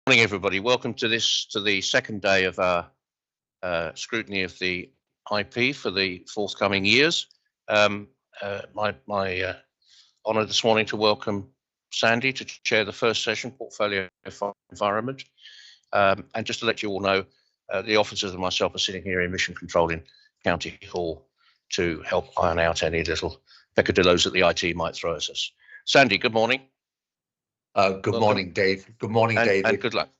Morning, everybody. Welcome to the second day of our scrutiny of the IP for the forthcoming years. My honour this morning to welcome Sandy to chair the first session, Portfolio Environment. And just to let you all know, the officers and myself are sitting here in Mission Control in County Hall to help iron out any little peccadillos that the IT might throw at us. Sandy, good morning. Good morning, Dave. Good morning, David. And good luck.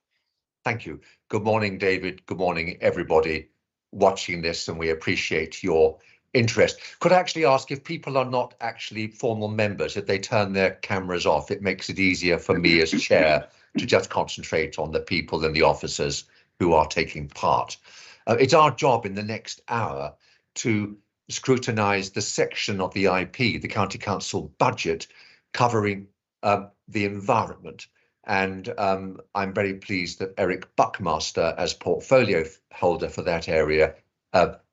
Thank you. Good morning, David. Good morning, everybody watching this, and we appreciate your interest. Could I actually ask if people are not actually formal members, if they turn their cameras off? It makes it easier for me as chair to just concentrate on the people and the officers who are taking part. It's our job in the next hour to scrutinise the section of the IP, the County Council budget, covering the environment. And I'm very pleased that Eric Buckmaster, as portfolio holder for that area,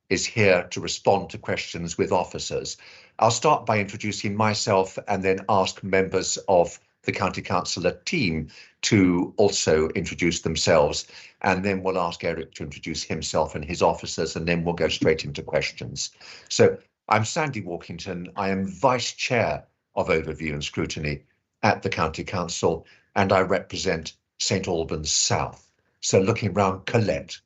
is here to respond to questions with officers. I'll start by introducing myself and then ask members of the County Councillor team to also introduce themselves. And then we'll ask Eric to introduce himself and his officers, and then we'll go straight into questions. So I'm Sandy Walkington. I am Vice Chair of Overview and Scrutiny at the County Council, and I represent St Albans South. So looking round, Colette.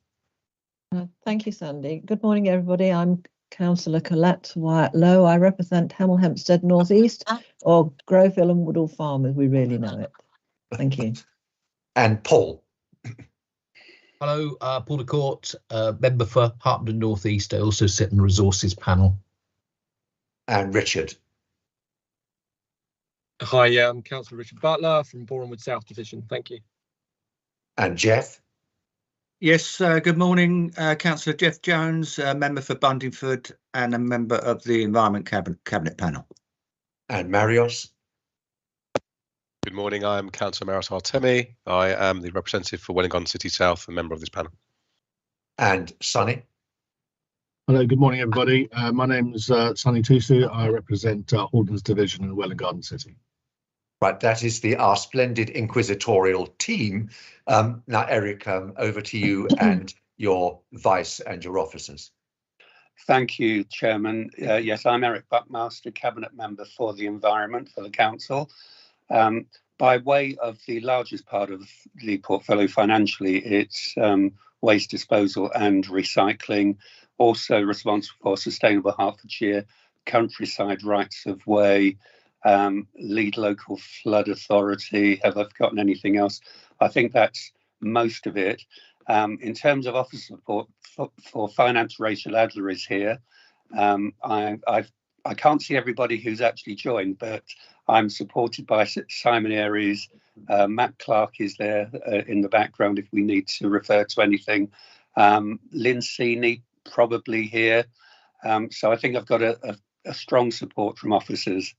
Thank you, Sandy. Good morning, everybody. I'm Councillor Colette Wyatt Lowe. I represent Hemel Hempstead North East, or Groveville and Woodall Farm, as we really know it. Thank you. And Paul. Hello, Paul de Court, member for Harpenden North East. I also sit in the resources panel. And Richard. Hi, I'm Councillor Richard Butler from Borehamwood South Division. Thank you. And Jeff. Yes, good morning, Councillor Jeff Jones, member for Bundingford and a member of the Environment Cabinet panel. And Marios. Good morning, I'm Councillor Marios Artemi. I am the representative for Welwyn City South and member of this panel. And Sonny. Hello, good morning, everybody. My name is Sonny Tusu. I represent Haldens Division in Welwyn Garden City. Right, that is our splendid inquisitorial team. Now, Eric, over to you and your vice and your officers. Thank you, Chairman. Yes, I'm Eric Buckmaster, Cabinet Member for the Environment for the Council. By way of the largest part of the portfolio financially, it's waste disposal and recycling, also responsible for Sustainable Hertfordshire, Countryside Rights of Way, Lead Local Flood Authority. Have I forgotten anything else? I think that's most of it. In terms of office support for finance, Rachel Adler is here. I can't see everybody who's actually joined, but I'm supported by Simon Aries. Matt Clark is there in the background if we need to refer to anything. Lynn Seeney probably here. So I think I've got a strong support from officers.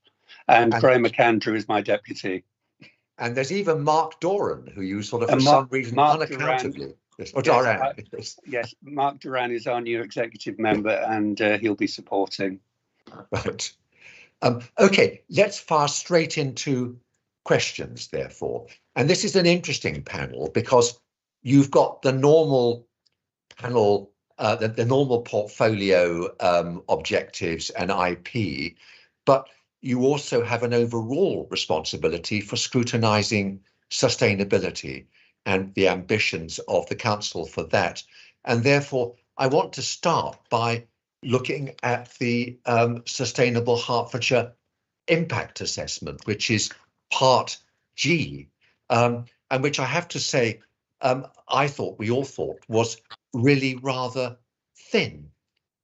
And Graham McAndrew is my deputy. And there's even Mark Doran, who you sort of, for some reason, unaccountably. Yes, Mark Duran is our new executive member, and he'll be supporting. Right. OK, let's fast straight into questions, therefore. And this is an interesting panel because you've got the normal panel, the normal portfolio objectives and IP, but you also have an overall responsibility for scrutinising sustainability and the ambitions of the council for that. And therefore, I want to start by looking at the Sustainable Hertfordshire Impact Assessment, which is part G, and which I have to say, we all thought was really rather thin,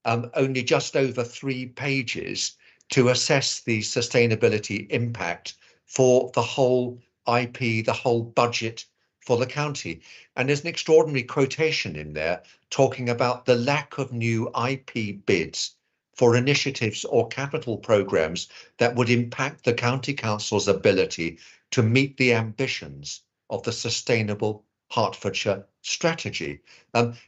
only just over 3 pages to assess the sustainability impact for the whole IP, the whole budget for the county. And there's an extraordinary quotation in there talking about the lack of new IP bids for initiatives or capital programmes that would impact the County Council's ability to meet the ambitions of the Sustainable Hertfordshire strategy.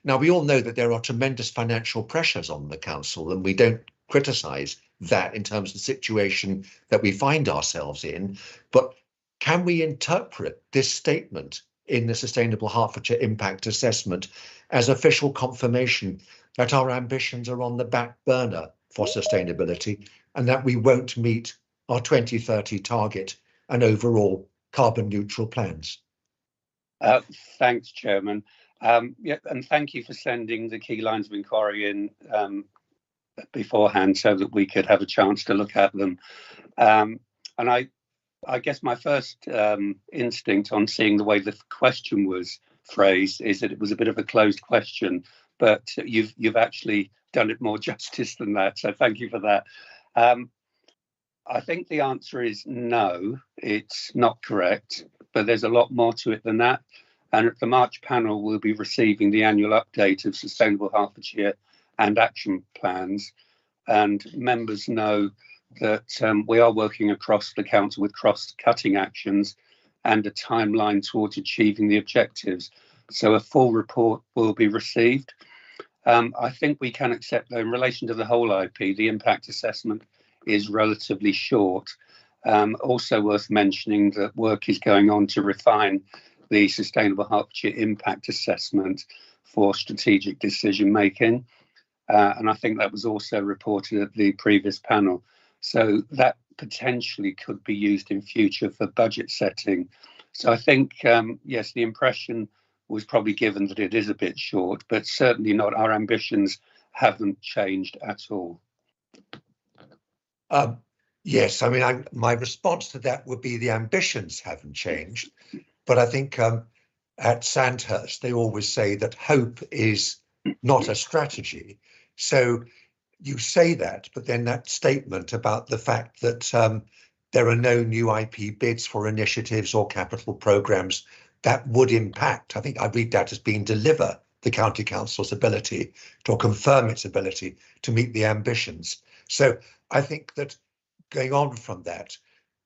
Now, we all know that there are tremendous financial pressures on the council, and we don't criticise that in terms of the situation that we find ourselves in. But can we interpret this statement in the Sustainable Hertfordshire Impact Assessment as official confirmation that our ambitions are on the back burner for sustainability and that we won't meet our 2030 target and overall carbon neutral plans. Thanks, Chairman. Yeah, and thank you for sending the key lines of inquiry in beforehand so that we could have a chance to look at them. And I guess my first instinct on seeing the way the question was phrased is that it was a bit of a closed question, but you've actually done it more justice than that. So thank you for that. I think the answer is no, it's not correct, but there's a lot more to it than that. And at the March panel, we'll be receiving the annual update of Sustainable Hertfordshire and action plans. And members know that we are working across the council with cross-cutting actions and a timeline towards achieving the objectives. So a full report will be received. I think we can accept that in relation to the whole IP, the impact assessment is relatively short. Also worth mentioning that work is going on to refine the Sustainable Hertfordshire Impact Assessment for strategic decision making. And I think that was also reported at the previous panel. So that potentially could be used in future for budget setting. So I think, yes, the impression was probably given that it is a bit short, but certainly not. Our ambitions haven't changed at all. Yes, I mean, my response to that would be the ambitions haven't changed. But I think at Sandhurst, they always say that hope is not a strategy. So you say that, but then that statement about the fact that there are no new IP bids for initiatives or capital programmes that would impact, I think I read that as being deliver the County Council's ability to confirm its ability to meet the ambitions. So I think that going on from that,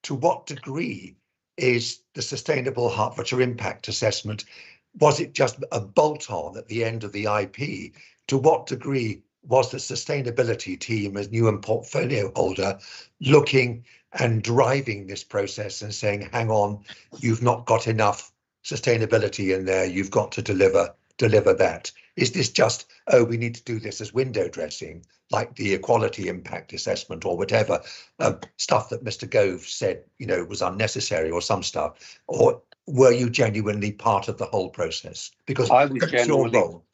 to what degree is the Sustainable Hertfordshire Impact Assessment, was it just a bolt-on at the end of the IP? To what degree was the sustainability team as Newham portfolio holder looking and driving this process and saying, hang on, you've not got enough sustainability in there, you've got to deliver that? Is this just, oh, we need to do this as window dressing, like the equality impact assessment or whatever, stuff that Mr. Gove said, was unnecessary or some stuff? Or were you genuinely part of the whole process? Because I was genuinely, your role.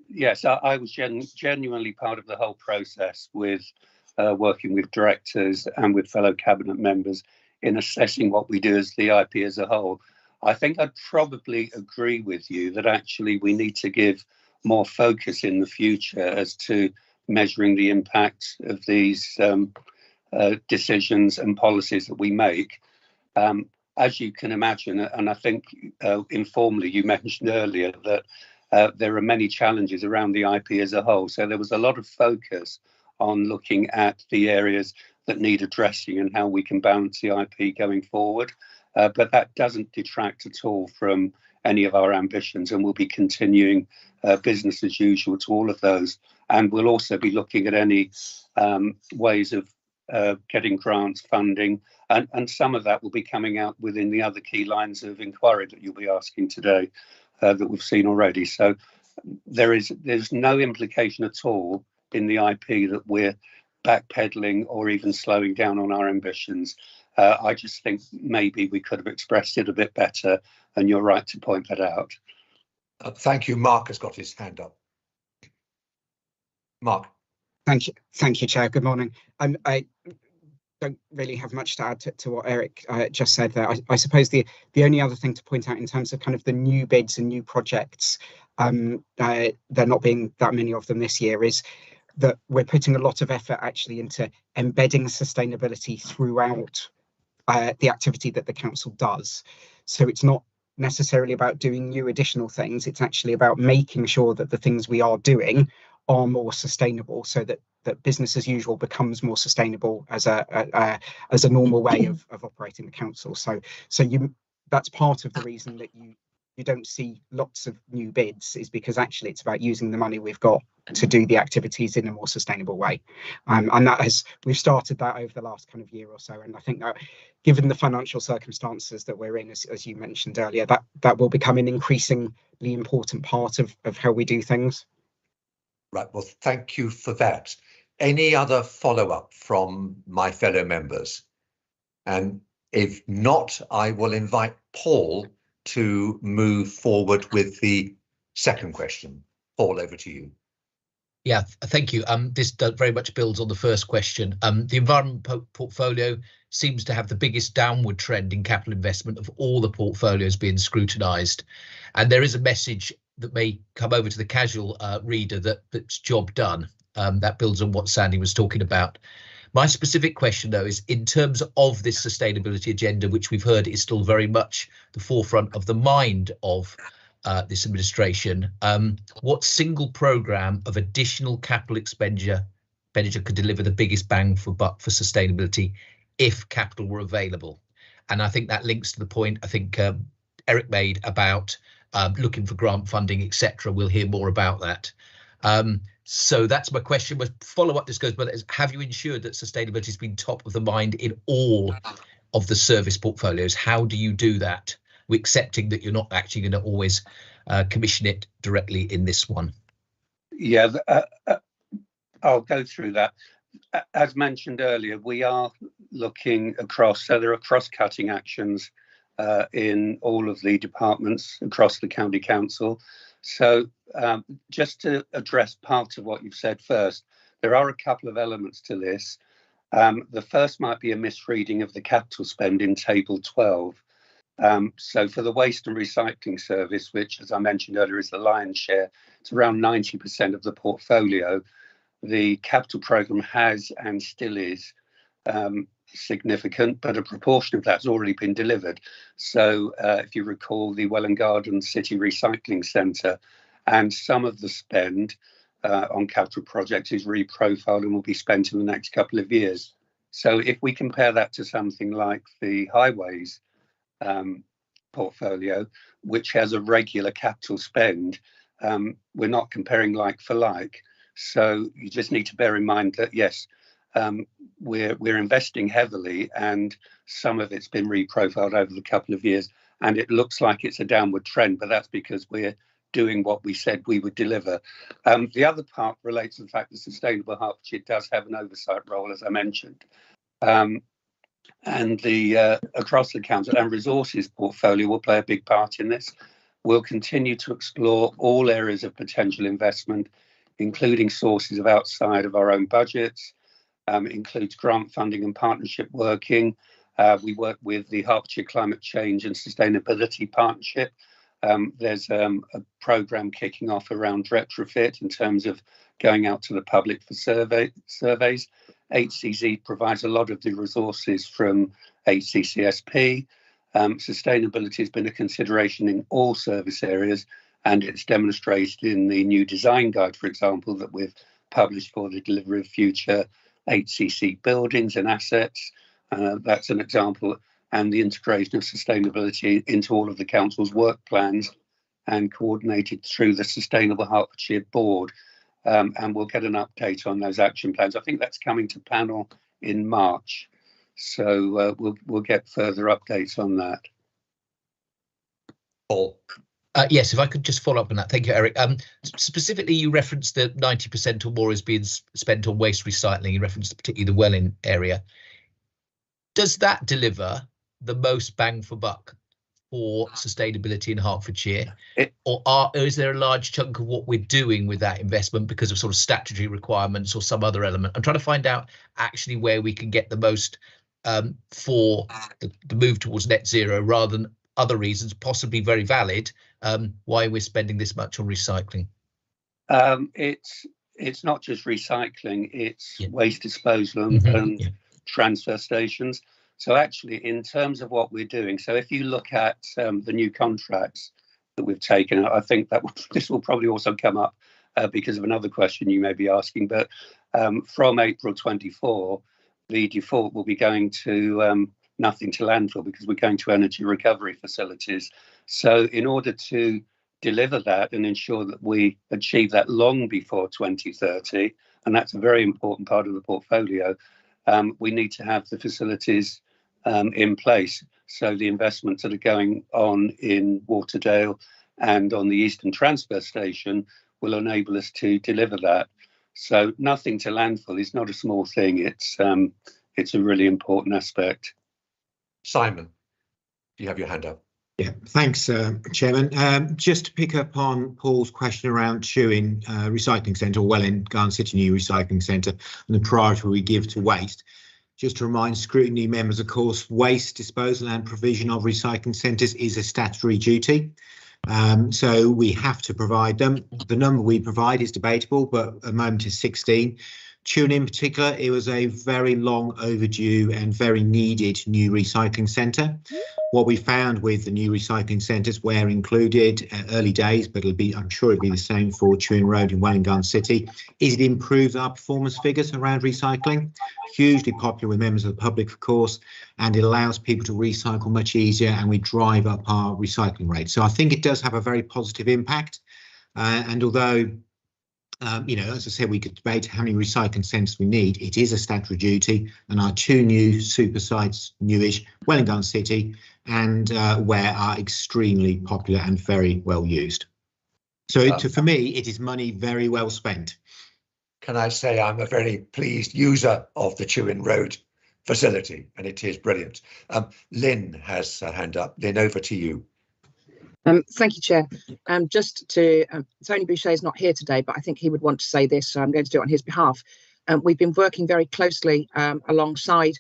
Yes, I was genuinely part of the whole process with working with directors and with fellow cabinet members in assessing what we do as the IP as a whole. I think I'd probably agree with you that actually we need to give more focus in the future as to measuring the impact of these decisions and policies that we make. As you can imagine, and I think informally you mentioned earlier that there are many challenges around the IP as a whole. So there was a lot of focus on looking at the areas that need addressing and how we can balance the IP going forward. But that doesn't detract at all from any of our ambitions, and we'll be continuing business as usual to all of those. And we'll also be looking at any ways of getting grants, funding, and some of that will be coming out within the other key lines of inquiry that you'll be asking today that we've seen already. So there's no implication at all in the IP that we're backpedaling or even slowing down on our ambitions. I just think maybe we could have expressed it a bit better, and you're right to point that out. Thank you. Mark has got his hand up. Mark. Thank you, Chair. Good morning. I don't really have much to add to what Eric just said there. I suppose the only other thing to point out in terms of kind of the new bids and new projects, there not being that many of them this year, is that we're putting a lot of effort actually into embedding sustainability throughout the activity that the council does. So it's not necessarily about doing new additional things. It's actually about making sure that the things we are doing are more sustainable, so that business as usual becomes more sustainable as a normal way of operating the council. So that's part of the reason that you don't see lots of new bids is because actually it's about using the money we've got to do the activities in a more sustainable way. And we've started that over the last kind of year or so. And I think that given the financial circumstances that we're in, as you mentioned earlier, that will become an increasingly important part of how we do things. Right, well, thank you for that. Any other follow-up from my fellow members? And if not, I will invite Paul to move forward with the second question. Paul, over to you. Yeah, thank you. This very much builds on the first question. The environment portfolio seems to have the biggest downward trend in capital investment of all the portfolios being scrutinised. And there is a message that may come over to the casual reader that's job done. That builds on what Sandy was talking about. My specific question, though, is in terms of this sustainability agenda, which we've heard is still very much the forefront of the mind of this administration, what single programme of additional capital expenditure could deliver the biggest bang for buck for sustainability if capital were available? And I think that links to the point I think Eric made about looking for grant funding, etc. We'll hear more about that. So that's my question. But follow up, this goes, but have you ensured that sustainability has been top of the mind in all of the service portfolios? How do you do that? We're accepting that you're not actually going to always commission it directly in this one. Yeah, I'll go through that. As mentioned earlier, we are looking across, so there are cross-cutting actions in all of the departments across the County Council. So just to address part of what you've said first, there are a couple of elements to this. The first might be a misreading of the capital spend in Table 12. So for the waste and recycling service, which, as I mentioned earlier, is the lion's share, it's around 90% of the portfolio. The capital programme has and still is significant, but a proportion of that's already been delivered. So if you recall, the Welwyn Garden City Recycling Centre and some of the spend on capital projects is reprofiled and will be spent in the next couple of years. So if we compare that to something like the highways portfolio, which has a regular capital spend, we're not comparing like for like. So you just need to bear in mind that, yes, we're investing heavily and some of it's been reprofiled over the couple of years, and it looks like it's a downward trend, but that's because we're doing what we said we would deliver. The other part relates to the fact that Sustainable Hertfordshire does have an oversight role, as I mentioned. And the across the council and resources portfolio will play a big part in this. We'll continue to explore all areas of potential investment, including sources of outside of our own budgets, includes grant funding and partnership working. We work with the Hertfordshire Climate Change and Sustainability Partnership. There's a programme kicking off around retrofit in terms of going out to the public for surveys. HCC provides a lot of the resources from HCCSP. Sustainability has been a consideration in all service areas, and it's demonstrated in the new design guide, for example, that we've published for the delivery of future HCC buildings and assets. That's an example, and the integration of sustainability into all of the council's work plans and coordinated through the Sustainable Hertfordshire Board. And we'll get an update on those action plans. I think that's coming to panel in March. So we'll get further updates on that. Paul. Yes, if I could just follow up on that. Thank you, Eric. Specifically, you referenced that 90% or more is being spent on waste recycling. You referenced particularly the Welwyn area. Does that deliver the most bang for buck for sustainability in Hertfordshire? Or is there a large chunk of what we're doing with that investment because of sort of statutory requirements or some other element? I'm trying to find out actually where we can get the most for the move towards net zero rather than other reasons, possibly very valid, why we're spending this much on recycling. It's not just recycling, it's waste disposal and transfer stations. So actually, in terms of what we're doing, so if you look at the new contracts that we've taken, I think that this will probably also come up because of another question you may be asking, but from April 24, the default will be going to nothing to landfill because we're going to energy recovery facilities. So in order to deliver that and ensure that we achieve that long before 2030, and that's a very important part of the portfolio, we need to have the facilities in place. So the investments that are going on in Waterdale and on the Eastern Transfer Station will enable us to deliver that. So nothing to landfill is not a small thing. It's a really important aspect. Simon, you have your hand up. Yeah, thanks, Chairman. Just to pick up on Paul's question around Chewing Recycling Centre, or Welwyn Garden City New Recycling Centre, and the priority we give to waste. Just to remind scrutiny members, of course, waste disposal and provision of recycling centres is a statutory duty. So we have to provide them. The number we provide is debatable, but at the moment is 16. Chewing in particular, it was a very long overdue and very needed new recycling centre. What we found with the new recycling centres, where included early days, but I'm sure it'll be the same for Chewing Road in Welwyn Garden City, is it improves our performance figures around recycling. Hugely popular with members of the public, of course, and it allows people to recycle much easier, and we drive up our recycling rate. So I think it does have a very positive impact. And although as I said, we could debate how many recycling centres we need. It is a statutory duty, and our two new super sites, newish, Welwyn Garden City and Ware, are extremely popular and very well used. So for me, it is money very well spent. Can I say I'm a very pleased user of the Chewing Road facility, and it is brilliant. Lynn has her hand up. Lynn, over to you. Thank you, Chair. Just to, Tony Boucher is not here today, but I think he would want to say this, so I'm going to do it on his behalf. We've been working very closely alongside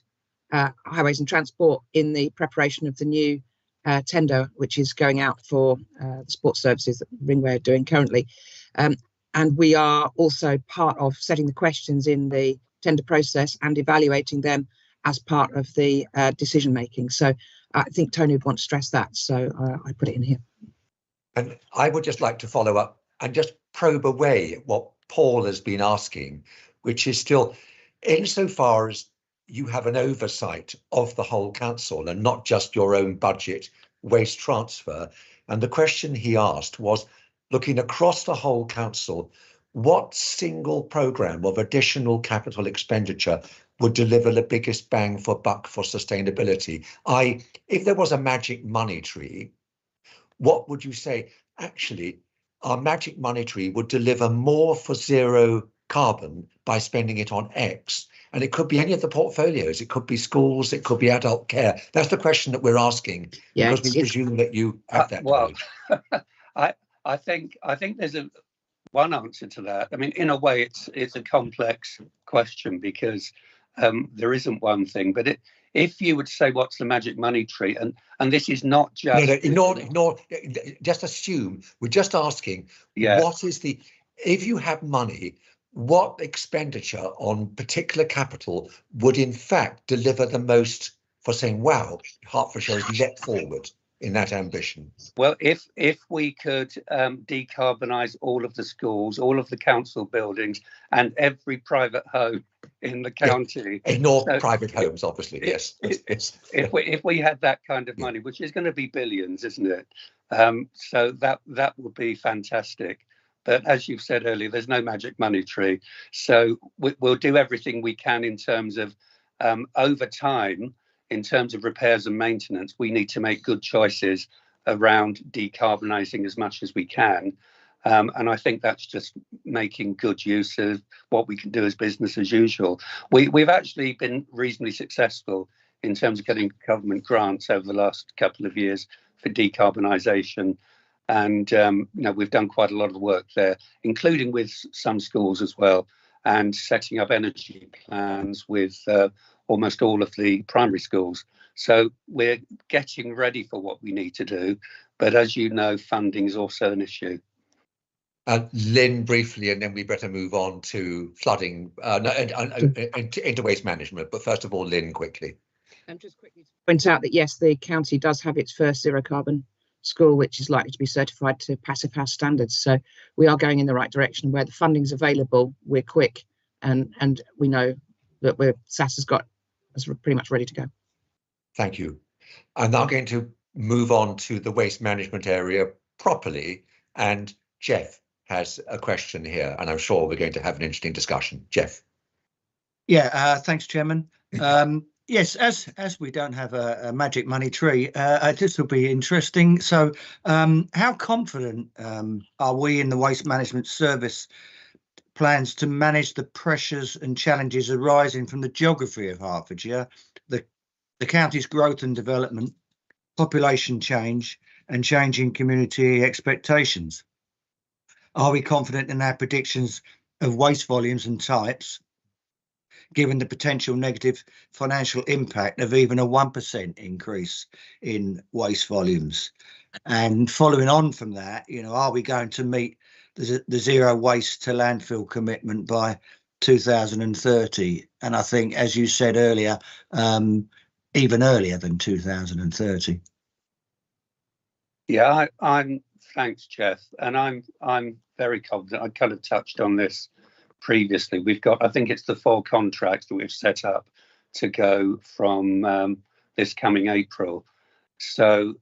Highways and Transport in the preparation of the new tender, which is going out for the sports services that Ringway are doing currently. And we are also part of setting the questions in the tender process and evaluating them as part of the decision making. So I think Tony would want to stress that, so I put it in here. And I would just like to follow up and just probe away at what Paul has been asking, which is still, insofar as you have an oversight of the whole council and not just your own budget waste transfer. And the question he asked was, looking across the whole council, what single programme of additional capital expenditure would deliver the biggest bang for buck for sustainability? If there was a magic money tree, what would you say? Actually, our magic money tree would deliver more for zero carbon by spending it on X. And it could be any of the portfolios. It could be schools. It could be adult care. That's the question that we're asking, because we presume that you have that. Well, I think there's one answer to that. I mean, in a way, it's a complex question because there isn't one thing. But if you would say, what's the magic money tree? And this is not just... Ignore, just assume. We're just asking, what is the... If you have money, what expenditure on particular capital would in fact deliver the most for saying, wow, Hertfordshire has leapt forward in that ambition? Well, if we could decarbonise all of the schools, all of the council buildings and every private home in the county. Ignore private homes, obviously, yes. If we had that kind of money, which is going to be billions, isn't it? So that would be fantastic. But as you've said earlier, there's no magic money tree. So we'll do everything we can in terms of over time, in terms of repairs and maintenance, we need to make good choices around decarbonising as much as we can. And I think that's just making good use of what we can do as business as usual. We've actually been reasonably successful in terms of getting government grants over the last couple of years for decarbonisation. And we've done quite a lot of work there, including with some schools as well, and setting up energy plans with almost all of the primary schools. So we're getting ready for what we need to do. But as you know, funding is also an issue. Lynn, briefly, and then we better move on to flooding into waste management. But first of all, Lynn, quickly. Just quickly to point out that, yes, the county does have its first zero carbon school, which is likely to be certified to Passive House standards. So we are going in the right direction. Where the funding's available, we're quick, and we know that SAS is pretty much ready to go. Thank you. I'm now going to move on to the waste management area properly, and Jeff has a question here, and I'm sure we're going to have an interesting discussion. Jeff. Yeah, thanks, Chairman. Yes, as we don't have a magic money tree, this will be interesting. So, how confident are we in the Waste Management Service plans to manage the pressures and challenges arising from the geography of Hertfordshire, the county's growth and development, population change, and changing community expectations? Are we confident in our predictions of waste volumes and types, given the potential negative financial impact of even a 1% increase in waste volumes? And following on from that, are we going to meet the zero waste to landfill commitment by 2030? And I think, as you said earlier, even earlier than 2030. Yeah, thanks, Jeff. And I'm very confident. I kind of touched on this previously. We've got, I think it's the 4 contracts that we've set up to go from this coming April. So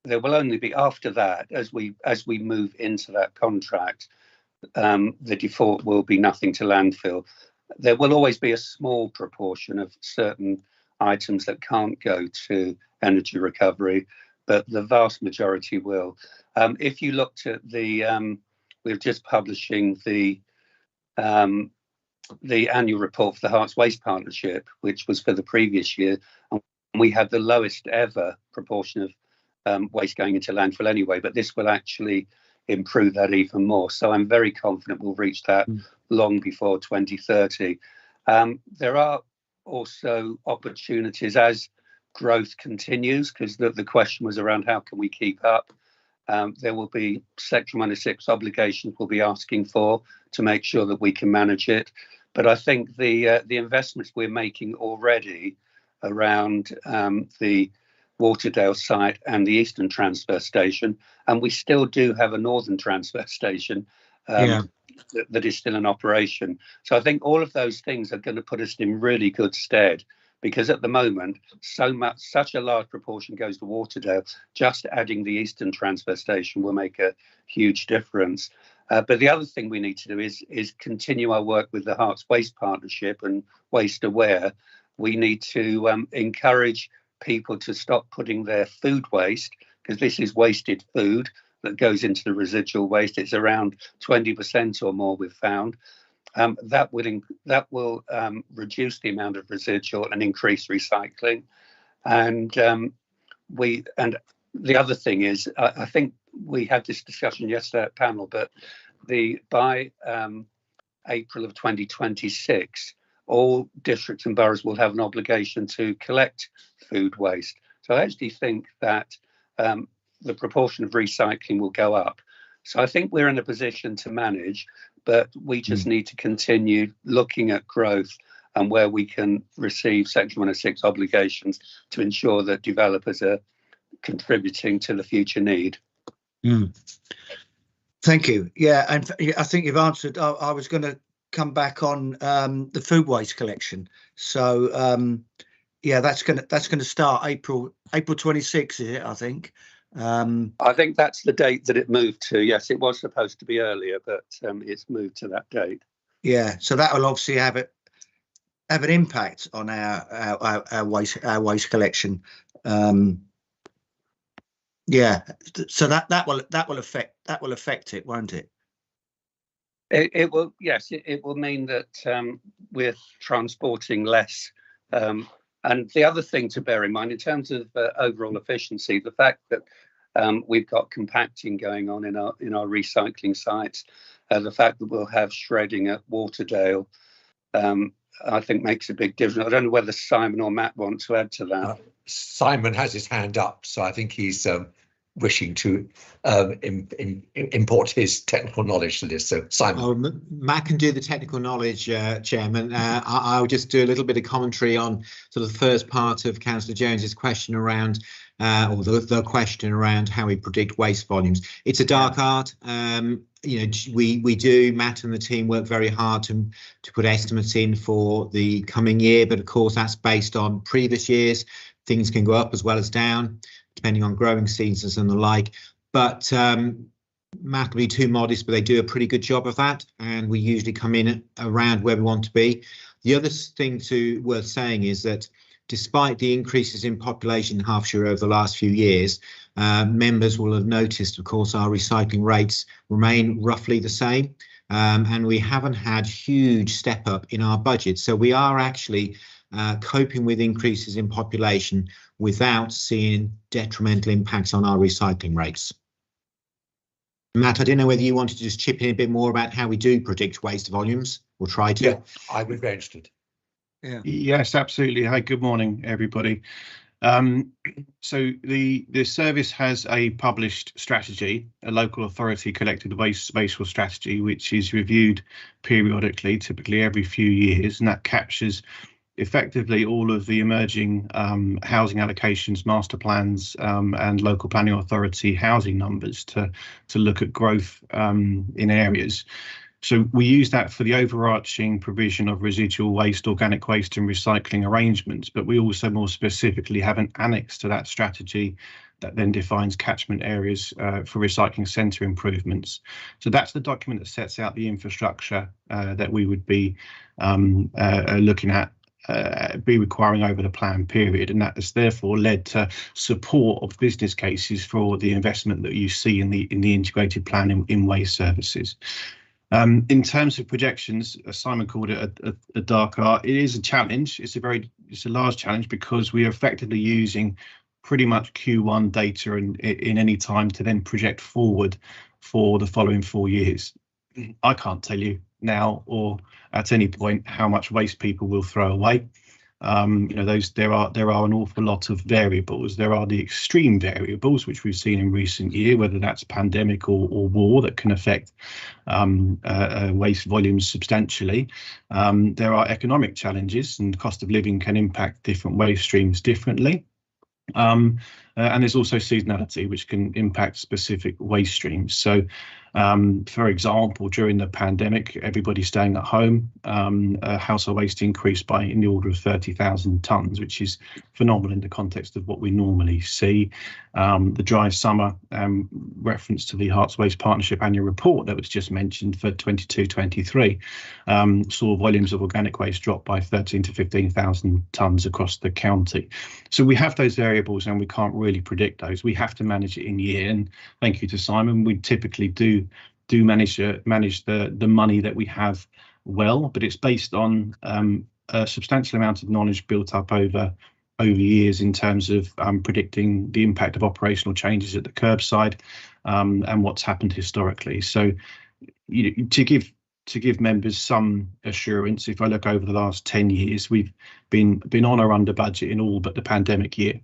there will only be, after that, as we move into that contract, the default will be nothing to landfill. There will always be a small proportion of certain items that can't go to energy recovery, but the vast majority will. If you looked at we're just publishing the annual report for the Herts Waste Partnership, which was for the previous year, and we had the lowest ever proportion of waste going into landfill anyway, but this will actually improve that even more. So I'm very confident we'll reach that long before 2030. There are also opportunities as growth continues, because the question was around how can we keep up. There will be Section 106 obligations we'll be asking for to make sure that we can manage it. But I think the investments we're making already around the Waterdale site and the Eastern Transfer Station, and we still do have a Northern Transfer Station that is still in operation. So I think all of those things are going to put us in really good stead, because at the moment, such a large proportion goes to Waterdale. Just adding the Eastern Transfer Station will make a huge difference. But the other thing we need to do is continue our work with the Herts Waste Partnership and Waste Aware. We need to encourage people to stop putting their food waste, because this is wasted food that goes into the residual waste. It's around 20% or more we've found. That will reduce the amount of residual and increase recycling. And the other thing is, I think we had this discussion yesterday at panel, but by April of 2026, all districts and boroughs will have an obligation to collect food waste. So I actually think that the proportion of recycling will go up. So I think we're in a position to manage, but we just need to continue looking at growth and where we can receive Section 106 obligations to ensure that developers are contributing to the future need. Thank you. Yeah, and I think you've answered. I was going to come back on the food waste collection. So yeah, that's going to start April 26th, is it? I think. I think that's the date that it moved to. Yes, it was supposed to be earlier, but it's moved to that date. Yeah, so that will obviously have an impact on our waste collection. Yeah, so that will affect it, won't it? It will. Yes, it will mean that we're transporting less. And the other thing to bear in mind in terms of overall efficiency, the fact that we've got compacting going on in our recycling sites, the fact that we'll have shredding at Waterdale, I think makes a big difference. I don't know whether Simon or Matt want to add to that. Simon has his hand up, so I think he's wishing to import his technical knowledge to this. So Simon. Matt can do the technical knowledge, Chairman. I'll just do a little bit of commentary on sort of the first part of Councillor Jones's question around or the question around how we predict waste volumes. It's a dark art. We do, Matt and the team work very hard to put estimates in for the coming year, but of course that's based on previous years. Things can go up as well as down, depending on growing seasons and the like. But Matt will be too modest, but they do a pretty good job of that, and we usually come in around where we want to be. The other thing worth saying is that despite the increases in population in Hertfordshire over the last few years, members will have noticed, of course, our recycling rates remain roughly the same, and we haven't had huge step up in our budget. So we are actually coping with increases in population without seeing detrimental impacts on our recycling rates. Matt, I don't know whether you wanted to just chip in a bit more about how we do predict waste volumes, or try to. Yeah, I would be interested. Yeah. Yes, absolutely. Hi, good morning, everybody. So the service has a published strategy, a local authority collected waste spatial strategy, which is reviewed periodically, typically every few years, and that captures effectively all of the emerging housing allocations, master plans, and local planning authority housing numbers to look at growth in areas. So we use that for the overarching provision of residual waste, organic waste and recycling arrangements, but we also more specifically have an annex to that strategy that then defines catchment areas for recycling centre improvements. So that's the document that sets out the infrastructure that we would be looking at, be requiring over the plan period, and that has therefore led to support of business cases for the investment that you see in the integrated plan in waste services. In terms of projections, Simon called it a dark art. It is a challenge. It's a large challenge because we are effectively using pretty much Q1 data in any time to then project forward for the following 4 years. I can't tell you now or at any point how much waste people will throw away. There are an awful lot of variables. There are the extreme variables which we've seen in recent year, whether that's pandemic or war, that can affect waste volumes substantially. There are economic challenges, and cost of living can impact different waste streams differently. And there's also seasonality, which can impact specific waste streams. So, for example, during the pandemic, everybody staying at home, household waste increased by in the order of 30,000 tonnes, which is phenomenal in the context of what we normally see. The dry summer, reference to the Herts Waste Partnership annual report that was just mentioned for 22-23, saw volumes of organic waste drop by 13 to 15,000 tonnes across the county. So we have those variables and we can't really predict those. We have to manage it in year. And thank you to Simon. We typically do manage the money that we have well, but it's based on a substantial amount of knowledge built up over years in terms of predicting the impact of operational changes at the curbside and what's happened historically. So to give members some assurance, if I look over the last 10 years, we've been on or under budget in all but the pandemic year.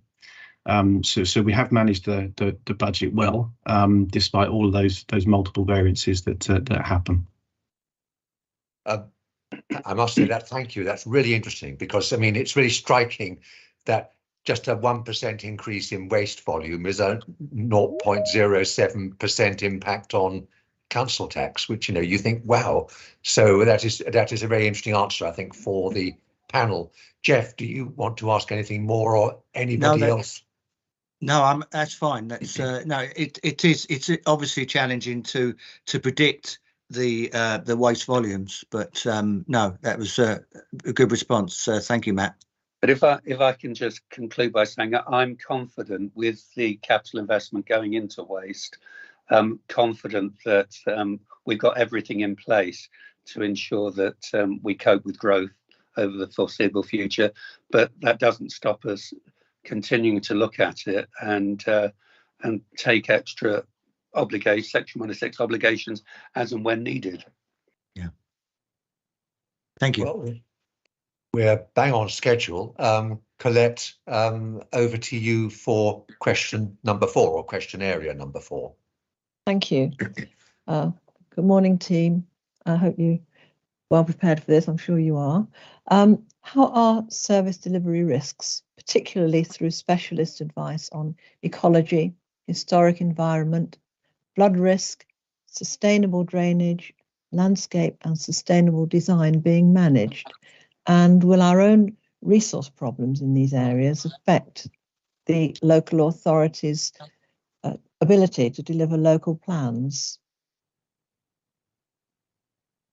So we have managed the budget well, despite all of those multiple variances that happen. I must say that, thank you. That's really interesting because, I mean, it's really striking that just a 1% increase in waste volume is a 0.07% impact on council tax, which, you think, wow. So that is a very interesting answer, I think, for the panel. Jeff, do you want to ask anything more, or anybody else? No, that's fine. That's it's obviously challenging to predict the waste volumes, but no, that was a good response. Thank you, Matt. But if I can just conclude by saying I'm confident with the capital investment going into waste, confident that we've got everything in place to ensure that we cope with growth over the foreseeable future. But that doesn't stop us continuing to look at it and take extra obligations, Section 106 obligations, as and when needed. Yeah. Thank you. Well, we're bang on schedule. Colette, over to you for question number 4, or question area number 4. Thank you. Good morning, team. I hope you're well prepared for this. I'm sure you are. How are service delivery risks particularly through specialist advice on ecology, historic environment, flood risk, sustainable drainage, landscape and sustainable design being managed? And will our own resource problems in these areas affect the local authorities' ability to deliver local plans?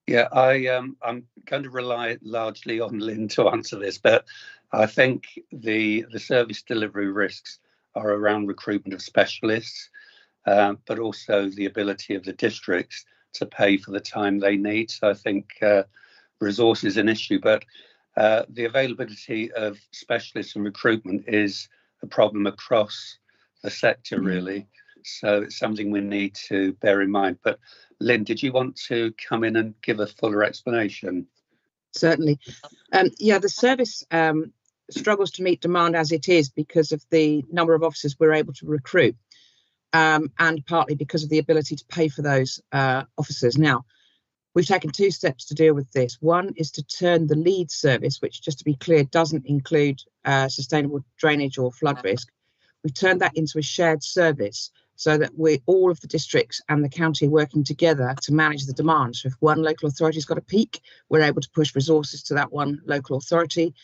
Yeah, I'm going to rely largely on Lynn to answer this, but I think the service delivery risks are around recruitment of specialists, but also the ability of the districts to pay for the time they need. So I think resource is an issue, but the availability of specialists and recruitment is a problem across the sector, really. So it's something we need to bear in mind. But Lynn, did you want to come in and give a fuller explanation? Certainly. Yeah, the service struggles to meet demand as it is because of the number of officers we're able to recruit, and partly because of the ability to pay for those officers. Now, we've taken 2 steps to deal with this. One is to turn the lead service, which, just to be clear, doesn't include sustainable drainage or flood risk. We've turned that into a shared service so that all of the districts and the county are working together to manage the demand. So if one local authority's got a peak, we're able to push resources to that one local authority,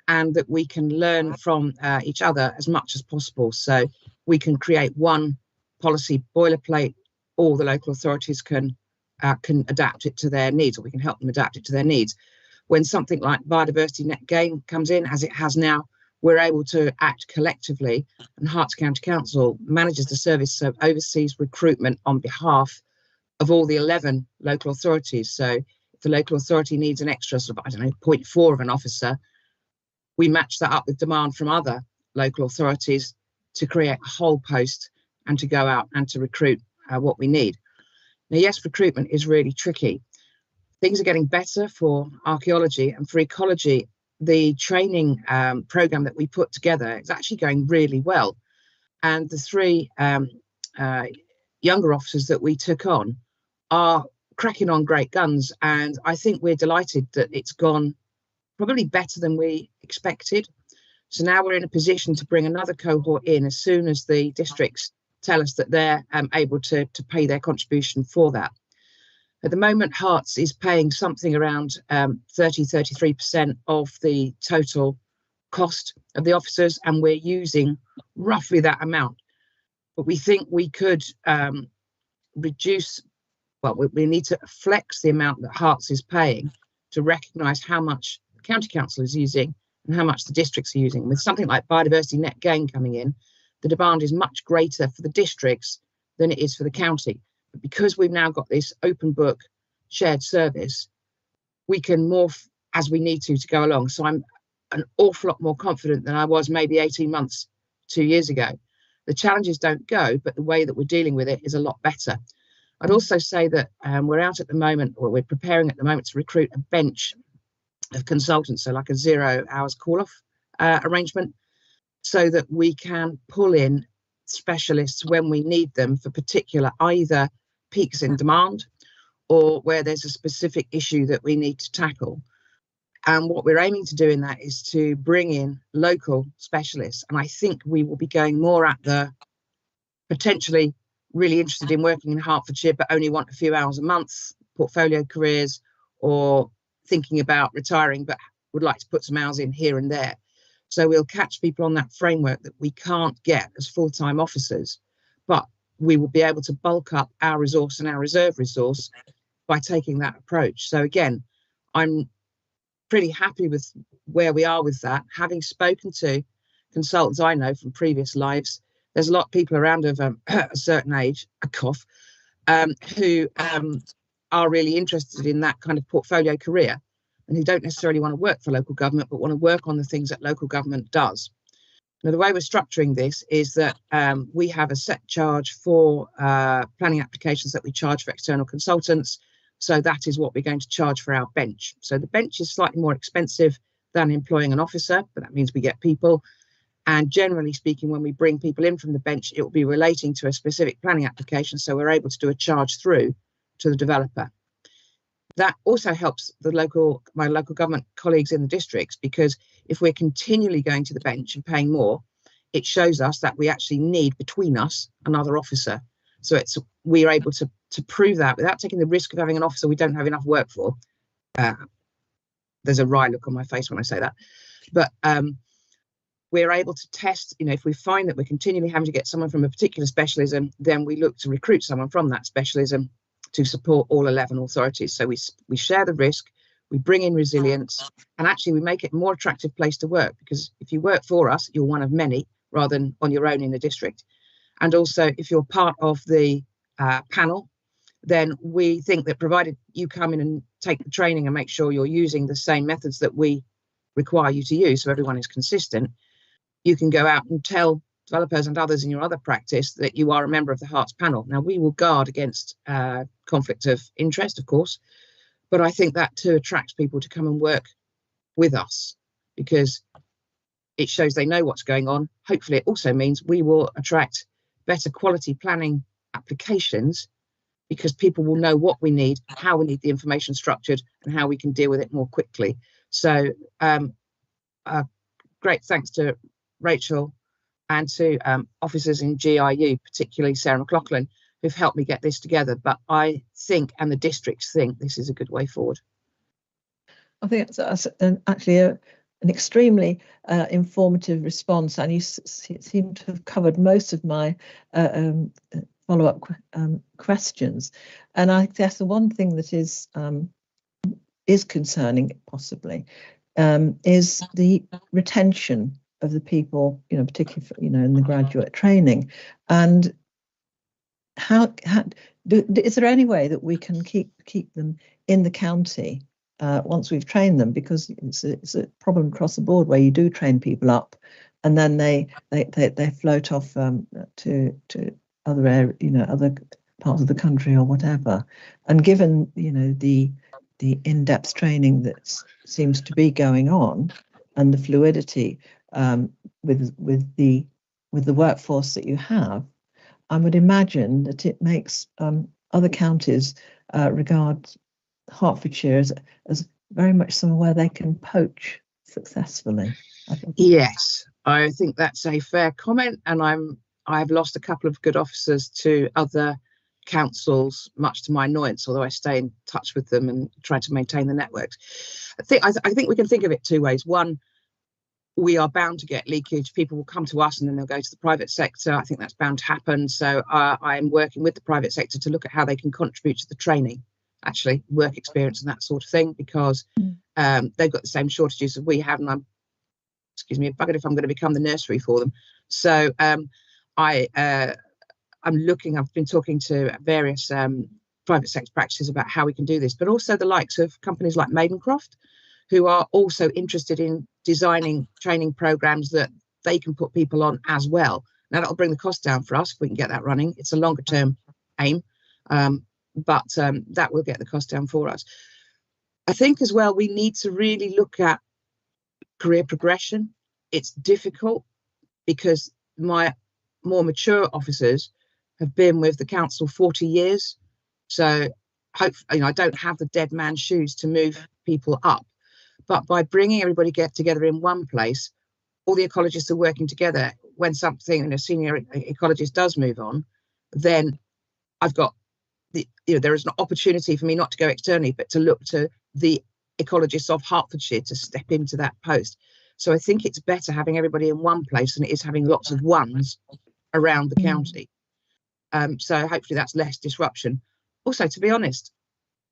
and that we can learn from each other as much as possible. So we can create one policy boilerplate, or the local authorities can adapt it to their needs, or we can help them adapt it to their needs. When something like biodiversity net gain comes in, as it has now, we're able to act collectively, and Herts County Council manages the service, so oversees recruitment on behalf of all the 11 local authorities. So if the local authority needs an extra sort of, 0.4 of an officer, we match that up with demand from other local authorities to create a whole post and to go out and to recruit what we need. Now, yes, recruitment is really tricky. Things are getting better for archaeology, and for ecology, the training program that we put together is actually going really well. And the 3 younger officers that we took on are cracking on great guns. And I think we're delighted that it's gone probably better than we expected. So now we're in a position to bring another cohort in as soon as the districts tell us that they're able to pay their contribution for that. At the moment, Herts is paying something around 33% of the total cost of the officers, and we're using roughly that amount. But we think we could reduce, well, we need to flex the amount that Herts is paying to recognise how much the county council is using and how much the districts are using. With something like biodiversity net gain coming in, the demand is much greater for the districts than it is for the county. But because we've now got this open book shared service, we can morph as we need to go along. So I'm an awful lot more confident than I was maybe 18 months, 2 years ago. The challenges don't go, but the way that we're dealing with it is a lot better. I'd also say that we're out at the moment, or we're preparing at the moment to recruit a bench of consultants, so like a 0 hours call-off arrangement, so that we can pull in specialists when we need them for particular either peaks in demand or where there's a specific issue that we need to tackle. And what we're aiming to do in that is to bring in local specialists. And I think we will be going more at the potentially really interested in working in Hertfordshire, but only want a few hours a month, portfolio careers, or thinking about retiring, but would like to put some hours in here and there. So we'll catch people on that framework that we can't get as full-time officers, but we will be able to bulk up our resource and our reserve resource by taking that approach. So again, I'm pretty happy with where we are with that. Having spoken to consultants I know from previous lives, there's a lot of people around of a certain age, a cough, who are really interested in that kind of portfolio career and who don't necessarily want to work for local government, but want to work on the things that local government does. Now, the way we're structuring this is that we have a set charge for planning applications that we charge for external consultants. So that is what we're going to charge for our bench. So the bench is slightly more expensive than employing an officer, but that means we get people. And generally speaking, when we bring people in from the bench, it will be relating to a specific planning application. So we're able to do a charge through to the developer. That also helps my local government colleagues in the districts, because if we're continually going to the bench and paying more, it shows us that we actually need between us another officer. So we are able to prove that without taking the risk of having an officer we don't have enough work for. There's a wry look on my face when I say that, but we're able to test, if we find that we're continually having to get someone from a particular specialism, then we look to recruit someone from that specialism to support all 11 authorities. So we share the risk, we bring in resilience, and actually we make it a more attractive place to work, because if you work for us, you're one of many rather than on your own in the district. And also, if you're part of the panel, then we think that provided you come in and take the training and make sure you're using the same methods that we require you to use, so everyone is consistent, you can go out and tell developers and others in your other practice that you are a member of the Hearts panel. Now, we will guard against conflict of interest, of course, but I think that too attracts people to come and work with us, because it shows they know what's going on. Hopefully, it also means we will attract better quality planning applications, because people will know what we need, how we need the information structured, and how we can deal with it more quickly. So great thanks to Rachel and to officers in GIU, particularly Sarah McLaughlin, who've helped me get this together. But I think, and the districts think, this is a good way forward. I think that's actually an extremely informative response, and you seem to have covered most of my follow-up questions. And I guess the one thing that is concerning, possibly, is the retention of the people, particularly in the graduate training. And is there any way that we can keep them in the county once we've trained them? Because it's a problem across the board where you do train people up, and then they float off to other areas, other parts of the country or whatever. And given the in-depth training that seems to be going on, and the fluidity with the workforce that you have, I would imagine that it makes other counties regard Hertfordshire as very much somewhere they can poach successfully. Yes, I think that's a fair comment, and I've lost a couple of good officers to other councils, much to my annoyance, although I stay in touch with them and try to maintain the networks. I think we can think of it two ways. One, we are bound to get leakage. People will come to us and then they'll go to the private sector. I think that's bound to happen. So I'm working with the private sector to look at how they can contribute to the training, actually, work experience and that sort of thing, because they've got the same shortages as we have, and I'm buggered if I'm going to become the nursery for them. So I've been talking to various private sector practices about how we can do this, but also the likes of companies like Maidencroft, who are also interested in designing training programs that they can put people on as well. Now, that'll bring the cost down for us if we can get that running. It's a longer term aim, but that will get the cost down for us. I think as well, we need to really look at career progression. It's difficult because my more mature officers have been with the council 40 years. So hopefully, I don't have the dead man's shoes to move people up. But by bringing everybody together in one place, all the ecologists are working together. When something, a senior ecologist does move on, then I've got there is an opportunity for me not to go externally, but to look to the ecologists of Hertfordshire to step into that post. So I think it's better having everybody in one place than it is having lots of ones around the county. So hopefully that's less disruption. Also, to be honest,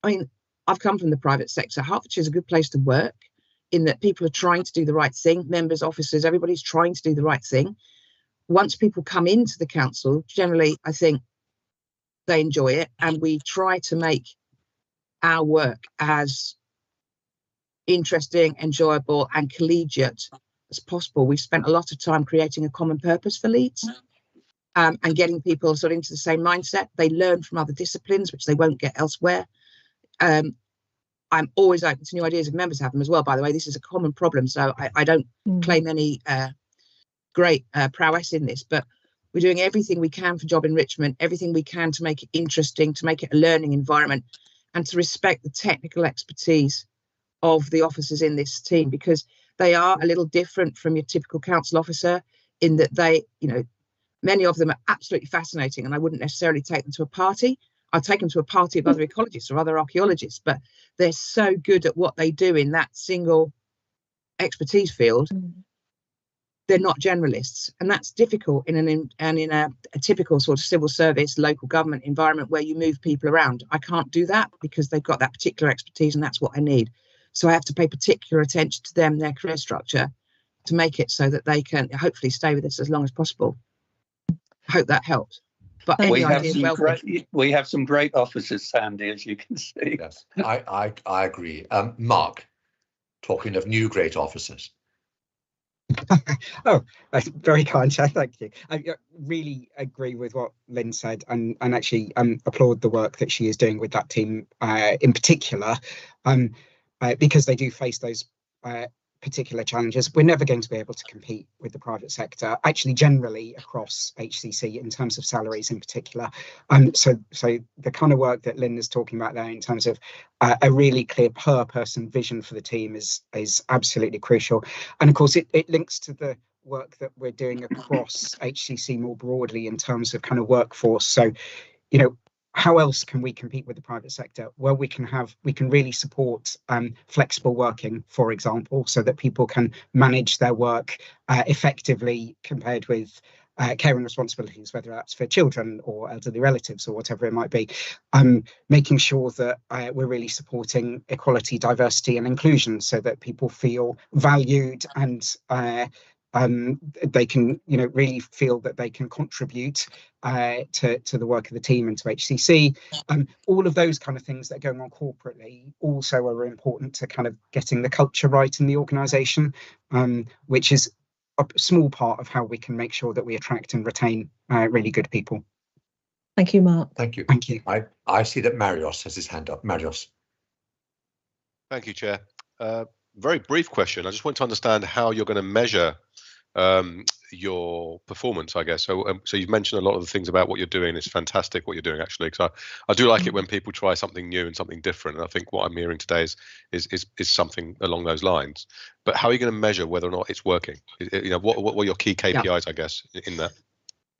I've come from the private sector. Hertfordshire is a good place to work in that people are trying to do the right thing. Members, officers, everybody's trying to do the right thing. Once people come into the council, generally, I think they enjoy it. And we try to make our work as interesting, enjoyable and collegiate as possible. We've spent a lot of time creating a common purpose for Leeds and getting people sort of into the same mindset. They learn from other disciplines, which they won't get elsewhere. I'm always open to new ideas if members have them as well, by the way. This is a common problem, so I don't claim any great prowess in this, but we're doing everything we can for job enrichment, everything we can to make it interesting, to make it a learning environment. and to respect the technical expertise of the officers in this team, because they are a little different from your typical council officer in that they, many of them are absolutely fascinating, and I wouldn't necessarily take them to a party. I'd take them to a party of other ecologists or other archaeologists, but they're so good at what they do in that single expertise field. They're not generalists, and that's difficult in a typical sort of civil service, local government environment where you move people around. I can't do that because they've got that particular expertise, and that's what I need. So I have to pay particular attention to them, their career structure, to make it so that they can hopefully stay with us as long as possible. I hope that helps. But we have some great officers, Sandy, as you can see. Yes, I agree. Mark, talking of new great officers. Oh, that's very kind, Chair. Thank you. I really agree with what Lynn said, and actually applaud the work that she is doing with that team in particular, because they do face those particular challenges. We're never going to be able to compete with the private sector, actually generally across HCC in terms of salaries in particular. So the kind of work that Lynn is talking about there in terms of a really clear purpose and vision for the team is absolutely crucial. And of course it links to the work that we're doing across HCC more broadly in terms of kind of workforce. So, how else can we compete with the private sector? Well, we can really support flexible working, for example, so that people can manage their work effectively compared with caring responsibilities, whether that's for children or elderly relatives or whatever it might be. Making sure that we're really supporting equality, diversity and inclusion so that people feel valued and they can, really feel that they can contribute to the work of the team and to HCC. All of those kind of things that are going on corporately also are important to kind of getting the culture right in the organisation, which is a small part of how we can make sure that we attract and retain really good people. Thank you, Mark. Thank you. Thank you. I see that Marios has his hand up. Marios. Thank you, Chair. Very brief question. I just want to understand how you're going to measure your performance, I guess. So you've mentioned a lot of the things about what you're doing. It's fantastic what you're doing, actually, because I do like it when people try something new and something different. And I think what I'm hearing today is something along those lines. But how are you going to measure whether or not it's working? What are your key KPIs, I guess, in that?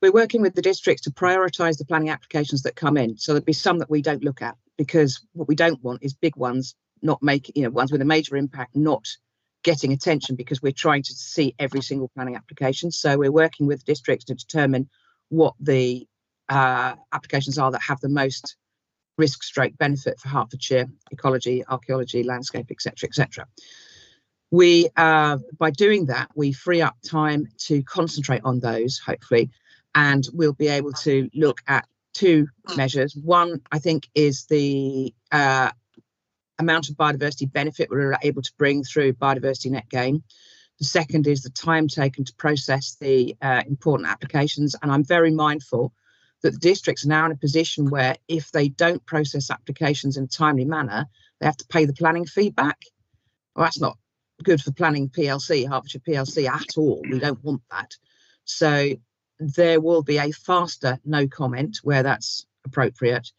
We're working with the districts to prioritise the planning applications that come in. So there'll be some that we don't look at, because what we don't want is big ones not making, ones with a major impact not getting attention, because we're trying to see every single planning application. So we're working with districts to determine what the applications are that have the most risk/benefit for Hertfordshire: ecology, archaeology, landscape, etc., etc. We, by doing that, we free up time to concentrate on those, hopefully, and we'll be able to look at two measures. One, I think, is the amount of biodiversity benefit we're able to bring through biodiversity net gain. The second is the time taken to process the important applications. And I'm very mindful that the districts are now in a position where if they don't process applications in a timely manner, they have to pay the planning fee back. Well, that's not good for planning PLC, Hertfordshire PLC at all. We don't want that. So there will be a faster no comment where that's appropriate,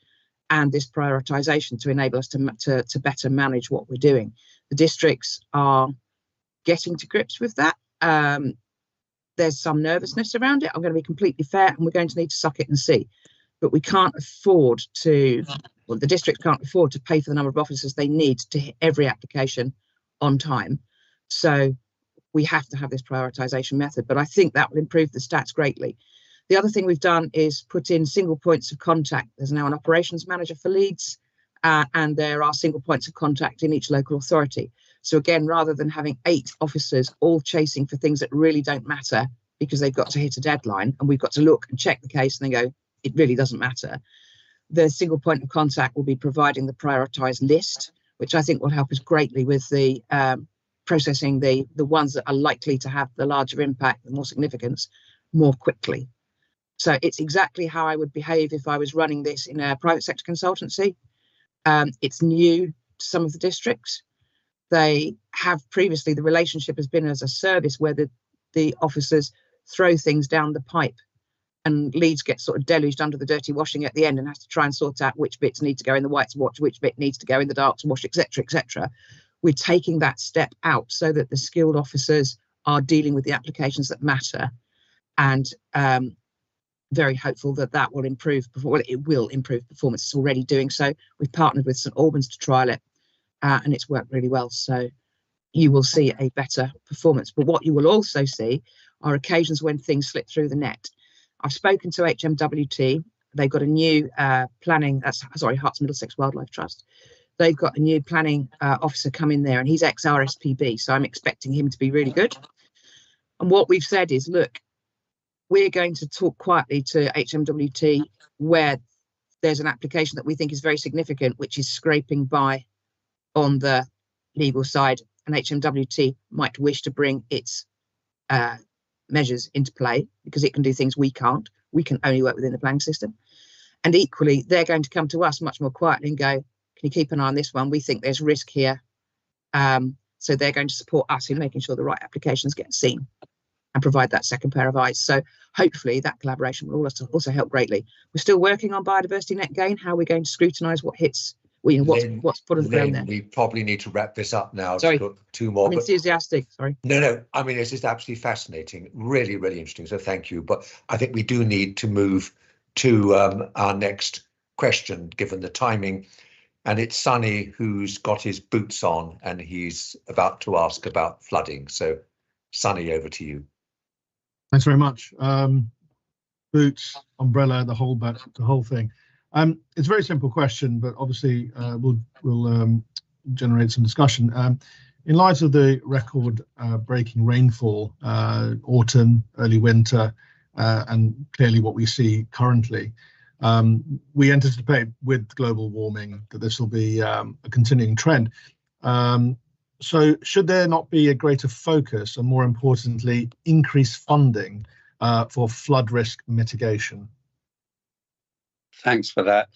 and this prioritisation to enable us to better manage what we're doing. The districts are getting to grips with that. There's some nervousness around it. I'm going to be completely fair, and we're going to need to suck it and see. But we can't afford to, well, the districts can't afford to pay for the number of officers they need to hit every application on time. So we have to have this prioritisation method, but I think that will improve the stats greatly. The other thing we've done is put in single points of contact. There's now an operations manager for Leeds, and there are single points of contact in each local authority. So again, rather than having 8 officers all chasing for things that really don't matter because they've got to hit a deadline, and we've got to look and check the case and then go, it really doesn't matter. The single point of contact will be providing the prioritised list, which I think will help us greatly with the processing the ones that are likely to have the larger impact, the more significance, more quickly. So it's exactly how I would behave if I was running this in a private sector consultancy. It's new to some of the districts. They have previously, the relationship has been as a service where the officers throw things down the pipe and Leeds gets sort of deluged under the dirty washing at the end and has to try and sort out which bits need to go in the whites wash, which bit needs to go in the darks wash, etc., etc. We're taking that step out so that the skilled officers are dealing with the applications that matter, and very hopeful that that will improve. Well, it will improve performance. It's already doing so. We've partnered with St Albans to trial it, and it's worked really well. So you will see a better performance. But what you will also see are occasions when things slip through the net. I've spoken to HMWT. They've got a new planning. Herts Middlesex Wildlife Trust. They've got a new planning officer come in there, and he's ex-RSPB. So I'm expecting him to be really good. And what we've said is, look, we're going to talk quietly to HMWT where there's an application that we think is very significant, which is scraping by on the legal side, and HMWT might wish to bring its measures into play because it can do things we can't. We can only work within the planning system. And equally, they're going to come to us much more quietly and go, can you keep an eye on this one? We think there's risk here. So they're going to support us in making sure the right applications get seen and provide that second pair of eyes. So hopefully that collaboration will also help greatly. We're still working on biodiversity net gain, how we're going to scrutinise what hits, what's put on the ground there. We probably need to wrap this up now. Sorry, got two more. I'm enthusiastic, sorry. No, I mean, this is absolutely fascinating, really, really interesting. So thank you. But I think we do need to move to our next question, given the timing. And it's Sonny who's got his boots on and he's about to ask about flooding. So Sonny, over to you. Thanks very much. Boots, umbrella, the whole thing. It's a very simple question, but obviously we'll generate some discussion. In light of the record-breaking rainfall, autumn, early winter, and clearly what we see currently, we anticipate with global warming that this will be a continuing trend. So should there not be a greater focus and, more importantly, increased funding for flood risk mitigation? Thanks for that.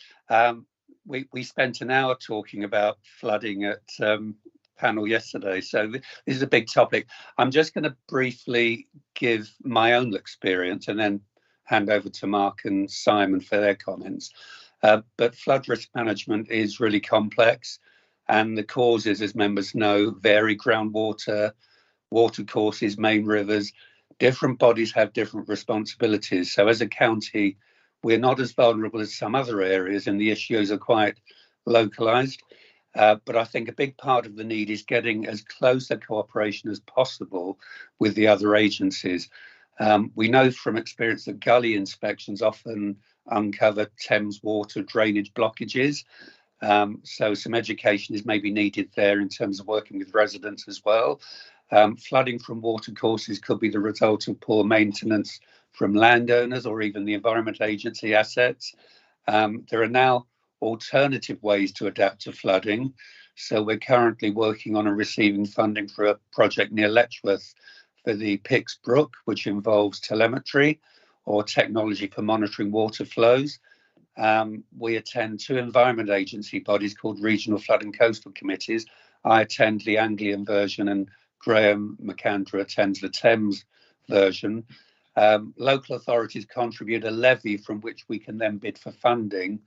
We spent an hour talking about flooding at panel yesterday, so this is a big topic. I'm just going to briefly give my own experience and then hand over to Mark and Simon for their comments. But flood risk management is really complex, and the causes, as members know, vary: groundwater, water courses, main rivers. Different bodies have different responsibilities. So as a county, we're not as vulnerable as some other areas, and the issues are quite localised. But I think a big part of the need is getting as close a cooperation as possible with the other agencies. We know from experience that gully inspections often uncover Thames water drainage blockages. So some education is maybe needed there in terms of working with residents as well. Flooding from water courses could be the result of poor maintenance from landowners or even the Environment Agency assets. There are now alternative ways to adapt to flooding. So we're currently working on and receiving funding for a project near Letchworth for the Pix Brook, which involves telemetry or technology for monitoring water flows. We attend two Environment Agency bodies called Regional Flood and Coastal Committees. I attend the Anglian version and Graham McAndrew attends the Thames version. Local authorities contribute a levy from which we can then bid for funding,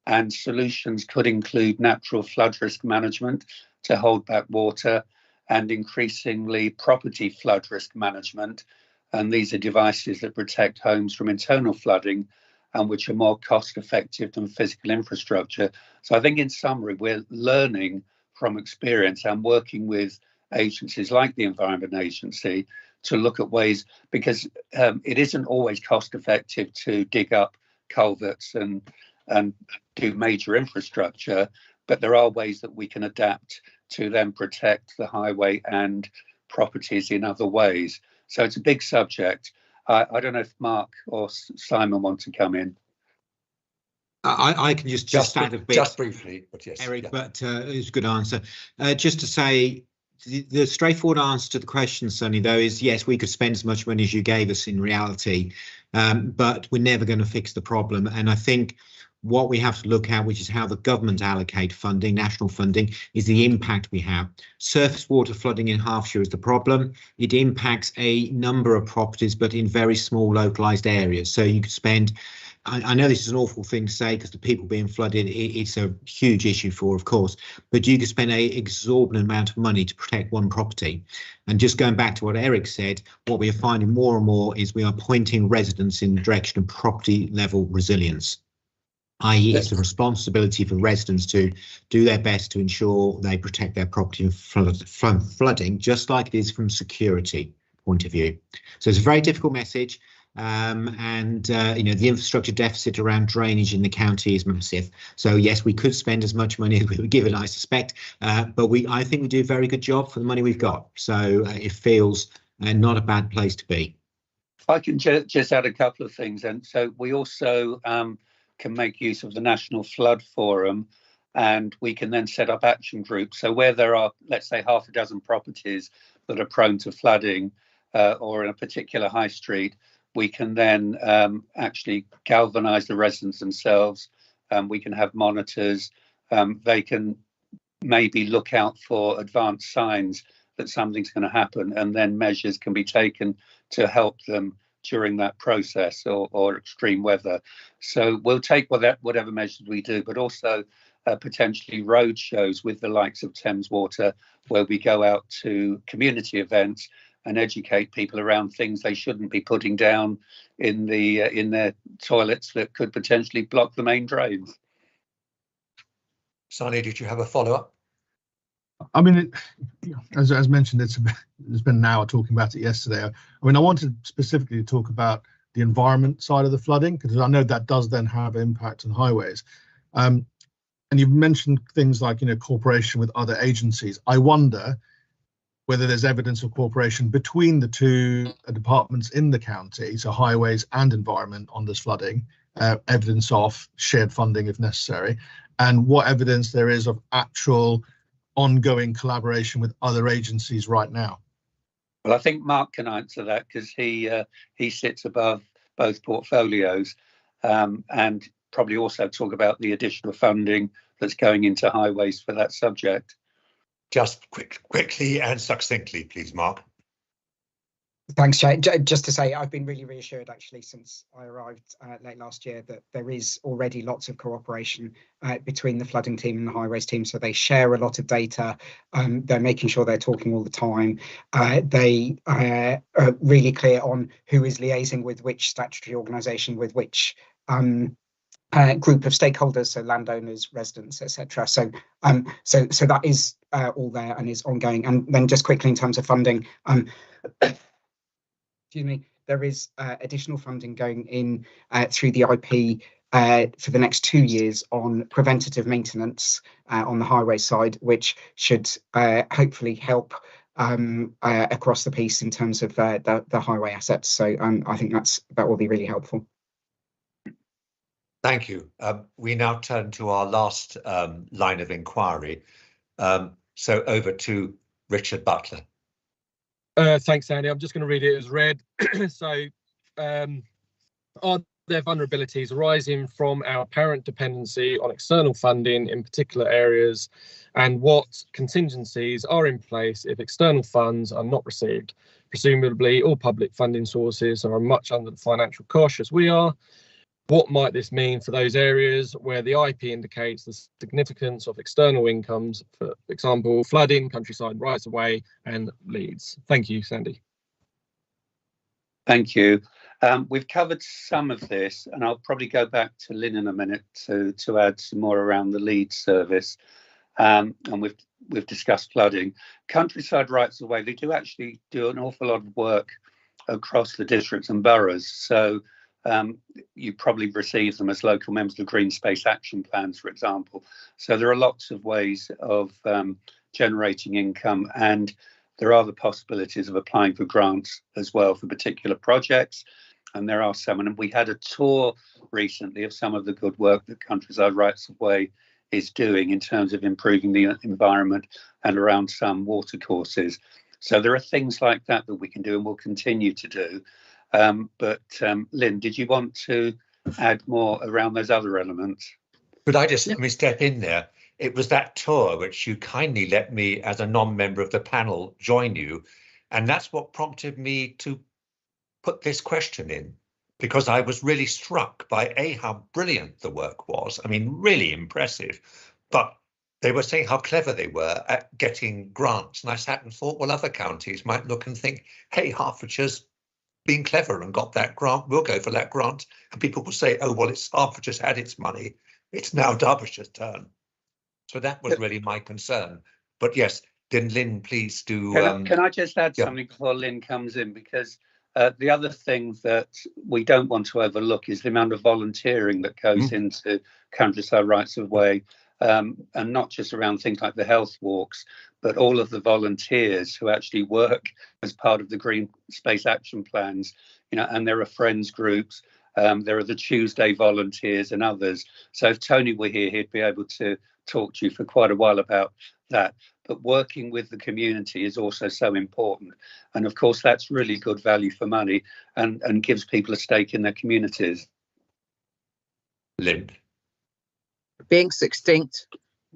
and solutions could include natural flood risk management to hold back water and increasingly property flood risk management. And these are devices that protect homes from internal flooding and which are more cost effective than physical infrastructure. So I think in summary, we're learning from experience and working with agencies like the Environment Agency to look at ways, because it isn't always cost effective to dig up culverts and do major infrastructure, but there are ways that we can adapt to then protect the highway and properties in other ways. So it's a big subject. I don't know if Mark or Simon want to come in. I can just add a bit. Just briefly, but yes. Eric, yeah. but it's a good answer. Just to say, the straightforward answer to the question, Sonny, though, is yes, we could spend as much money as you gave us in reality, but we're never going to fix the problem. And I think What we have to look at, which is how the government allocate funding, national funding, is the impact we have. Surface water flooding in Hertfordshire is the problem. It impacts a number of properties, but in very small localised areas. So you could spend, I know this is an awful thing to say because the people being flooded, it's a huge issue for, of course, but you could spend an exorbitant amount of money to protect one property. And just going back to what Eric said, what we are finding more and more is we are pointing residents in the direction of property level resilience, i.e. it's the responsibility for residents to do their best to ensure they protect their property from flooding, just like it is from security point of view. So it's a very difficult message. You know, the infrastructure deficit around drainage in the county is massive. So yes, we could spend as much money as we were given, I suspect, but I think we do a very good job for the money we've got. So it feels not a bad place to be. If I can just add a couple of things, and so we also can make use of the National Flood Forum, and we can then set up action groups. So where there are, let's say, half a dozen properties that are prone to flooding or in a particular high street, we can then actually galvanise the residents themselves. We can have monitors. They can maybe look out for advanced signs that something's going to happen, and then measures can be taken to help them during that process or extreme weather. So we'll take whatever measures we do, but also potentially road shows with the likes of Thames Water, where we go out to community events and educate people around things they shouldn't be putting down in their toilets that could potentially block the main drains. Sonny, did you have a follow-up? I mean, as mentioned, it's been an hour talking about it yesterday. I mean, I wanted specifically to talk about the environment side of the flooding, because I know that does then have impact on highways. And you've mentioned things like, you know, cooperation with other agencies. I wonder whether there's evidence of cooperation between the two departments in the county, so highways and environment, on this flooding, evidence of shared funding if necessary, and what evidence there is of actual ongoing collaboration with other agencies right now. Well, I think Mark can answer that because he sits above both portfolios, and probably also talk about the additional funding that's going into highways for that subject. Just quickly and succinctly, please, Mark. Thanks, Jay. Just to say, I've been really reassured actually since I arrived late last year that there is already lots of cooperation between the flooding team and the highways team. So they share a lot of data. They're making sure they're talking all the time. They are really clear on who is liaising with which statutory organisation, with which group of stakeholders, so landowners, residents, etc. So that is all there and is ongoing. And then just quickly in terms of funding, excuse me, there is additional funding going in through the IP for the next 2 years on preventative maintenance on the highway side, which should hopefully help across the piece in terms of the highway assets. So I think that will be really helpful. Thank you. We now turn to our last line of inquiry. So over to Richard Butler. Thanks, Andy. I'm just going to read it as read. So, are there vulnerabilities arising from our apparent dependency on external funding in particular areas, and what contingencies are in place if external funds are not received? Presumably, all public funding sources are much under the financial cosh as we are. What might this mean for those areas where the IP indicates the significance of external incomes, for example, flooding, countryside rights of way, and leads? Thank you, Sandy. Thank you. We've covered some of this, and I'll probably go back to Lynn in a minute to add some more around the lead service. And we've discussed flooding. Countryside rights of way, they do actually do an awful lot of work across the districts and boroughs. So you probably receive them as local members of the Green Space Action Plans, for example. So there are lots of ways of generating income, and there are the possibilities of applying for grants as well for particular projects. And there are some, and we had a tour recently of some of the good work that Countryside Rights of Way is doing in terms of improving the environment and around some watercourses. So there are things like that we can do and will continue to do. But Lynn, did you want to add more around those other elements. Could I just step in there? It was that tour which you kindly let me, as a non-member of the panel, join you. And that's what prompted me to put this question in, because I was really struck by how brilliant the work was. I mean, really impressive. But they were saying how clever they were at getting grants. And I sat and thought, well, other counties might look and think, hey, Hertfordshire's been clever and got that grant. We'll go for that grant. And people will say, oh, well, it's Hertfordshire's had its money. It's now Derbyshire's turn. So that was really my concern. But yes, then Lynn, please do. Can I just add something before Lynn comes in? Because the other thing that we don't want to overlook is the amount of volunteering that goes into Countryside Rights of Way, and not just around things like the health walks, but all of the volunteers who actually work as part of the Green Space Action Plans. You know, and there are friends groups. There are the Tuesday volunteers and others. So if Tony were here, he'd be able to talk to you for quite a while about that. But working with the community is also so important. And of course, that's really good value for money and gives people a stake in their communities. Lynn. Being succinct,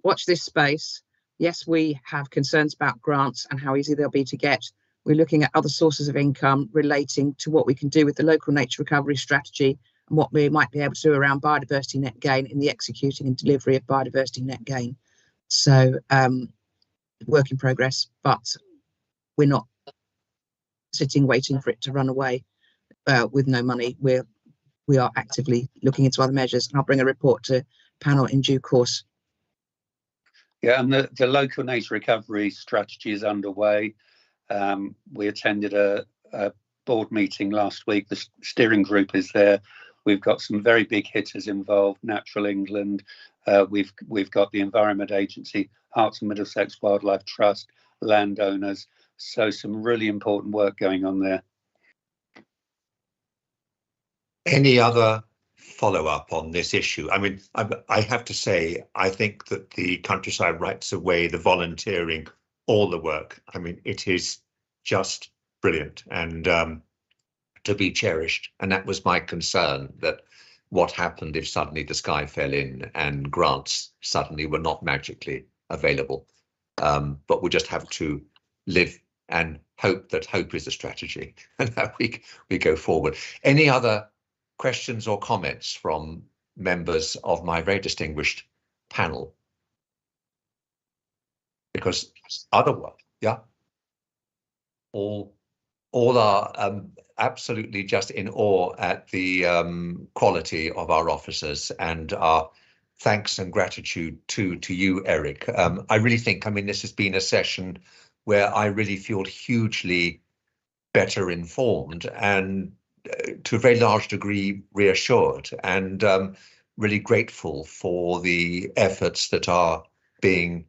watch this space. Yes, we have concerns about grants and how easy they'll be to get. We're looking at other sources of income relating to what we can do with the local nature recovery strategy and what we might be able to do around biodiversity net gain in the executing and delivery of biodiversity net gain. So work in progress, but we're not sitting waiting for it to run away with no money. We are actively looking into other measures, and I'll bring a report to panel in due course. Yeah, and the local nature recovery strategy is underway. We attended a board meeting last week. The steering group is there. We've got some very big hitters involved, Natural England. We've got the Environment Agency, Herts and Middlesex Wildlife Trust, landowners. So some really important work going on there. Any other follow-up on this issue? I mean, I have to say, I think that the Countryside Rights of Way, the volunteering, all the work, I mean, it is just brilliant and to be cherished. And that was my concern, that what happened if suddenly the sky fell in and grants suddenly were not magically available. But we just have to live and hope that hope is a strategy and that we go forward. Any other questions or comments from members of my very distinguished panel? Because otherwise, all are absolutely just in awe at the quality of our officers, and our thanks and gratitude to you, Eric. I really think, I mean, this has been a session where I really feel hugely better informed and to a very large degree reassured, and really grateful for the efforts that are being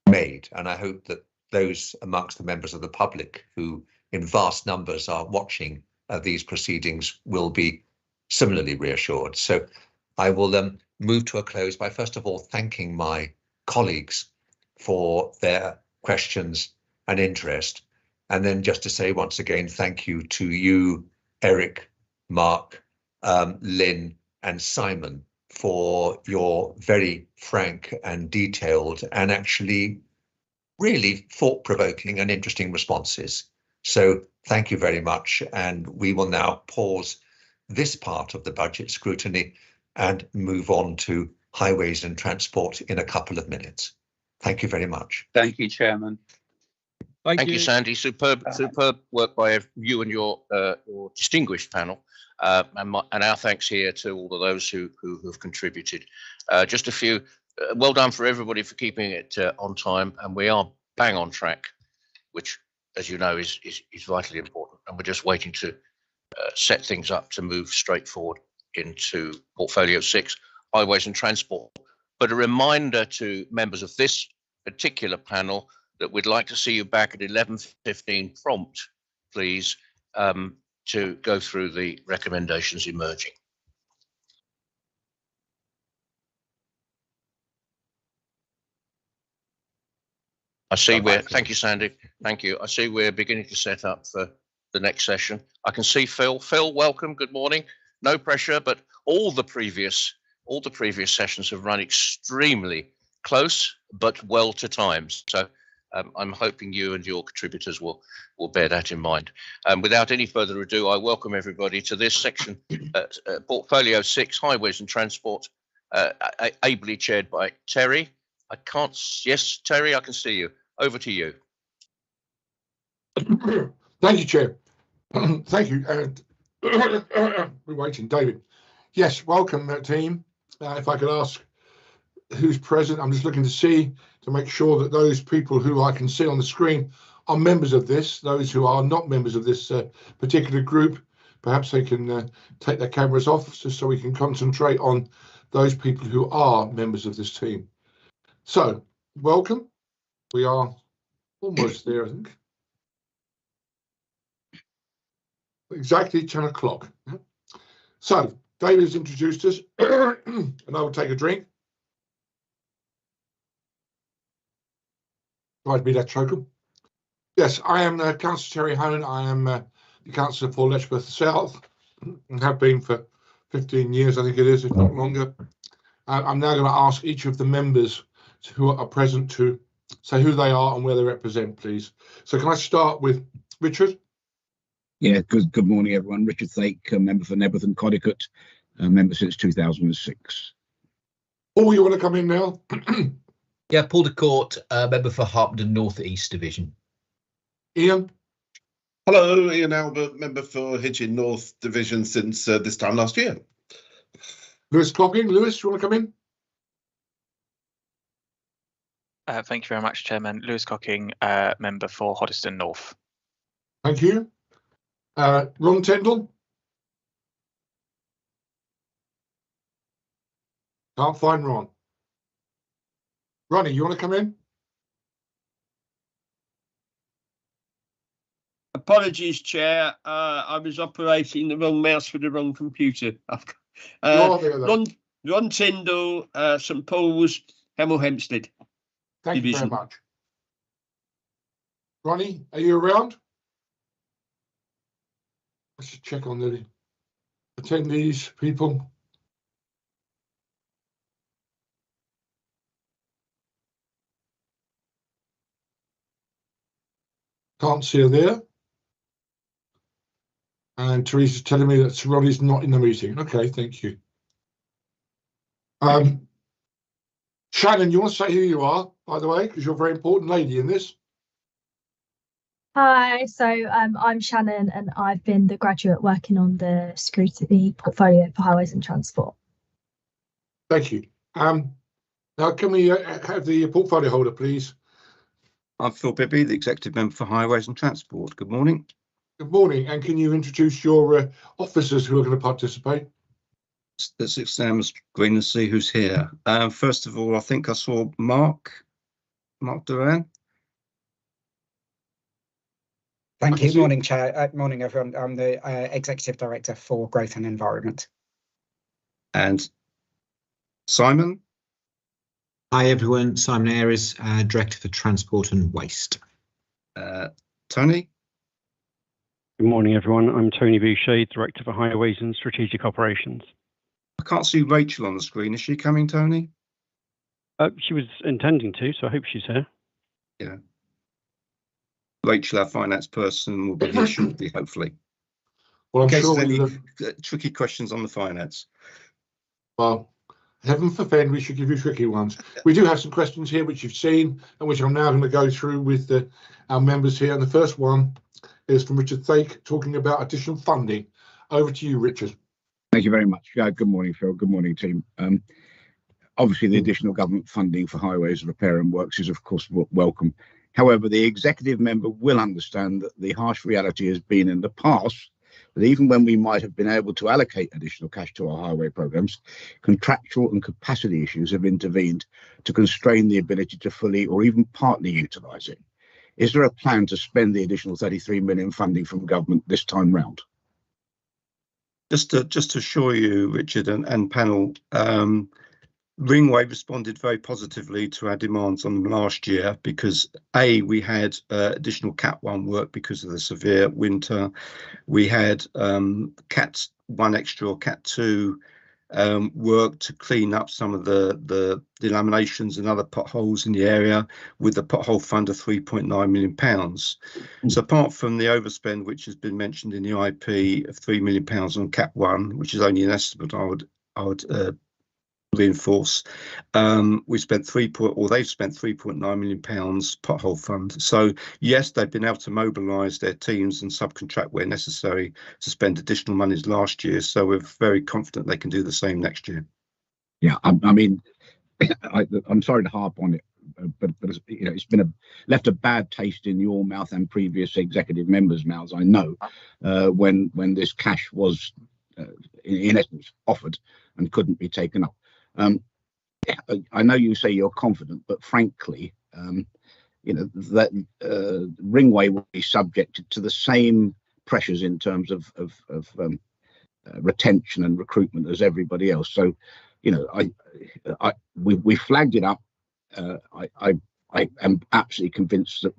made. And I hope that those amongst the members of the public who in vast numbers are watching these proceedings will be similarly reassured. So I will move to a close by first of all thanking my colleagues for their questions and interest, and then just to say once again thank you to you, Eric, Mark, Lynn and Simon for your very frank and detailed and actually really thought-provoking and interesting responses. So thank you very much, and we will now pause this part of the budget scrutiny and move on to highways and transport in a couple of minutes. Thank you very much. Thank you, Chairman. Thank you, Sandy. Superb work by you and your distinguished panel, and our thanks here to all of those who have contributed. Just a few. Well done for everybody for keeping it on time, and we are bang on track, which, as you know, is vitally important. And we're just waiting to set things up to move straight forward into Portfolio 6, Highways and Transport. But a reminder to members of this particular panel that we'd like to see you back at 11:15 prompt, please, to go through the recommendations emerging. I see thank you, Sandy. Thank you. I see we're beginning to set up for the next session. I can see Phil. Phil, welcome. Good morning. no pressure, but all the previous sessions have run extremely close but well to times. So I'm hoping you and your contributors will bear that in mind. Without any further ado, I welcome everybody to this section, Portfolio 6, Highways and Transport, ably chaired by Terry. Yes, Terry, I can see you. Over to you. Thank you, Chair. Thank you. We're waiting, David. Yes, welcome, team. If I could ask who's present, I'm just looking to see to make sure that those people who I can see on the screen are members of this. Those who are not members of this particular group, perhaps they can take their cameras off just so we can concentrate on those people who are members of this team. So, welcome. We are almost there, I think. Exactly 10 o'clock. So, David has introduced us, and I will take a drink. Try to be that choker. Yes, I am Councillor Terry Hannon. I am the Councillor for Letchworth South, and have been for 15 years, I think it is, if not longer. I'm now going to ask each of the members who are present to say who they are and where they represent, please. So can I start with Richard? Yeah, good morning, everyone. Richard Thake, member for Nebworth and Connecticut, member since 2006. Paul, you want to come in now? Yeah, Paul de Court, member for Harpenden North East Division. Ian? Hello, Ian Albert, member for Hitchin North Division since this time last year. Lewis Cocking. Lewis, you want to come in? Thank you very much, Chairman. Lewis Cocking, member for Hoddesdon North. Thank you. Ron Tyndall? Can't find Ron. Ronnie, you want to come in? Apologies, Chair. I was operating the wrong mouse for the wrong computer. Ron Tyndall, St Paul's, Hemel Hempstead. Thank you very much. Ronnie, are you around? Let's just check on the attendees, people. Can't see her there. And Teresa's telling me that Ronnie's not in the meeting. Okay, thank you. Shannon, you want to say who you are, by the way, because you're a very important lady in this. Hi, so I'm Shannon and I've been the graduate working on the scrutiny portfolio for highways and transport. Thank you. Now can we have the portfolio holder, please? I'm Phil Bibby, the executive member for highways and transport. Good morning. Good morning, and can you introduce your officers who are going to participate? Let's examine the screen and see who's here. First of all, I think I saw Mark Duran. Thank you. Morning, Chair. Morning, everyone. I'm the Executive Director for Growth and Environment. And Simon? Hi, everyone. Simon Ayres, Director for Transport and Waste. Tony? Good morning, everyone. I'm Tony Boucher, Director for Highways and Strategic Operations. I can't see Rachel on the screen. Is she coming, Tony? She was intending to, so I hope she's here. Yeah. Rachel, our finance person, will be here shortly, hopefully. Well, I'm in case sure there's any tricky questions on the finance. Well, heaven forfend we should give you tricky ones. We do have some questions here which you've seen and which I'm now going to go through with our members here. And the first one is from Richard Thake, talking about additional funding. Over to you, Richard. Thank you very much. Good morning, Phil. Good morning, team. Obviously, the additional government funding for highways repair and works is, of course, welcome. However, the executive member will understand that the harsh reality has been in the past that even when we might have been able to allocate additional cash to our highway programmes, contractual and capacity issues have intervened to constrain the ability to fully or even partly utilise it. Is there a plan to spend the additional 33 million funding from government this time round? Just to assure you, Richard and panel, Ringway responded very positively to our demands on them last year because we had additional Cat 1 work because of the severe winter. We had Cat 1 extra or Cat 2 work to clean up some of the delaminations and other potholes in the area with the pothole fund of £3.9 million. So apart from the overspend which has been mentioned in the IP of £3 million on Cat 1, which is only an estimate, I would reinforce, they've spent £3.9 million pothole fund. So yes, they've been able to mobilise their teams and subcontract where necessary to spend additional monies last year. So we're very confident they can do the same next year. Yeah, I mean, I'm sorry to harp on it, but you know, it's been left a bad taste in your mouth and previous executive members' mouths. I know when this cash was in essence offered and couldn't be taken up. I know you say you're confident, but frankly, you know, that Ringway will be subjected to the same pressures in terms of retention and recruitment as everybody else. So, you know, we flagged it up. I am absolutely convinced that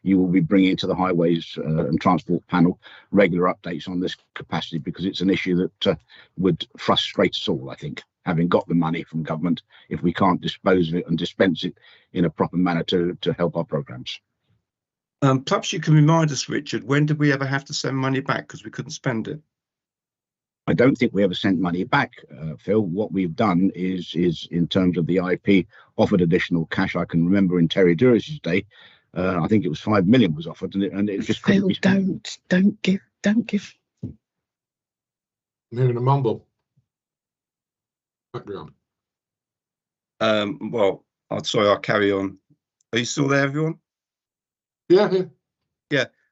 you will be bringing to the Highways and Transport Panel regular updates on this capacity, because it's an issue that would frustrate us all, I think, having got the money from government, if we can't dispose of it and dispense it in a proper manner to help our programmes. Perhaps you can remind us, Richard, when did we ever have to send money back because we couldn't spend it? I don't think we ever sent money back, Phil. What we've done is in terms of the IP, offered additional cash. I can remember in Terry Duris's day, I think it was 5 million was offered, and it just couldn't be spent. Don't give. Hearing a mumble. Background. Well, I'll carry on. Are you still there, everyone? Yeah.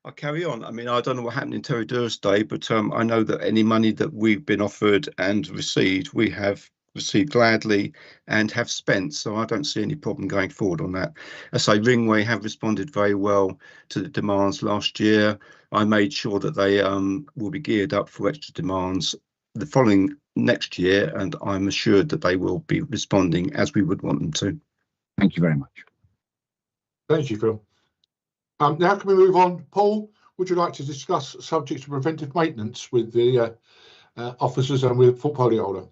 I'll carry on. I mean, I don't know what happened in Terry Duris' day, but I know that any money that we've been offered and received, we have received gladly and have spent. So I don't see any problem going forward on that. As I say, Ringway have responded very well to the demands last year. I made sure that they will be geared up for extra demands the following next year, and I'm assured that they will be responding as we would want them to. Thank you very much. Thank you, Phil. Now can we move on? Paul, would you like to discuss subjects of preventive maintenance with the officers and with portfolio holder?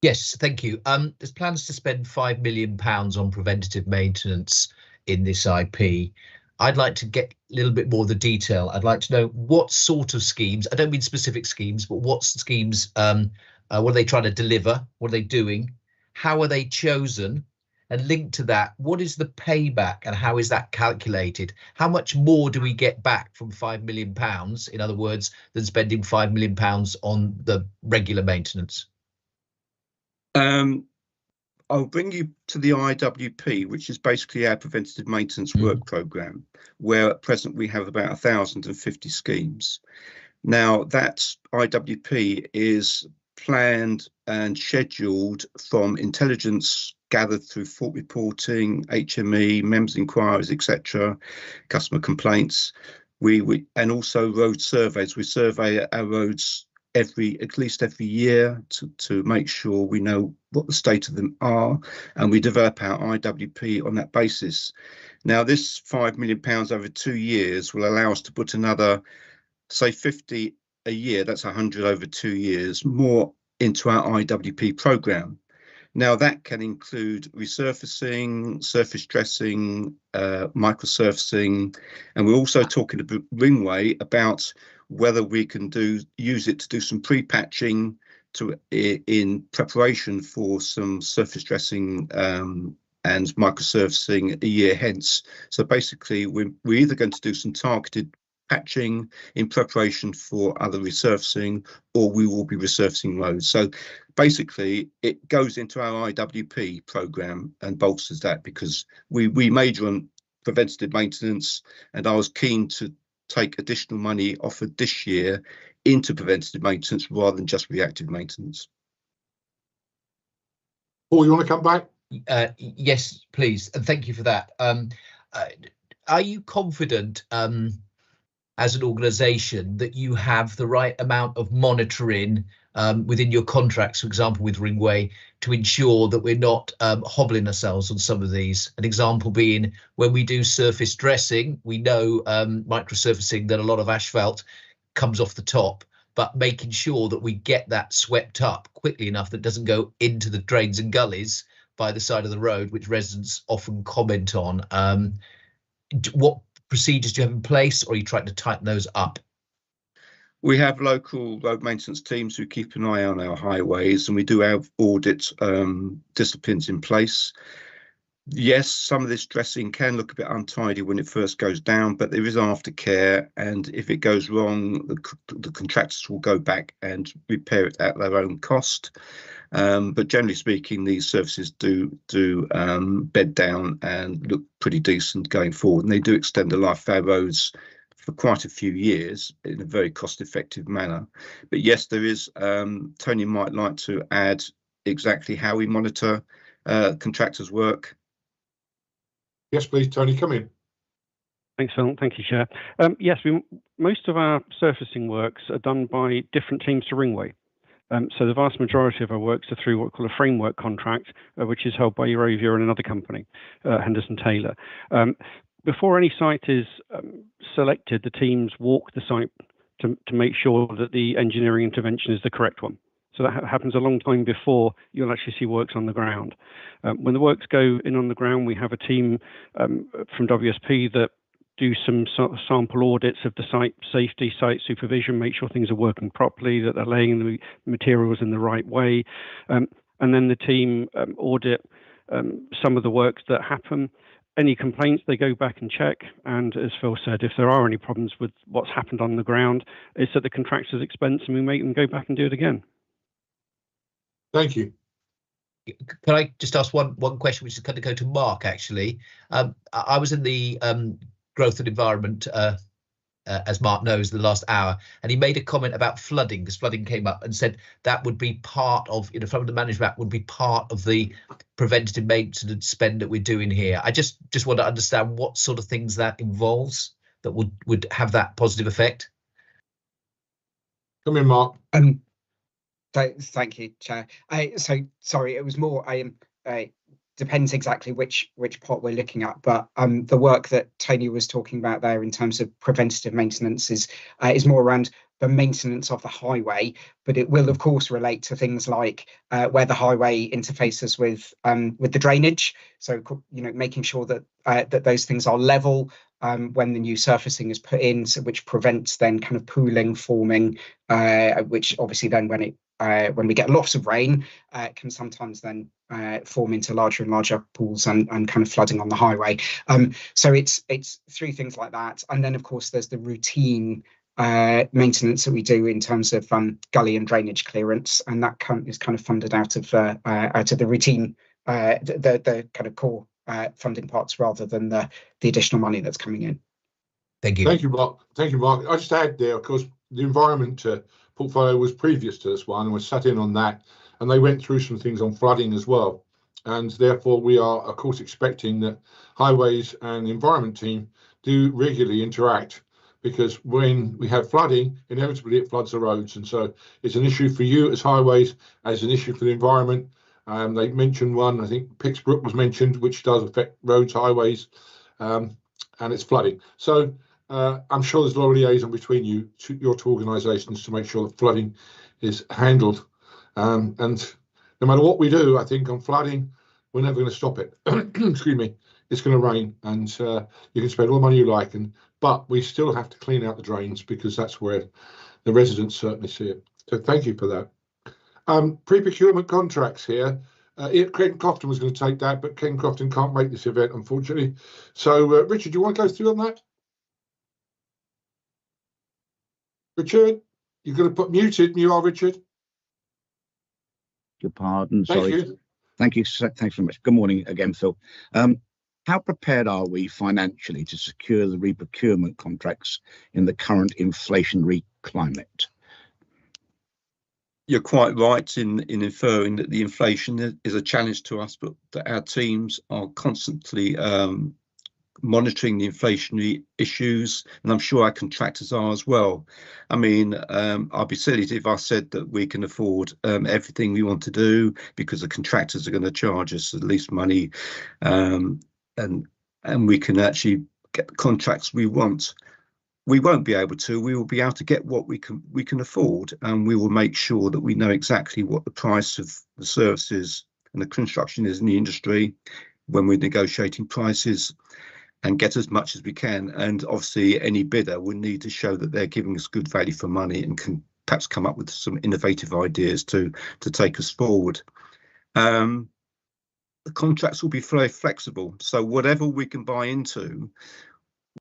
Yes, thank you. There's plans to spend £5 million on preventative maintenance in this IP. I'd like to get a little bit more of the detail. I'd like to know what sort of schemes, I don't mean specific schemes, but what schemes, what are they trying to deliver? What are they doing? How are they chosen? And linked to that, what is the payback and how is that calculated? How much more do we get back from £5 million, in other words, than spending £5 million on the regular maintenance? I'll bring you to the IWP, which is basically our preventative maintenance work programme, where at present we have about 1,050 schemes. Now, that IWP is planned and scheduled from intelligence gathered through fault reporting, HME, members' inquiries, etc., customer complaints. And also road surveys. We survey our roads at least every year to make sure we know what the state of them are, and we develop our IWP on that basis. Now, this £5 million over 2 years will allow us to put another, say, 50 a year, that's 100 over 2 years, more into our IWP programme. Now, that can include resurfacing, surface dressing, microsurfacing, and we're also talking to Ringway about whether we can use it to do some pre-patching in preparation for some surface dressing and microsurfacing a year hence. So basically, we're either going to do some targeted patching in preparation for other resurfacing, or we will be resurfacing roads. So basically, it goes into our IWP programme and bolsters that, because we major on preventative maintenance, and I was keen to take additional money offered this year into preventative maintenance rather than just reactive maintenance. Paul, you want to come back? Yes, please, and thank you for that. Are you confident as an organisation that you have the right amount of monitoring within your contracts, for example, with Ringway, to ensure that we're not hobbling ourselves on some of these? An example being when we do surface dressing, we know microsurfacing, that a lot of asphalt comes off the top. but making sure that we get that swept up quickly enough that it doesn't go into the drains and gullies by the side of the road, which residents often comment on. What procedures do you have in place, or are you trying to tighten those up? We have local road maintenance teams who keep an eye on our highways, and we do have audit disciplines in place. Yes, some of this dressing can look a bit untidy when it first goes down, but there is aftercare, and if it goes wrong, the contractors will go back and repair it at their own cost. But generally speaking, these services do bed down and look pretty decent going forward, and they do extend the life of our roads for quite a few years in a very cost-effective manner. But yes, there is. Tony might like to add exactly how we monitor contractors' work. Yes, please, Tony, come in. Thanks, Phil. Thank you, Chair. Yes, most of our surfacing works are done by different teams to Ringway. So the vast majority of our works are through what we call a framework contract, which is held by Eurovia and another company, Henderson Taylor. Before any site is selected, the teams walk the site to make sure that the engineering intervention is the correct one. So that happens a long time before you'll actually see works on the ground. When the works go in on the ground, we have a team from WSP that do some sort of sample audits of the site safety, site supervision, make sure things are working properly, that they're laying the materials in the right way. And then the team audit some of the works that happen. Any complaints, they go back and check. And as Phil said, if there are any problems with what's happened on the ground, it's at the contractor's expense, and we make them go back and do it again. Thank you. Can I just ask one question, which is going to go to Mark, actually? I was in the growth and environment, as Mark knows, the last hour, and he made a comment about flooding, because flooding came up, and said that would be part of, from the management act, would be part of the preventative maintenance spend that we're doing here. I just want to understand what sort of things that involves that would have that positive effect. Come in, Mark. Thank you, Chair. So sorry, it was more. Depends exactly which pot we're looking at, but the work that Tony was talking about there in terms of preventative maintenance is more around the maintenance of the highway, but it will of course relate to things like where the highway interfaces with the drainage. So making sure that that those things are level when the new surfacing is put in, so which prevents then kind of pooling forming, which obviously then when we get lots of rain, can sometimes then form into larger and larger pools and kind of flooding on the highway. So it's through things like that, and then of course there's the routine maintenance that we do in terms of gully and drainage clearance, and that is kind of funded out of the routine, the kind of core funding parts, rather than the additional money that's coming in. Thank you. Thank you, Mark. Thank you, Mark. I just add there, of course, the environment portfolio was previous to this one, and was sat in on that, and they went through some things on flooding as well, and therefore we are of course expecting that highways and the environment team do regularly interact, because when we have flooding, inevitably it floods the roads, and so it's an issue for you as highways, as an issue for the environment. They mentioned one, I think Pixbrook was mentioned, which does affect roads, highways, and it's flooding. So I'm sure there's a lot of liaison between your two organisations to make sure that flooding is handled. And no matter what we do, I think on flooding, we're never going to stop it. Excuse me. It's going to rain, and you can spend all the money you like, but we still have to clean out the drains, because that's where the residents certainly see it. So thank you for that. Pre-procurement contracts here. Ken Crofton was going to take that, but Ken Crofton can't make this event, unfortunately. So Richard, do you want to go through on that? Richard, you're going to put muted. You are, Richard. Your pardon. Thank Sorry. you. Thank you. Thanks very much. Good morning again, Phil. How prepared are we financially to secure the re-procurement contracts in the current inflationary climate? You're quite right in inferring that the inflation is a challenge to us, but that our teams are constantly monitoring the inflationary issues, and I'm sure our contractors are as well. I mean, I'd be silly if I said that we can afford everything we want to do, because the contractors are going to charge us the least money, and we can actually get the contracts we want. we won't be able to. We will be able to get what we can afford, and we will make sure that we know exactly what the price of the services and the construction is in the industry when we're negotiating prices, and get as much as we can. And obviously any bidder will need to show that they're giving us good value for money and can perhaps come up with some innovative ideas to take us forward. The contracts will be very flexible, so whatever we can buy into,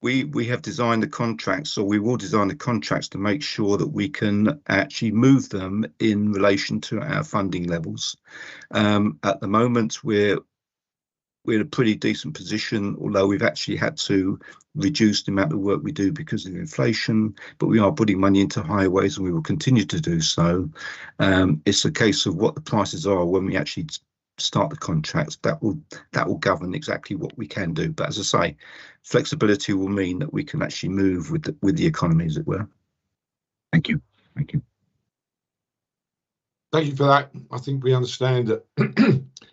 we have designed the contracts, or we will design the contracts to make sure that we can actually move them in relation to our funding levels. At the moment, we're in a pretty decent position, although we've actually had to reduce the amount of work we do because of inflation, but we are putting money into highways and we will continue to do so. It's a case of what the prices are when we actually start the contracts. That will govern exactly what we can do. But as I say, flexibility will mean that we can actually move with the economy, as it were. Thank you. Thank you. Thank you for that. I think we understand that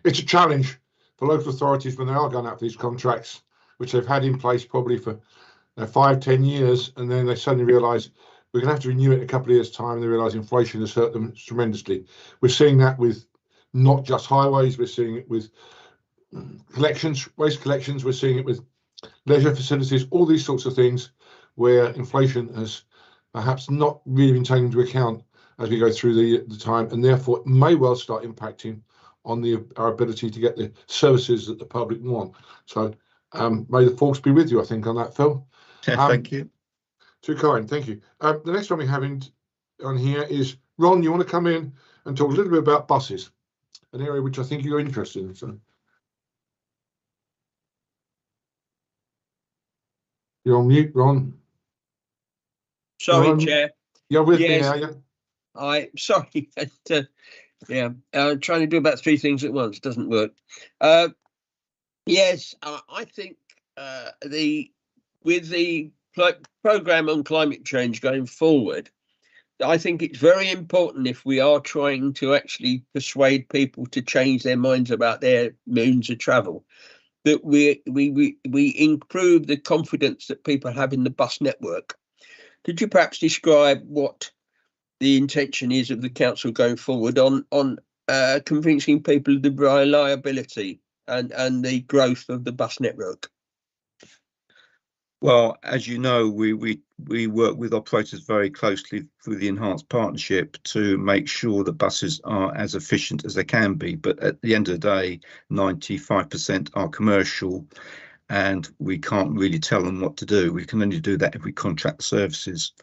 it's a challenge for local authorities when they are going out for these contracts, which they've had in place probably for 5-10 years, and then they suddenly realise we're going to have to renew it in a couple of years' time, and they realise inflation has hurt them tremendously. We're seeing that with not just highways, we're seeing it with collections, waste collections, we're seeing it with leisure facilities, all these sorts of things where inflation has perhaps not really been taken into account as we go through the time, and therefore it may well start impacting on our ability to get the services that the public want. So may the force be with you, I think, on that, Phil. Thank you. Too kind, thank you. The next one we have on here is Ron. You want to come in and talk a little bit about buses, an area which I think you're interested in. So you're on mute, Ron. Sorry, Chair. You're with me, are you? Sorry. Yeah, trying to do about 3 things at once doesn't work. Yes, I think with the programme on climate change going forward, I think it's very important, if we are trying to actually persuade people to change their minds about their means of travel, that we improve the confidence that people have in the bus network. Could you perhaps describe what the intention is of the council going forward on convincing people of the reliability and the growth of the bus network? Well, as you know, we work with operators very closely through the enhanced partnership to make sure that buses are as efficient as they can be. But at the end of the day, 95% are commercial, and we can't really tell them what to do. We can only do that if we contract services.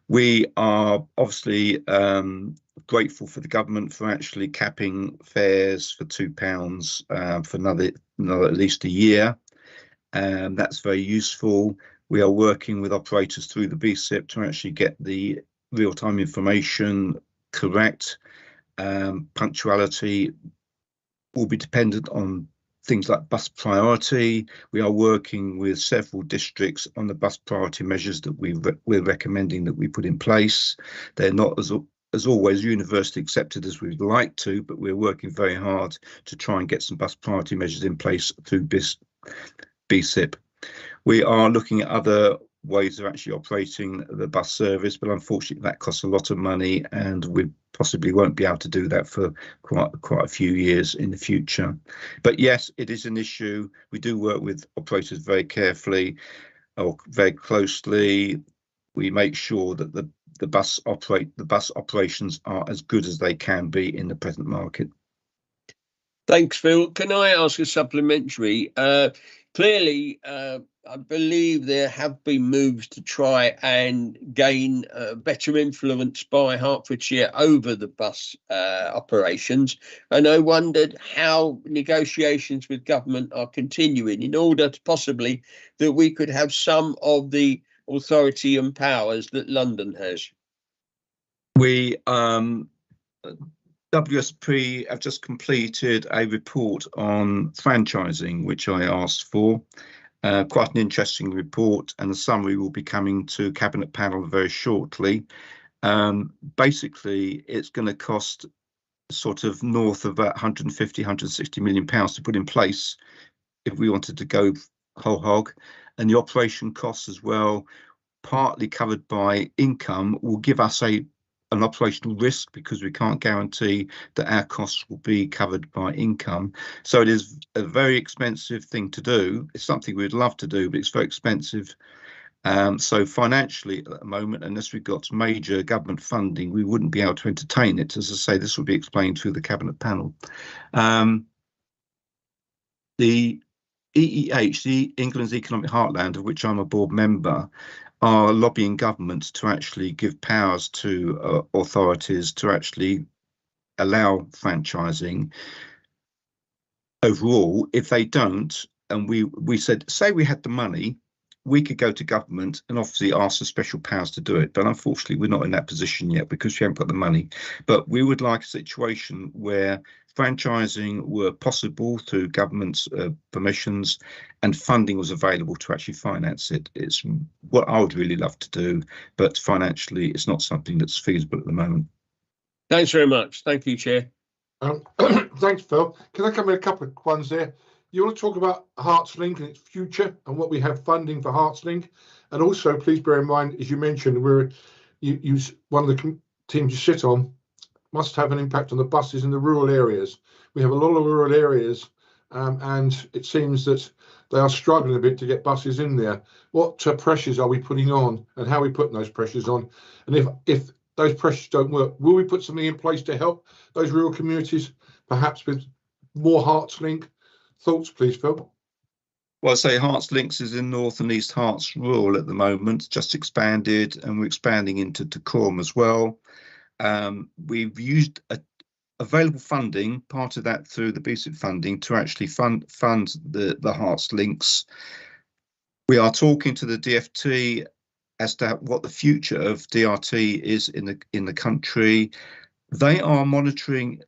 We are obviously grateful for the government for actually capping fares for £2 for another at least a year. That's very useful. We are working with operators through the BSIP to actually get the real-time information correct. Punctuality will be dependent on things like bus priority. We are working with several districts on the bus priority measures that we're recommending that we put in place. They're not as always universally accepted as we'd like to, but we're working very hard to try and get some bus priority measures in place through BSIP. We are looking at other ways of actually operating the bus service, but unfortunately that costs a lot of money, and we possibly won't be able to do that for quite a few years in the future. But yes, it is an issue. We do work with operators very carefully or very closely. We make sure that the bus operations are as good as they can be in the present market. Thanks, Phil. Can I ask a supplementary? Clearly, I believe there have been moves to try and gain better influence by Hertfordshire over the bus operations. And I wondered how negotiations with government are continuing in order to possibly that we could have some of the authority and powers that London has. We WSP have just completed a report on franchising, which I asked for. Quite an interesting report, and the summary will be coming to Cabinet panel very shortly. Basically, it's going to cost sort of north of about 150, 160 million pounds to put in place if we wanted to go whole hog, and the operation costs as well partly covered by income will give us an operational risk, because we can't guarantee that our costs will be covered by income. So it is a very expensive thing to do. It's something we'd love to do, but it's very expensive. So financially at the moment, unless we've got major government funding, we wouldn't be able to entertain it. As I say, this will be explained through the Cabinet panel. The EEH, the England's Economic Heartland, of which I'm a board member, are lobbying government to actually give powers to authorities to actually allow franchising. Overall, if they don't, and we said, say we had the money, we could go to government and obviously ask for special powers to do it. But unfortunately, we're not in that position yet because we haven't got the money. But we would like a situation where franchising were possible through government's permissions, and funding was available to actually finance it. It's what I would really love to do, but financially it's not something that's feasible at the moment. Thanks very much. Thank you, Chair. Thanks, Phil. Can I come in a couple of ones there? You want to talk about HeartsLink and its future and what we have funding for HeartsLink? And also, please bear in mind, as you mentioned, one of the teams you sit on must have an impact on the buses in the rural areas. We have a lot of rural areas, and it seems that they are struggling a bit to get buses in there. What pressures are we putting on, and how are we putting those pressures on? And if those pressures don't work, will we put something in place to help those rural communities, perhaps with more HeartsLink? Thoughts, please, Phil? Well, I say HeartsLinks is in North and East Herts rural at the moment, just expanded, and we're expanding into Dacorum as well. We've used available funding, part of that through the BSIP funding, to actually fund the HeartsLinks. We are talking to the DfT as to what the future of DRT is in the country. They are monitoring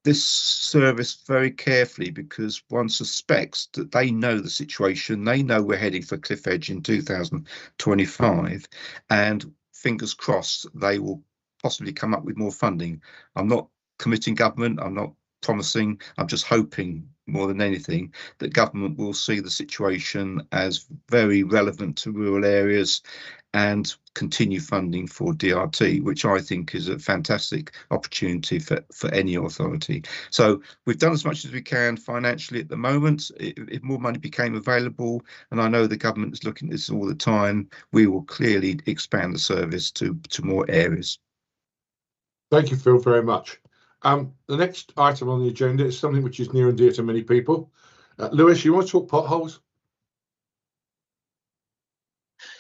this service very carefully, because one suspects that they know the situation. They know we're heading for cliff edge in 2025, and fingers crossed they will possibly come up with more funding. I'm not committing government, I'm not promising, I'm just hoping more than anything that government will see the situation as very relevant to rural areas and continue funding for DRT, which I think is a fantastic opportunity for any authority. So we've done as much as we can financially at the moment. If more money became available, and I know the government is looking at this all the time, we will clearly expand the service to more areas. Thank you, Phil, very much. The next item on the agenda is something which is near and dear to many people. Lewis, you want to talk potholes?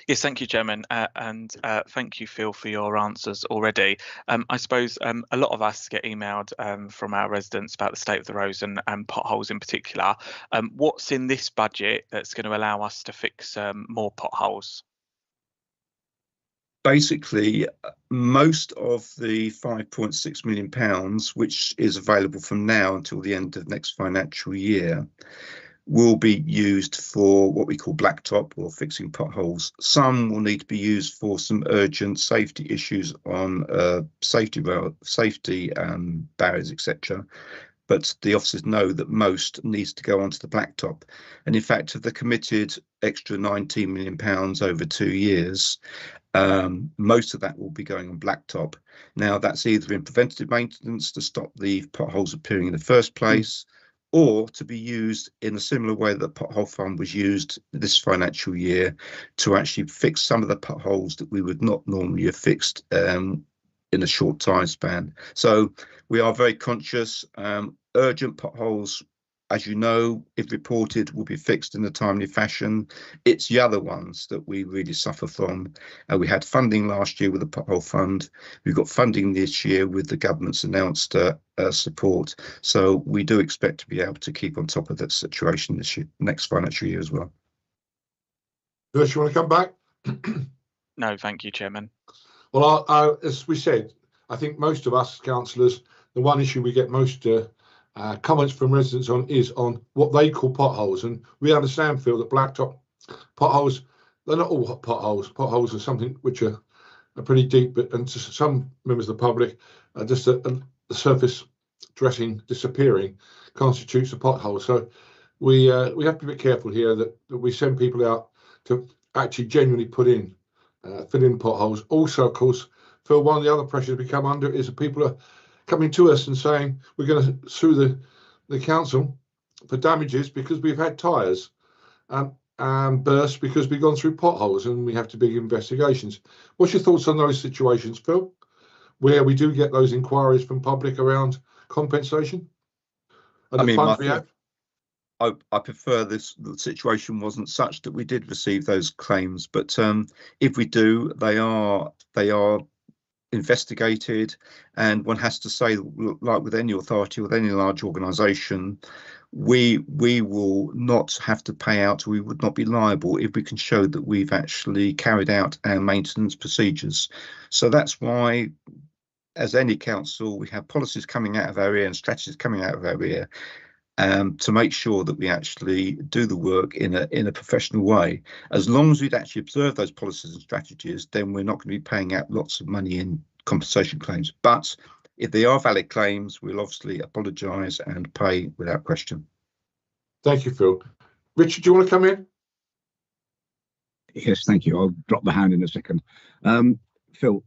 Yes, thank you, Chairman, and thank you, Phil, for your answers already. I suppose a lot of us get emailed from our residents about the state of the roads and potholes in particular. What's in this budget that's going to allow us to fix more potholes? Basically, most of the £5.6 million, which is available from now until the end of next financial year, will be used for what we call blacktop or fixing potholes. Some will need to be used for some urgent safety issues on safety barriers, etc. But the officers know that most needs to go onto the blacktop. And in fact, of the committed extra £19 million over 2 years, most of that will be going on blacktop. Now, that's either in preventative maintenance to stop the potholes appearing in the first place, or to be used in a similar way that the pothole fund was used this financial year to actually fix some of the potholes that we would not normally have fixed in a short time span. So we are very conscious. Urgent potholes, as you know, if reported, will be fixed in a timely fashion. It's the other ones that we really suffer from. We had funding last year with the pothole fund. We've got funding this year with the government's announced support. So we do expect to be able to keep on top of that situation this year, next financial year as well. Lewis, you want to come back? No, thank you, Chairman. Well, as we said, I think most of us councillors, the one issue we get most comments from residents on is on what they call potholes. And we understand, Phil, that blacktop potholes, they're not all potholes. Potholes are something which are pretty deep, and to some members of the public, just the surface dressing disappearing constitutes a pothole. So we have to be careful here that we send people out to actually genuinely put in, fill in potholes. Also, of course, Phil, one of the other pressures we come under is that people are coming to us and saying we're going to sue the council for damages because we've had tyres burst because we've gone through potholes and we have to big investigations. What's your thoughts on those situations, Phil, where we do get those inquiries from public around compensation? And I mean, funds we have? I prefer the situation wasn't such that we did receive those claims, but if we do, they are investigated, and one has to say, like with any authority, with any large organisation, we will not have to pay out. We would not be liable if we can show that we've actually carried out our maintenance procedures. So that's why, as any council, we have policies coming out of our ear and strategies coming out of our ear, to make sure that we actually do the work in a professional way. As long as we'd actually observe those policies and strategies, then we're not going to be paying out lots of money in compensation claims. But if they are valid claims, we'll obviously apologise and pay without question. Thank you, Phil. Richard, do you want to come in? Yes, thank you. I'll drop the hand in a second. Phil,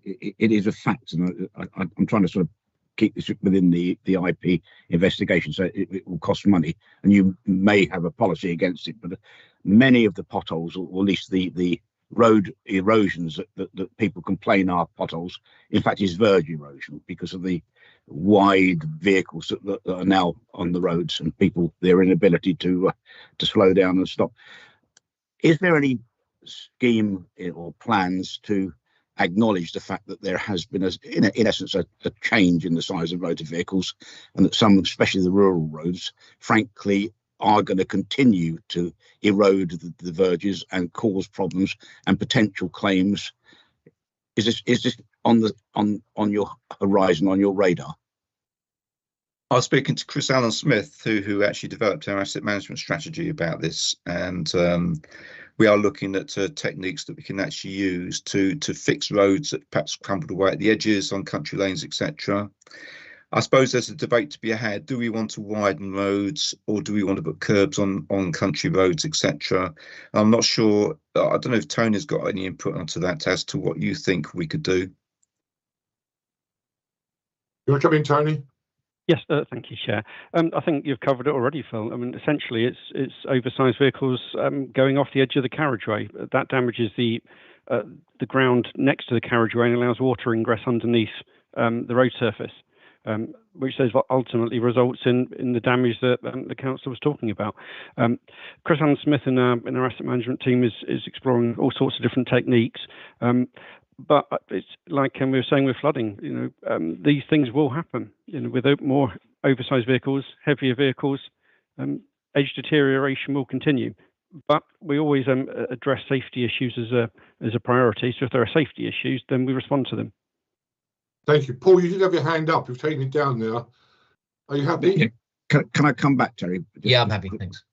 it is a fact, and I'm trying to sort of keep this within the IP investigation, so it will cost money, and you may have a policy against it, but many of the potholes, or at least the road erosions that people complain are potholes, in fact is verge erosion because of the wide vehicles that are now on the roads and people, their inability to slow down and stop. Is there any scheme or plans to acknowledge the fact that there has been, in essence, a change in the size of motor vehicles, and that some, especially the rural roads, frankly, are going to continue to erode the verges and cause problems and potential claims? Is this on your horizon, on your radar? I was speaking to Chris Allen Smith, who actually developed our asset management strategy about this, and we are looking at techniques that we can actually use to fix roads that perhaps crumbled away at the edges on country lanes, etc. I suppose there's a debate to be had. Do we want to widen roads, or do we want to put curbs on country roads, etc.? I'm not sure. I don't know if Tony's got any input onto that as to what you think we could do. You want to come in, Tony? Yes, thank you, Chair. I think you've covered it already, Phil. I mean, essentially, it's oversized vehicles going off the edge of the carriageway. That damages the ground next to the carriageway and allows water ingress underneath the road surface, which ultimately results in the damage that the council was talking about. Chris Allen Smith in our asset management team is exploring all sorts of different techniques. But it's like we were saying with flooding, these things will happen. With more oversized vehicles, heavier vehicles, edge deterioration will continue. But we always address safety issues as a priority. So if there are safety issues, then we respond to them. Thank you, Paul. You did have your hand up. You've taken it down now. Are you happy? Yeah. Can I come back, Terry? Yeah, I'm happy. Thanks.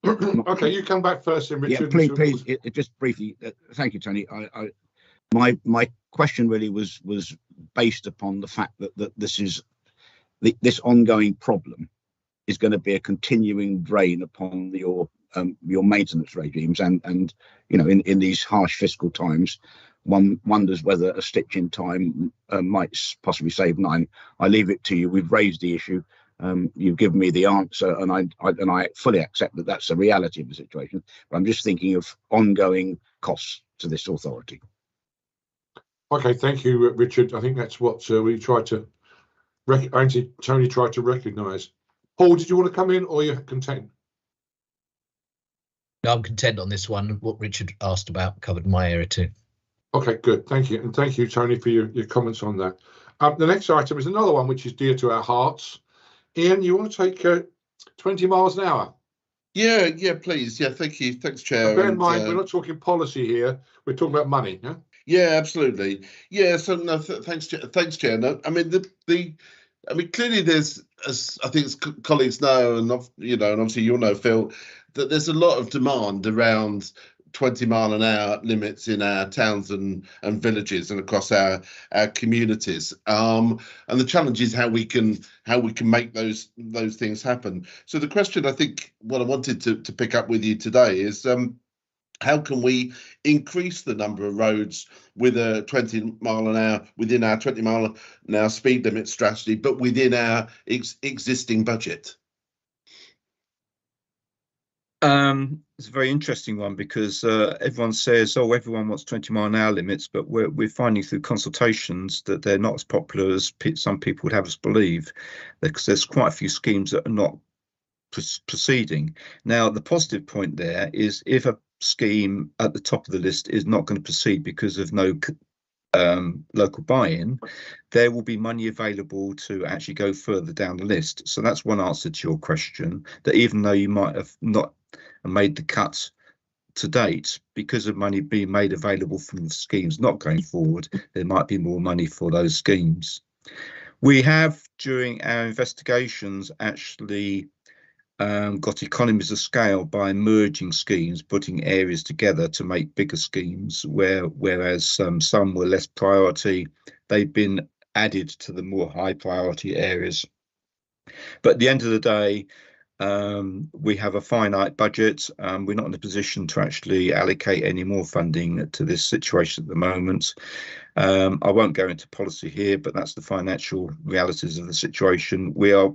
Okay, you come back first, then, Richard. Yeah, please. Just briefly. Thank you, Tony. My question really was based upon the fact that this is this ongoing problem is going to be a continuing drain upon your maintenance regimes, and in these harsh fiscal times, one wonders whether a stitch in time might possibly save nine. I leave it to you. We've raised the issue. You've given me the answer, and I fully accept that that's the reality of the situation. But I'm just thinking of ongoing costs to this authority. Okay, thank you, Richard. I think that's what we tried to. Tony tried to recognise. Paul, did you want to come in, or are you content? No, I'm content on this one. What Richard asked about covered my area too. Okay, good. Thank you, and thank you, Tony, for your comments on that. The next item is another one which is dear to our hearts. Ian, you want to take 20 miles an hour? Yeah, please. Yeah, thank you. Thanks, Chair. Bear in mind, we're not talking policy here. We're talking about money. Yeah. Yeah, absolutely. Yeah. So no, thanks, Chair. No, I mean clearly there's, as I think as colleagues know, and obviously you'll know, Phil, that there's a lot of demand around 20-mile-an-hour limits in our towns and villages and across our communities. And the challenge is how we can make those things happen. So the question, I think, what I wanted to pick up with you today is how can we increase the number of roads with a 20 mile an hour within our 20 mile an hour speed limit strategy, but within our existing budget? It's a very interesting one, because everyone says, oh, everyone wants 20 mile an hour limits, but we're finding through consultations that they're not as popular as some people would have us believe, because there's quite a few schemes that are not proceeding. Now, the positive point there is, if a scheme at the top of the list is not going to proceed because of no local buy-in, there will be money available to actually go further down the list. So that's one answer to your question, that even though you might have not made the cut to date, because of money being made available from the schemes not going forward, there might be more money for those schemes. We have, during our investigations, actually got economies of scale by merging schemes, putting areas together to make bigger schemes, whereas some were less priority, they've been added to the more high priority areas. But at the end of the day, we have a finite budget. We're not in a position to actually allocate any more funding to this situation at the moment. I won't go into policy here, but that's the financial realities of the situation. We are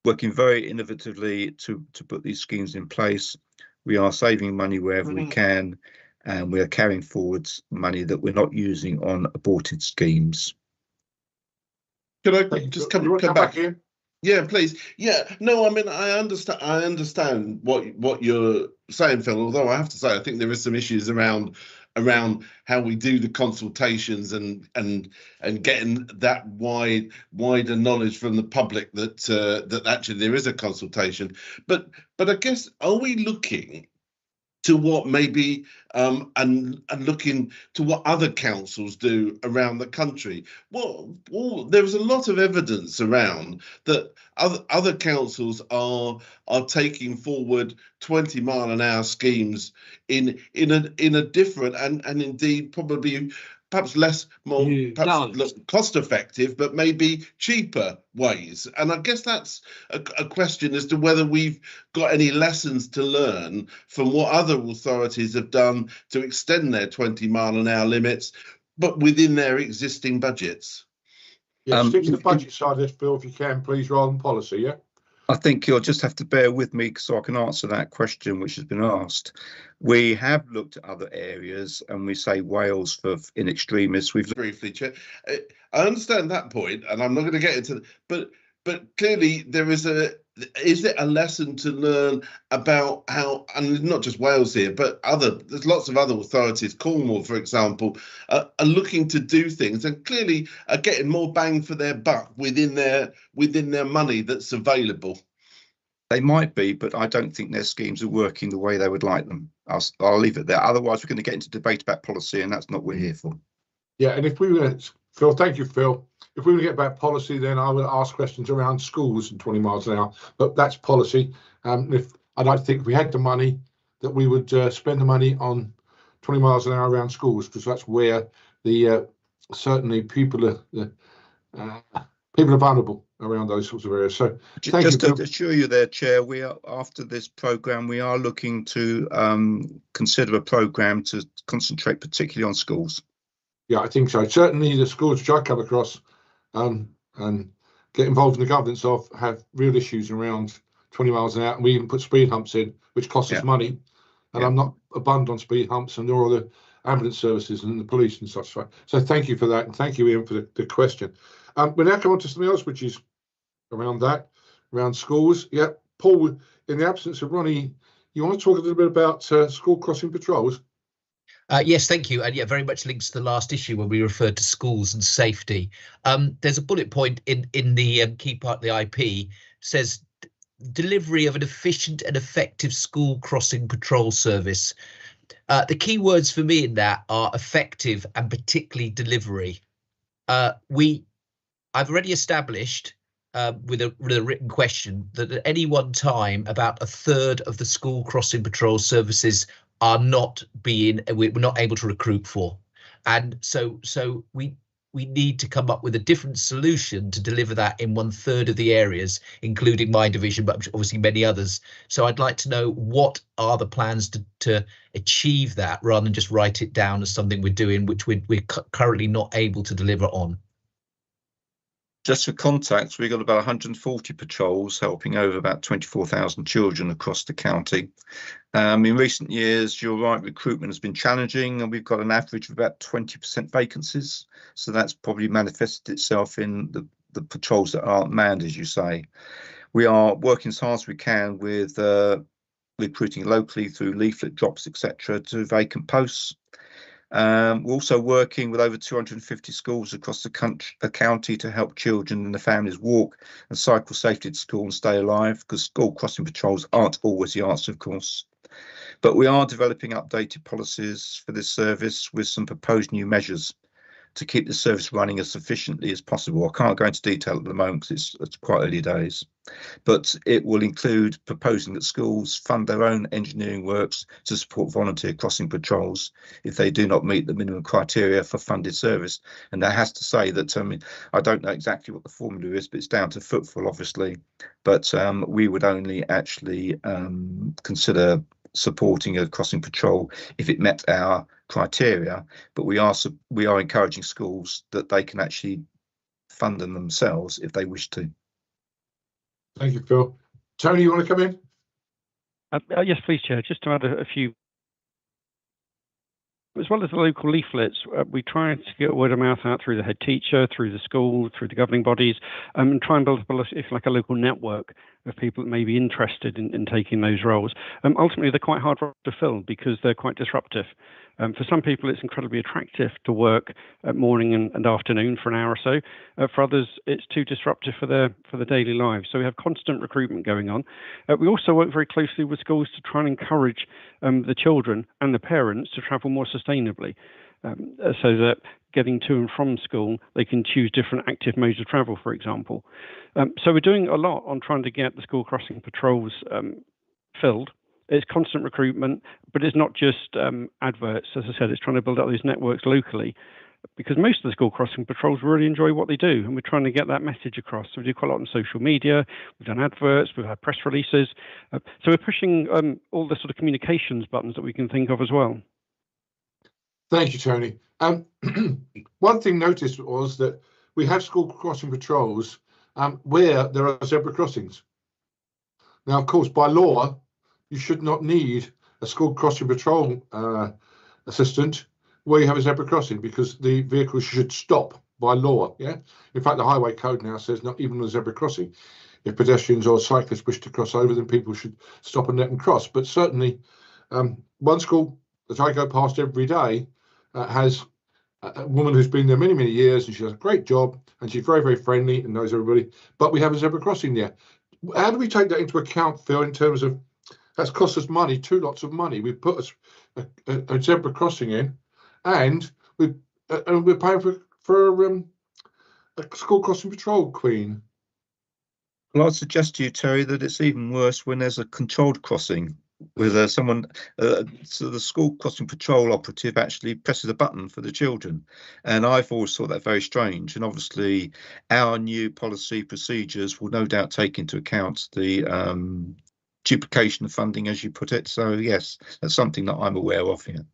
working very innovatively to put these schemes in place. We are saving money wherever we can, and we are carrying forward money that we're not using on aborted schemes. Could I just come back here? Yeah, please. Yeah, no, I mean, I understand what you're saying, Phil, although I have to say I think there is some issues around how we do the consultations and getting that wider knowledge from the public that actually there is a consultation. But I guess, are we looking to what maybe and looking to what other councils do around the country? Well, there's a lot of evidence around that other councils are taking forward 20 mile an hour schemes in a different and indeed probably perhaps cost effective, but maybe cheaper ways. And I guess that's a question as to whether we've got any lessons to learn from what other authorities have done to extend their 20 mile an hour limits, but within their existing budgets. Yeah, stick to the budget side of this, Bill, if you can, please, rather than policy, yeah? I think you'll just have to bear with me so I can answer that question which has been asked. We have looked at other areas, and we say Wales in extremis. We've briefly, Chair. I understand that point, and I'm not going to get into but clearly there is it a lesson to learn about how, and not just Wales here, but there's lots of other authorities, Cornwall, for example, are looking to do things and clearly are getting more bang for their buck within their money that's available. They might be, but I don't think their schemes are working the way they would like them. I'll leave it there. Otherwise, we're going to get into debate about policy, and that's not what we're here for. Yeah, and if we were, Phil, thank you, Phil. If we were to get about policy, then I would ask questions around schools and 20 miles an hour, but that's policy. If I'd like to think if we had the money, that we would spend the money on 20 miles an hour around schools, because that's where the certainly people are vulnerable around those sorts of areas. So just to assure you there, Chair, we are, after this programme, we are looking to consider a programme to concentrate particularly on schools. Yeah, I think so. Certainly the schools which I come across and get involved in the governance of have real issues around 20 miles an hour. And we even put speed humps in, which costs us money. And I'm not abundant on speed humps, and nor are the ambulance services and the police and such. So thank you for that. And thank you, Ian, for the question. We now come on to something else, which is around schools. Yeah, Paul, in the absence of Ronnie, you want to talk a little bit about school crossing patrols? Yes, thank you. And yeah, very much links to the last issue when we referred to schools and safety. There's a bullet point in the key part of the IP says delivery of an efficient and effective school crossing patrol service. The key words for me in that are effective and particularly delivery. I've already established with a written question that at any one time about a third of the school crossing patrol services are we're not able to recruit for, and so we we need to come up with a different solution to deliver that in 1/3 of the areas, including my division, but obviously many others. So I'd like to know what are the plans to achieve that, rather than just write it down as something we're doing, which we're currently not able to deliver on. Just for context, we've got about 140 patrols helping over about 24,000 children across the county. In recent years, you're right, recruitment has been challenging, and we've got an average of about 20% vacancies. So that's probably manifested itself in the patrols that aren't manned, as you say. We are working as hard as we can with recruiting locally through leaflet drops, etc., to vacant posts. We're also working with over 250 schools across the county to help children and their families walk and cycle safely to school and stay alive, because school crossing patrols aren't always the answer, of course. But we are developing updated policies for this service with some proposed new measures to keep the service running as efficiently as possible. I can't go into detail at the moment because it's quite early days, but it will include proposing that schools fund their own engineering works to support volunteer crossing patrols if they do not meet the minimum criteria for funded service. And that has to say that, I don't know exactly what the formula is, but it's down to footfall, obviously. But we would only actually consider supporting a crossing patrol if it met our criteria, but we are encouraging schools that they can actually fund them themselves if they wish to. Thank you, Phil. Tony, you want to come in? Yes, please, Chair. Just to add a few, as well as the local leaflets, we try to get word of mouth out through the head teacher, through the school, through the governing bodies, and try and build up a local network of people that may be interested in taking those roles. Ultimately, they're quite hard to fill because they're quite disruptive. For some people, it's incredibly attractive to work at morning and afternoon for an hour or so. For others, it's too disruptive for their daily lives. So we have constant recruitment going on. We also work very closely with schools to try and encourage the children and the parents to travel more sustainably, so that getting to and from school, they can choose different active modes of travel, for example. So we're doing a lot on trying to get the school crossing patrols filled. It's constant recruitment, but it's not just adverts. As I said, it's trying to build up these networks locally, because most of the school crossing patrols really enjoy what they do, and we're trying to get that message across. So we do quite a lot on social media, we've done adverts, we've had press releases. So we're pushing all the sort of communications buttons that we can think of as well. Thank you, Tony. One thing noticed was that we have school crossing patrols where there are zebra crossings. Now, of course, by law, you should not need a school crossing patrol assistant where you have a zebra crossing, because the vehicle should stop by law. Yeah. In fact, the highway code now says not even a zebra crossing. If pedestrians or cyclists wish to cross over, then people should stop and let them cross. But certainly, one school that I go past every day has a woman who's been there many, many years, and she does a great job, and she's very, very friendly and knows everybody. But we have a zebra crossing there. How do we take that into account, Phil, in terms of that's cost us money, lots of money? We put a zebra crossing in, and we're paying for a school crossing patrol queen. Well, I'd suggest to you, Terry, that it's even worse when there's a controlled crossing with someone, so the school crossing patrol operative actually presses a button for the children. And I've always thought that very strange. And obviously, our new policy procedures will no doubt take into account the duplication of funding, as you put it. So yes, that's something that I'm aware of here.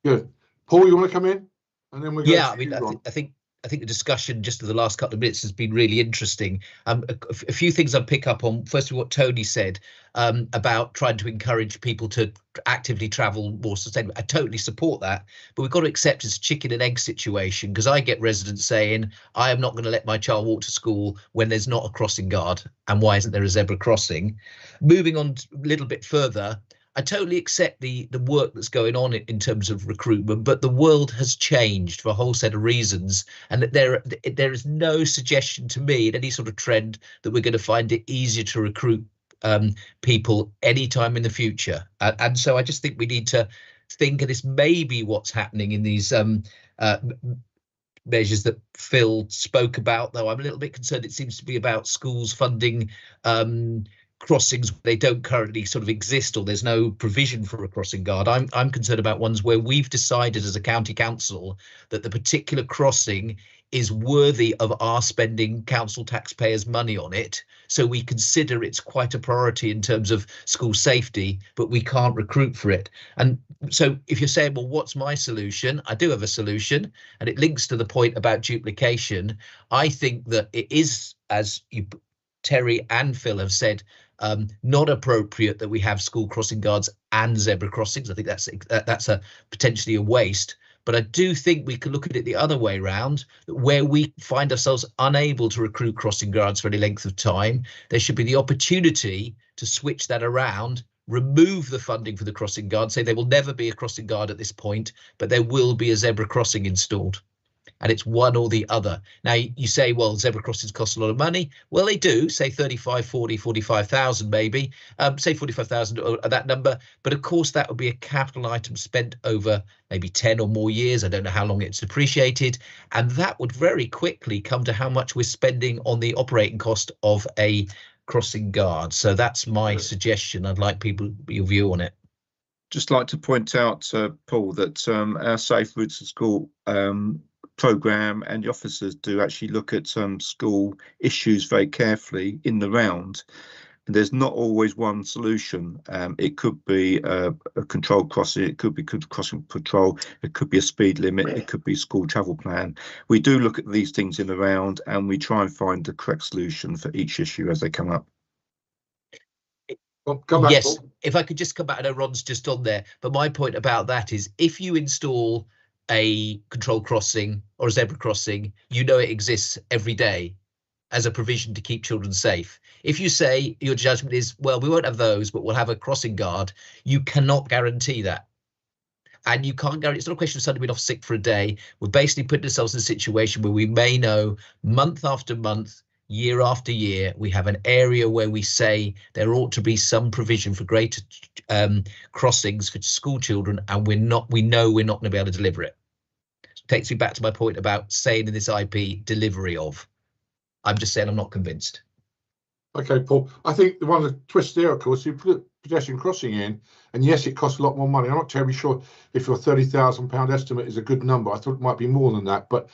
Good. Paul, you want to come in? And then we go. Yeah, I mean, I think the discussion just of the last couple of minutes has been really interesting. A few things I'll pick up on. Firstly, what Tony said about trying to encourage people to actively travel more sustainably. I totally support that, but we've got to accept it's a chicken and egg situation, because I get residents saying, I am not going to let my child walk to school when there's not a crossing guard, and why isn't there a zebra crossing? Moving on a little bit further, I totally accept the work that's going on in terms of recruitment, but the world has changed for a whole set of reasons, and that there is no suggestion to me in any sort of trend that we're going to find it easier to recruit people anytime in the future. And so I just think we need to think, and this may be what's happening in these measures that Phil spoke about, though I'm a little bit concerned it seems to be about schools funding crossings they don't currently sort of exist, or there's no provision for a crossing guard. I'm concerned about ones where we've decided as a county council that the particular crossing is worthy of our spending council taxpayers' money on it, so we consider it's quite a priority in terms of school safety, but we can't recruit for it. And so if you're saying, well, what's my solution? I do have a solution, and it links to the point about duplication. I think that it is, as Terry and Phil have said, not appropriate that we have school crossing guards and zebra crossings. I think that's a potentially a waste. But I do think we could look at it the other way around, where we find ourselves unable to recruit crossing guards for any length of time. There should be the opportunity to switch that around, remove the funding for the crossing guard, say there will never be a crossing guard at this point, but there will be a zebra crossing installed. And it's one or the other. Now, you say, well, zebra crossings cost a lot of money. Well, they do, say 35, 40, 45,000 maybe, say 45,000 or that number. But of course, that would be a capital item spent over maybe 10 or more years. I don't know how long it's depreciated. And that would very quickly come to how much we're spending on the operating cost of a crossing guard. So that's my suggestion. I'd like your view on it. Just like to point out, Paul, that our Safe Routes to School programme and the officers do actually look at school issues very carefully in the round. And there's not always one solution. It could be a controlled crossing, it could be crossing patrol, it could be a speed limit, it could be school travel plan. We do look at these things in the round and we try and find the correct solution for each issue as they come up. Yes, if I could just come back, I know Ron's just on there, but my point about that is if you install a controlled crossing or a zebra crossing, you know it exists every day as a provision to keep children safe. If you say your judgment is, well, we won't have those, but we'll have a crossing guard, you cannot guarantee that. And you can't guarantee, it's not a question of suddenly being off sick for a day. We're basically putting ourselves in a situation where we may know month after month, year after year, we have an area where we say there ought to be some provision for greater crossings for school children, and we know we're not going to be able to deliver it. Takes me back to my point about saying in this IP delivery of. I'm just saying I'm not convinced. Okay, Paul. I think one of the twists there, of course, you put a pedestrian crossing in, and yes, it costs a lot more money. I'm not terribly sure if your £30,000 estimate is a good number. I thought it might be more than that, but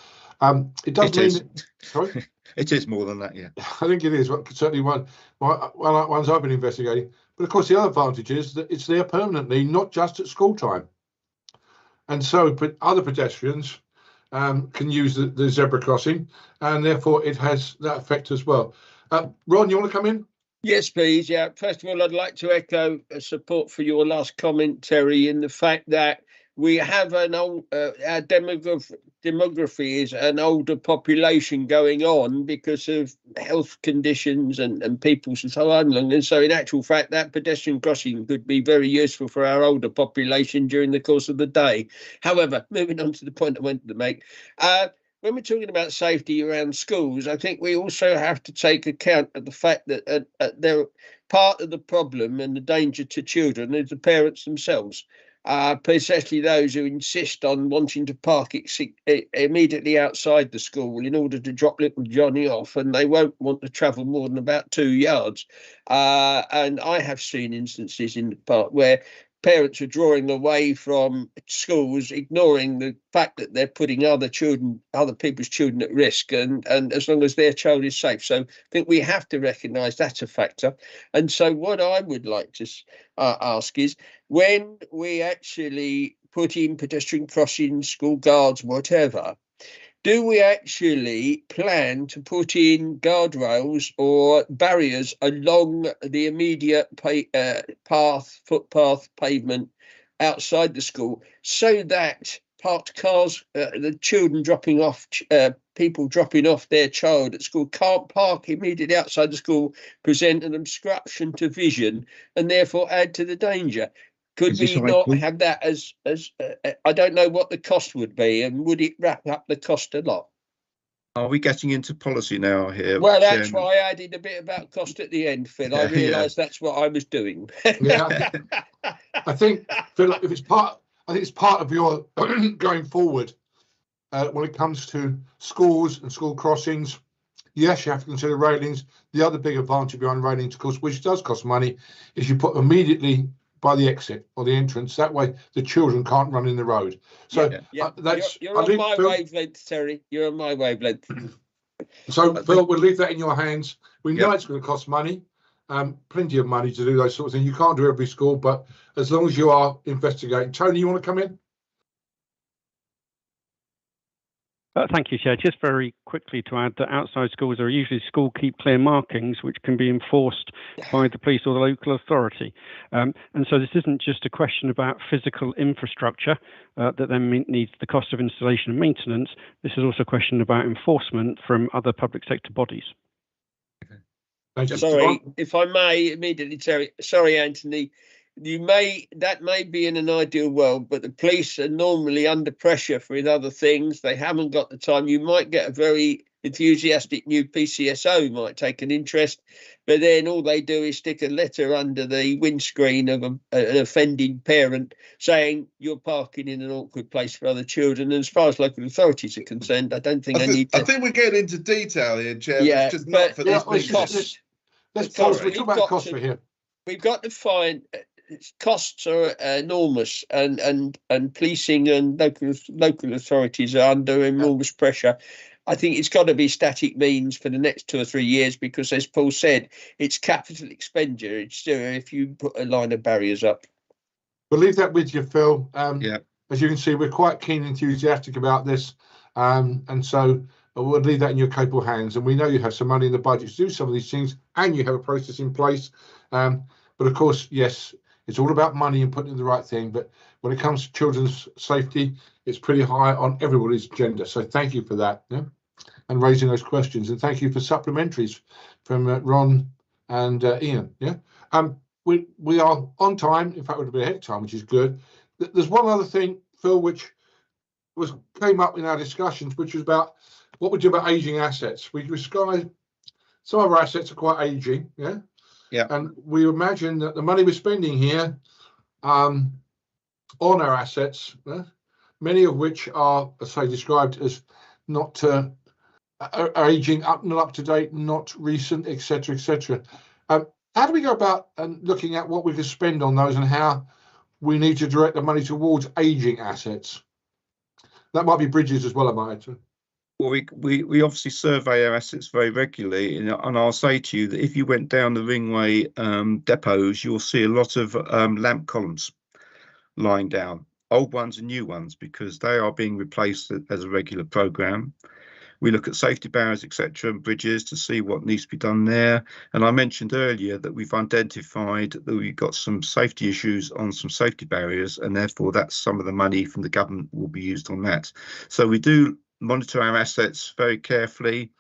it does mean. Sorry? It is more than that, yeah. I think it is. Certainly ones I've been investigating. But of course, the other advantage is that it's there permanently, not just at school time. And so other pedestrians can use the zebra crossing, and therefore it has that effect as well. Ron, you want to come in? Yes, please. Yeah. First of all, I'd like to echo support for your last comment, Terry, in the fact that we have an old, our demography is an older population going on because of health conditions and people's and so on. And so in actual fact, that pedestrian crossing could be very useful for our older population during the course of the day. However, moving on to the point I wanted to make, when we're talking about safety around schools, I think we also have to take account of the fact that they're part of the problem and the danger to children is the parents themselves. Especially those who insist on wanting to park immediately outside the school in order to drop little Johnny off, and they won't want to travel more than about 2 yards. And I have seen instances in the park where parents are drawing away from schools, ignoring the fact that they're putting other people's children at risk, and as long as their child is safe. So I think we have to recognise that's a factor. And so what I would like to ask is, when we actually put in pedestrian crossings, school guards, whatever, do we actually plan to put in guardrails or barriers along the immediate footpath, pavement outside the school, so that parked cars, the children dropping off, people dropping off their child at school can't park immediately outside the school, present an obstruction to vision, and therefore add to the danger? Could we not have that as I don't know what the cost would be, and would it wrap up the cost a lot? Are we getting into policy now here? Well, that's why I added a bit about cost at the end, Phil. I realised that's what I was doing. Yeah, I think, Phil, if it's part, I think it's part of your going forward when it comes to schools and school crossings. yes, you have to consider railings. The other big advantage behind railings, of course, which does cost money, is you put immediately by the exit or the entrance. That way, the children can't run in the road. So that's. You're on my wavelength, Terry. You're on my wavelength. So Phil, we'll leave that in your hands. We know it's going to cost money, plenty of money to do those sorts of things. You can't do every school, but as long as you are investigating. Tony, you want to come in? Thank you, Chair. Just very quickly to add that outside schools are usually school keep clear markings, which can be enforced by the police or the local authority. And so this isn't just a question about physical infrastructure that then needs the cost of installation and maintenance. This is also a question about enforcement from other public sector bodies. Sorry, if I may immediately, Terry. Sorry, Anthony. That may be in an ideal world, but the police are normally under pressure with other things. They haven't got the time. You might get a very enthusiastic new PCSO who might take an interest, but then all they do is stick a letter under the windscreen of an offending parent saying you're parking in an awkward place for other children. And as far as local authorities are concerned, I don't think I need to. I think we're getting into detail here, Chair. Yeah, just not for this. Let's pause. We're talking about costs for here. We've got to find. Costs are enormous, and policing and local authorities are under enormous pressure. I think it's got to be static means for the next 2 or 3 years because, as Paul said, it's capital expenditure. It's if you put a line of barriers up. We'll leave that with you, Phil. As you can see, we're quite keen and enthusiastic about this, and so we'll leave that in your capable hands. And we know you have some money in the budget to do some of these things, and you have a process in place. But of course, yes. It's all about money and putting in the right thing. But when it comes to children's safety, it's pretty high on everybody's agenda. So thank you for that, and raising those questions. And thank you for supplementaries from Ron and Ian. We are on time. In fact, we're a bit ahead of time, which is good. There's one other thing, Phil, which came up in our discussions, which was about what we do about aging assets. We describe some of our assets are quite aging, and we imagine that the money we're spending here on our assets, many of which are, as I described, as not are aging, not up to date, not recent, etc., etc. How do we go about looking at what we can spend on those and how we need to direct the money towards aging assets? That might be bridges as well, I might add. Well, we obviously survey our assets very regularly, and I'll say to you that if you went down the Ringway depots, you'll see a lot of lamp columns lying down, old ones and new ones, because they are being replaced as a regular programme. We look at safety barriers, etc., and bridges to see what needs to be done there. And I mentioned earlier that we've identified that we've got some safety issues on some safety barriers, and therefore that's some of the money from the government will be used on that. So we do monitor our assets very carefully.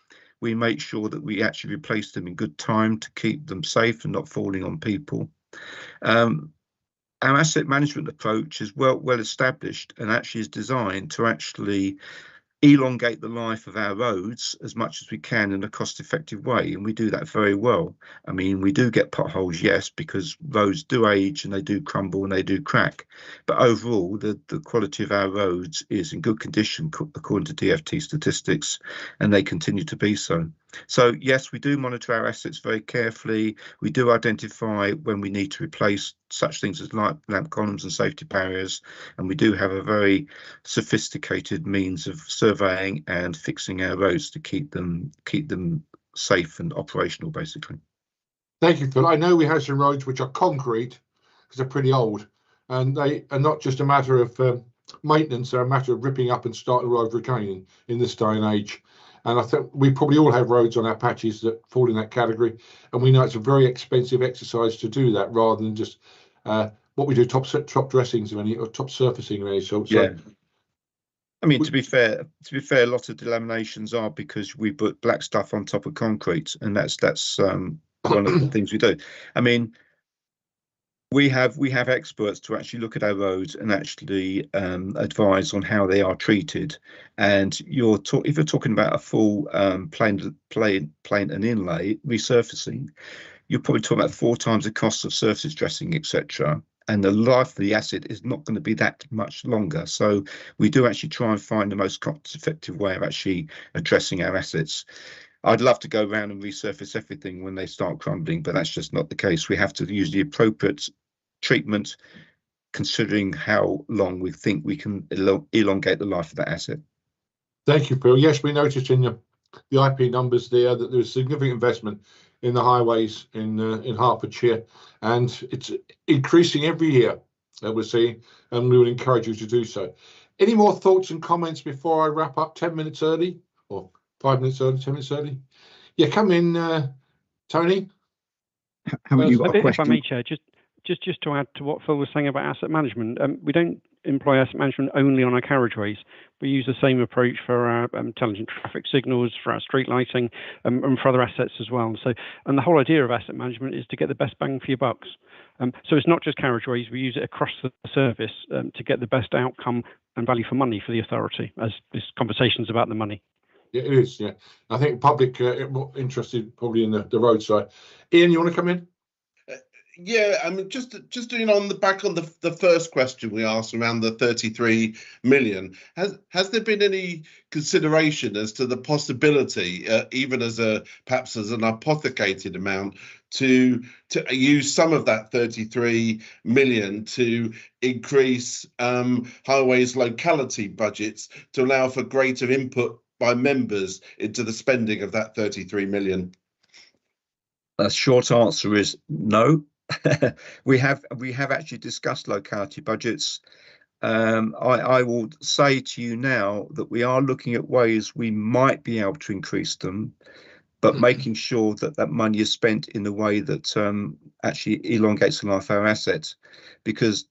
We make sure that we actually replace them in good time to keep them safe and not falling on people. Our asset management approach is well established and actually is designed to actually elongate the life of our roads as much as we can in a cost-effective way, and we do that very well. I mean, we do get potholes, yes, because roads do age and they do crumble and they do crack, but overall the quality of our roads is in good condition according to DFT statistics, and they continue to be so. So yes, we do monitor our assets very carefully. We do identify when we need to replace such things as lamp columns and safety barriers, and we do have a very sophisticated means of surveying and fixing our roads to keep them safe and operational, basically. Thank you, Phil. I know we have some roads which are concrete because they're pretty old, and they are not just a matter of maintenance; they're a matter of ripping up and starting the road again in this day and age. And I think we probably all have roads on our patches that fall in that category. And we know it's a very expensive exercise to do that rather than just what we do, top dressings of any or top surfacing of any sort. Yeah. I mean, to be fair, a lot of delaminations are because we put black stuff on top of concrete, and that's one of the things we do. I mean, we have experts to actually look at our roads and actually advise on how they are treated. And if you're talking about a full plane and inlay resurfacing, you're probably talking about 4 times the cost of surface dressing, etc. And the life of the asset is not going to be that much longer. So we do actually try and find the most cost-effective way of actually addressing our assets. I'd love to go around and resurface everything when they start crumbling, but that's just not the case. We have to use the appropriate treatment, considering how long we think we can elongate the life of that asset. Thank you, Phil. Yes, we noticed in the IP numbers there that there was significant investment in the highways in Hertfordshire, and it's increasing every year that we're seeing, and we would encourage you to do so. Any more thoughts and comments before I wrap up 10 minutes early, or 5 minutes early, 10 minutes early? Yeah, come in, Tony. Haven't you got a If question? I may, Chair, just to add to what Phil was saying about asset management, we don't employ asset management only on our carriageways. We use the same approach for our intelligent traffic signals, for our street lighting, and for other assets as well. So, and the whole idea of asset management is to get the best bang for your bucks. So it's not just carriageways, we use it across the service to get the best outcome and value for money for the authority, as this conversation's about the money. Yeah, it is, yeah. I think public interested probably in the roadside. Ian, you want to come in? Yeah, I mean, just doing on the back on the first question we asked around the 33 million, has there been any consideration as to the possibility, even as perhaps as an hypothecated amount, to use some of that 33 million to increase highways locality budgets to allow for greater input by members into the spending of that 33 million? A short answer is no. We have actually discussed locality budgets. I will say to you now that we are looking at ways we might be able to increase them, but making sure that that money is spent in a way that actually elongates the life of our assets, because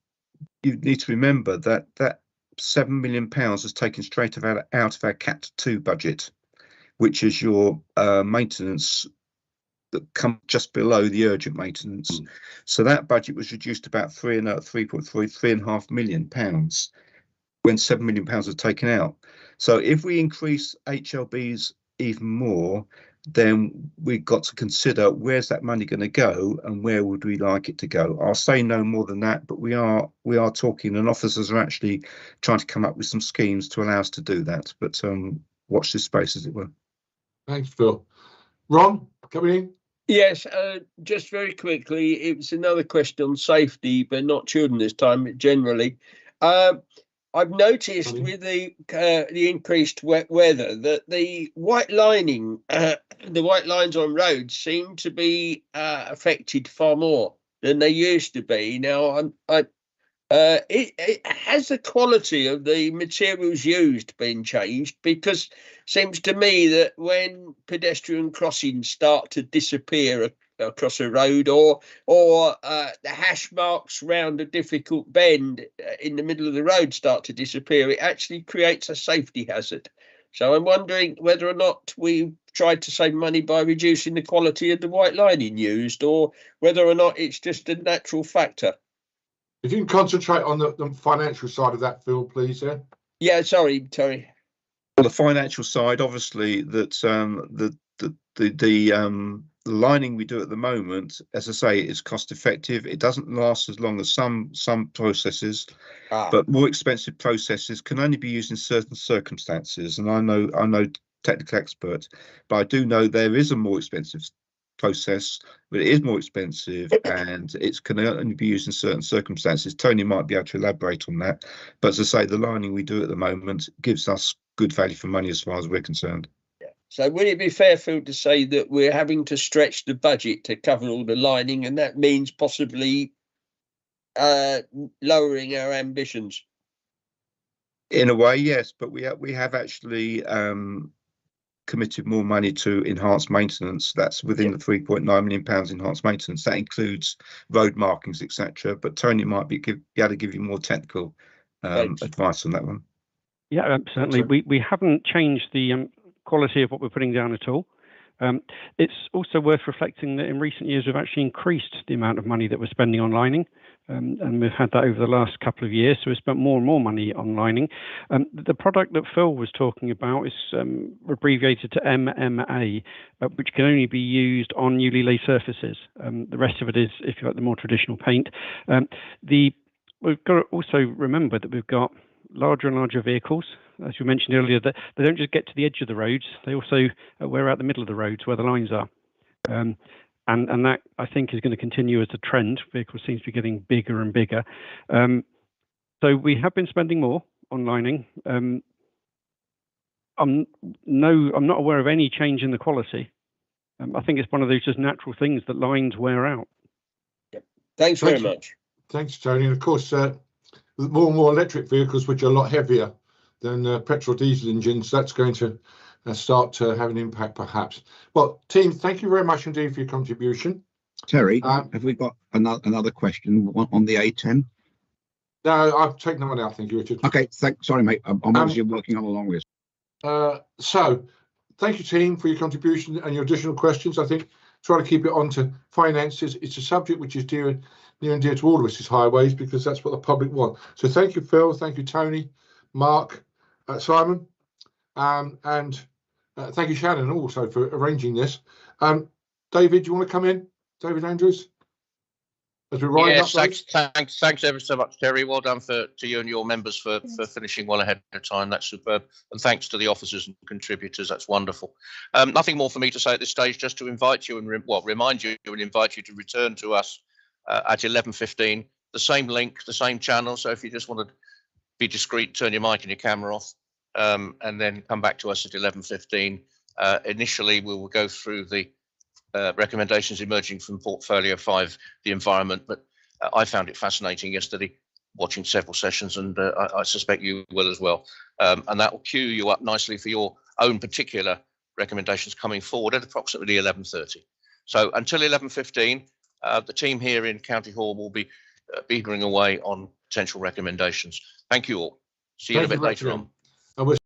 you need to remember that that £7 million is taken straight out of our Cat 2 budget, which is your maintenance that come just below the urgent maintenance. So that budget was reduced about £3.5 million when £7 million was taken out. So if we increase HLBs even more, then we've got to consider where's that money going to go and where would we like it to go. I'll say no more than that, but we are talking, and officers are actually trying to come up with some schemes to allow us to do that. But watch this space, as it were. Thanks, Phil. Ron, coming in. Yes, just very quickly, it was another question on safety, but not children this time, generally. I've noticed with the increased wet weather that the white lining, the white lines on roads seem to be affected far more than they used to be. Now, it has the quality of the materials used been changed? Because it seems to me that when pedestrian crossings start to disappear across a road, or the hash marks round a difficult bend in the middle of the road start to disappear, it actually creates a safety hazard. So I'm wondering whether or not we've tried to save money by reducing the quality of the white lining used, or whether or not it's just a natural factor. If you can concentrate on the financial side of that, Phil, please. Yeah, sorry, Terry. On the financial side, obviously, that the lining we do at the moment, as I say, is cost effective. It doesn't last as long as some processes, but more expensive processes can only be used in certain circumstances. And I know technical experts, but I do know there is a more expensive process, but it is more expensive and it can only be used in certain circumstances. Tony might be able to elaborate on that, but as I say, the lining we do at the moment gives us good value for money as far as we're concerned. So would it be fair, Phil, to say that we're having to stretch the budget to cover all the lining, and that means possibly lowering our ambitions? In a way, yes, but we have actually committed more money to enhanced maintenance. That's within the £3.9 million enhanced maintenance. That includes road markings, etc. But Tony might be able to give you more technical advice on that one. Yeah, certainly. We haven't changed the quality of what we're putting down at all. It's also worth reflecting that in recent years we've actually increased the amount of money that we're spending on lining, and we've had that over the last couple of years, so we've spent more and more money on lining. The product that Phil was talking about is abbreviated to MMA, which can only be used on newly laid surfaces. The rest of it is, if you like, the more traditional paint. We've got to also remember that we've got larger and larger vehicles. As you mentioned earlier, that they don't just get to the edge of the roads, they also wear out the middle of the roads where the lines are. And that, I think, is going to continue as a trend. Vehicles seem to be getting bigger and bigger. So we have been spending more on lining. I'm not aware of any change in the quality. I think it's one of those just natural things that lines wear out. Thanks very much. Thanks, Tony. And of course, more and more electric vehicles, which are a lot heavier than petrol diesel engines, that's going to start to have an impact, perhaps. Well, team, thank you very much indeed for your contribution. Terry, have we got another question on the A10? No, I've taken that one out. Thank you, Richard. Okay, sorry, mate. I'm obviously working on a long list. So, thank you, team, for your contribution and your additional questions. I think try to keep it on to finances. It's a subject which is near and dear to all of us, is highways, because that's what the public want. So thank you, Phil. Thank you, Tony, Mark, Simon, and thank you, Shannon, also for arranging this. David, do you want to come in? David Andrews? As we wind Yes, up, thanks ever so much, Terry. Well done to you and your members for finishing well ahead of time. That's superb. And thanks to the officers and contributors. That's wonderful. Nothing more for me to say at this stage, just to invite you and remind you and invite you to return to us at 11:15. The same link, the same channel. So if you just want to be discreet, turn your mic and your camera off, and then come back to us at 11:15. Initially, we will go through the recommendations emerging from Portfolio 5, the environment, but I found it fascinating yesterday, watching several sessions, and I suspect you will as well. And that will queue you up nicely for your own particular recommendations coming forward at approximately 11:30. So until 11:15, the team here in County Hall will be beavering away on potential recommendations. Thank you all. See you in a bit later on. And we're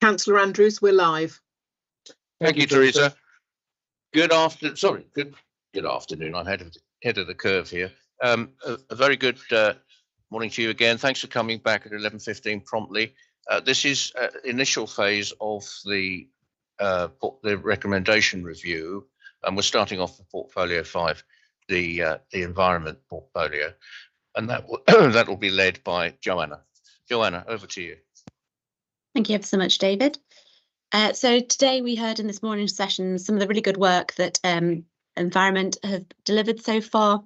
Councillor Andrews, we're live. Thank you, Teresa. Good afternoon. Sorry, good afternoon. I'm ahead of the curve here. A very good morning to you again. Thanks for coming back at 11:15 promptly. This is initial phase of the recommendation review, and we're starting off with Portfolio 5, the environment portfolio, and that will be led by Joanna. Joanna, over to you. Thank you ever so much, David. So today we heard in this morning's session some of the really good work that Environment have delivered so far,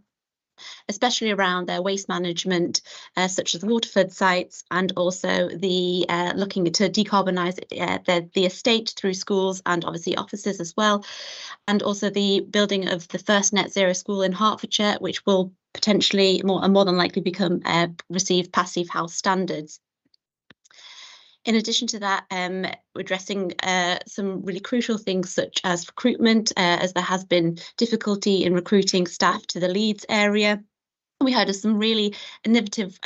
especially around their waste management, such as the Waterford sites, and also the looking to decarbonise the estate through schools and obviously offices as well, and also the building of the first net zero school in Hertfordshire, which will potentially more than likely become receive Passive House standards. In addition to that, we're addressing some really crucial things such as recruitment, as there has been difficulty in recruiting staff to the Leeds area. We heard of some really innovative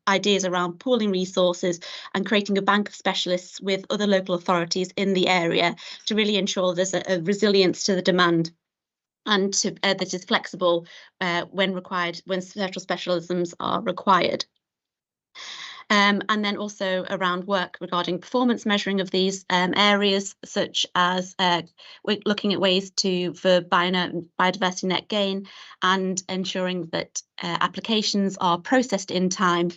ideas around pooling resources and creating a bank of specialists with other local authorities in the area to really ensure there's a resilience to the demand, and that is flexible when required, when special specialisms are required. And then also around work regarding performance measuring of these areas, such as we're looking at ways for biodiversity net gain and ensuring that applications are processed in time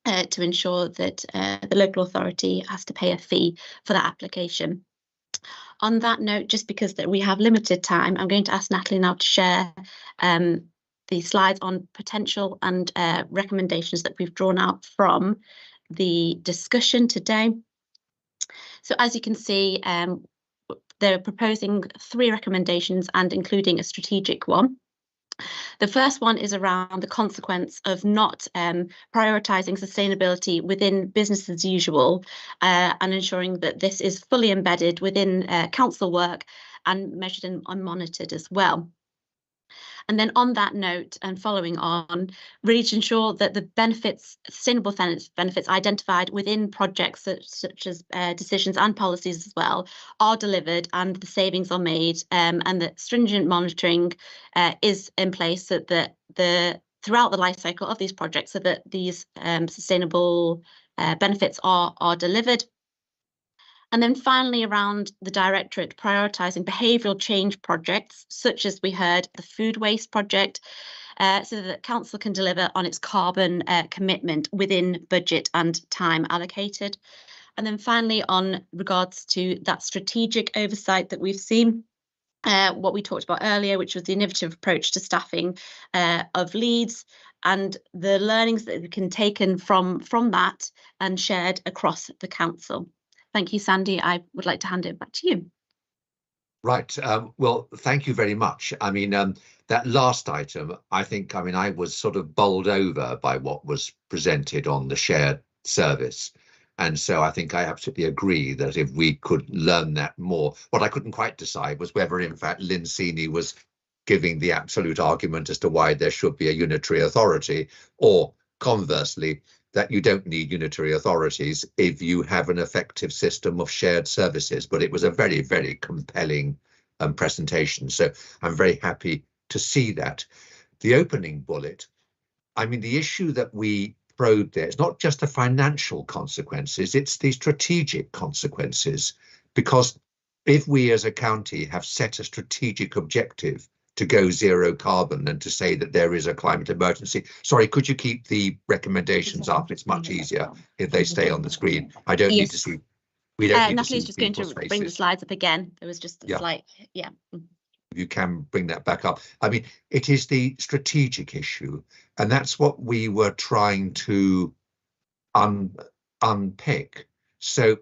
to ensure that the local authority has to pay a fee for that application. On that note, just because we have limited time, I'm going to ask Natalie now to share the slides on potential and recommendations that we've drawn out from the discussion today. So as you can see, they're proposing 3 recommendations and including a strategic one. The first one is around the consequence of not prioritising sustainability within business as usual, and ensuring that this is fully embedded within council work and measured and monitored as well. And then on that note, and following on, really to ensure that the benefits, sustainable benefits identified within projects such as decisions and policies as well, are delivered and the savings are made, and that stringent monitoring is in place so that throughout the life cycle of these projects, so that these sustainable benefits are delivered. And then finally, around the Directorate prioritising behavioural change projects, such as we heard the food waste project, so that Council can deliver on its carbon commitment within budget and time allocated. And then finally, on regards to that strategic oversight that we've seen, what we talked about earlier, which was the innovative approach to staffing of Leeds, and the learnings that we can taken from that and shared across the Council. Thank you, Sandy. I would like to hand it back to you. Right. Well, thank you very much. I mean, that last item, I was sort of bowled over by what was presented on the shared service. And so I think I absolutely agree that if we could learn that more, what I couldn't quite decide was whether, in fact, Lynn Seeney was giving the absolute argument as to why there should be a unitary authority, or conversely, that you don't need unitary authorities if you have an effective system of shared services. But it was a very, very compelling presentation. So I'm very happy to see that. The opening bullet, I mean, the issue that we probed there, it's not just the financial consequences, it's the strategic consequences. Because if we as a county have set a strategic objective to go zero carbon and to say that there is a climate emergency. Sorry, could you keep the recommendations up? It's much easier if they stay on the screen. I don't need to see. We don't need to see. Natalie's just going to bring the slides up again. There was just a slight, You can bring that back up. I mean, it is the strategic issue, and that's what we were trying to unpick. So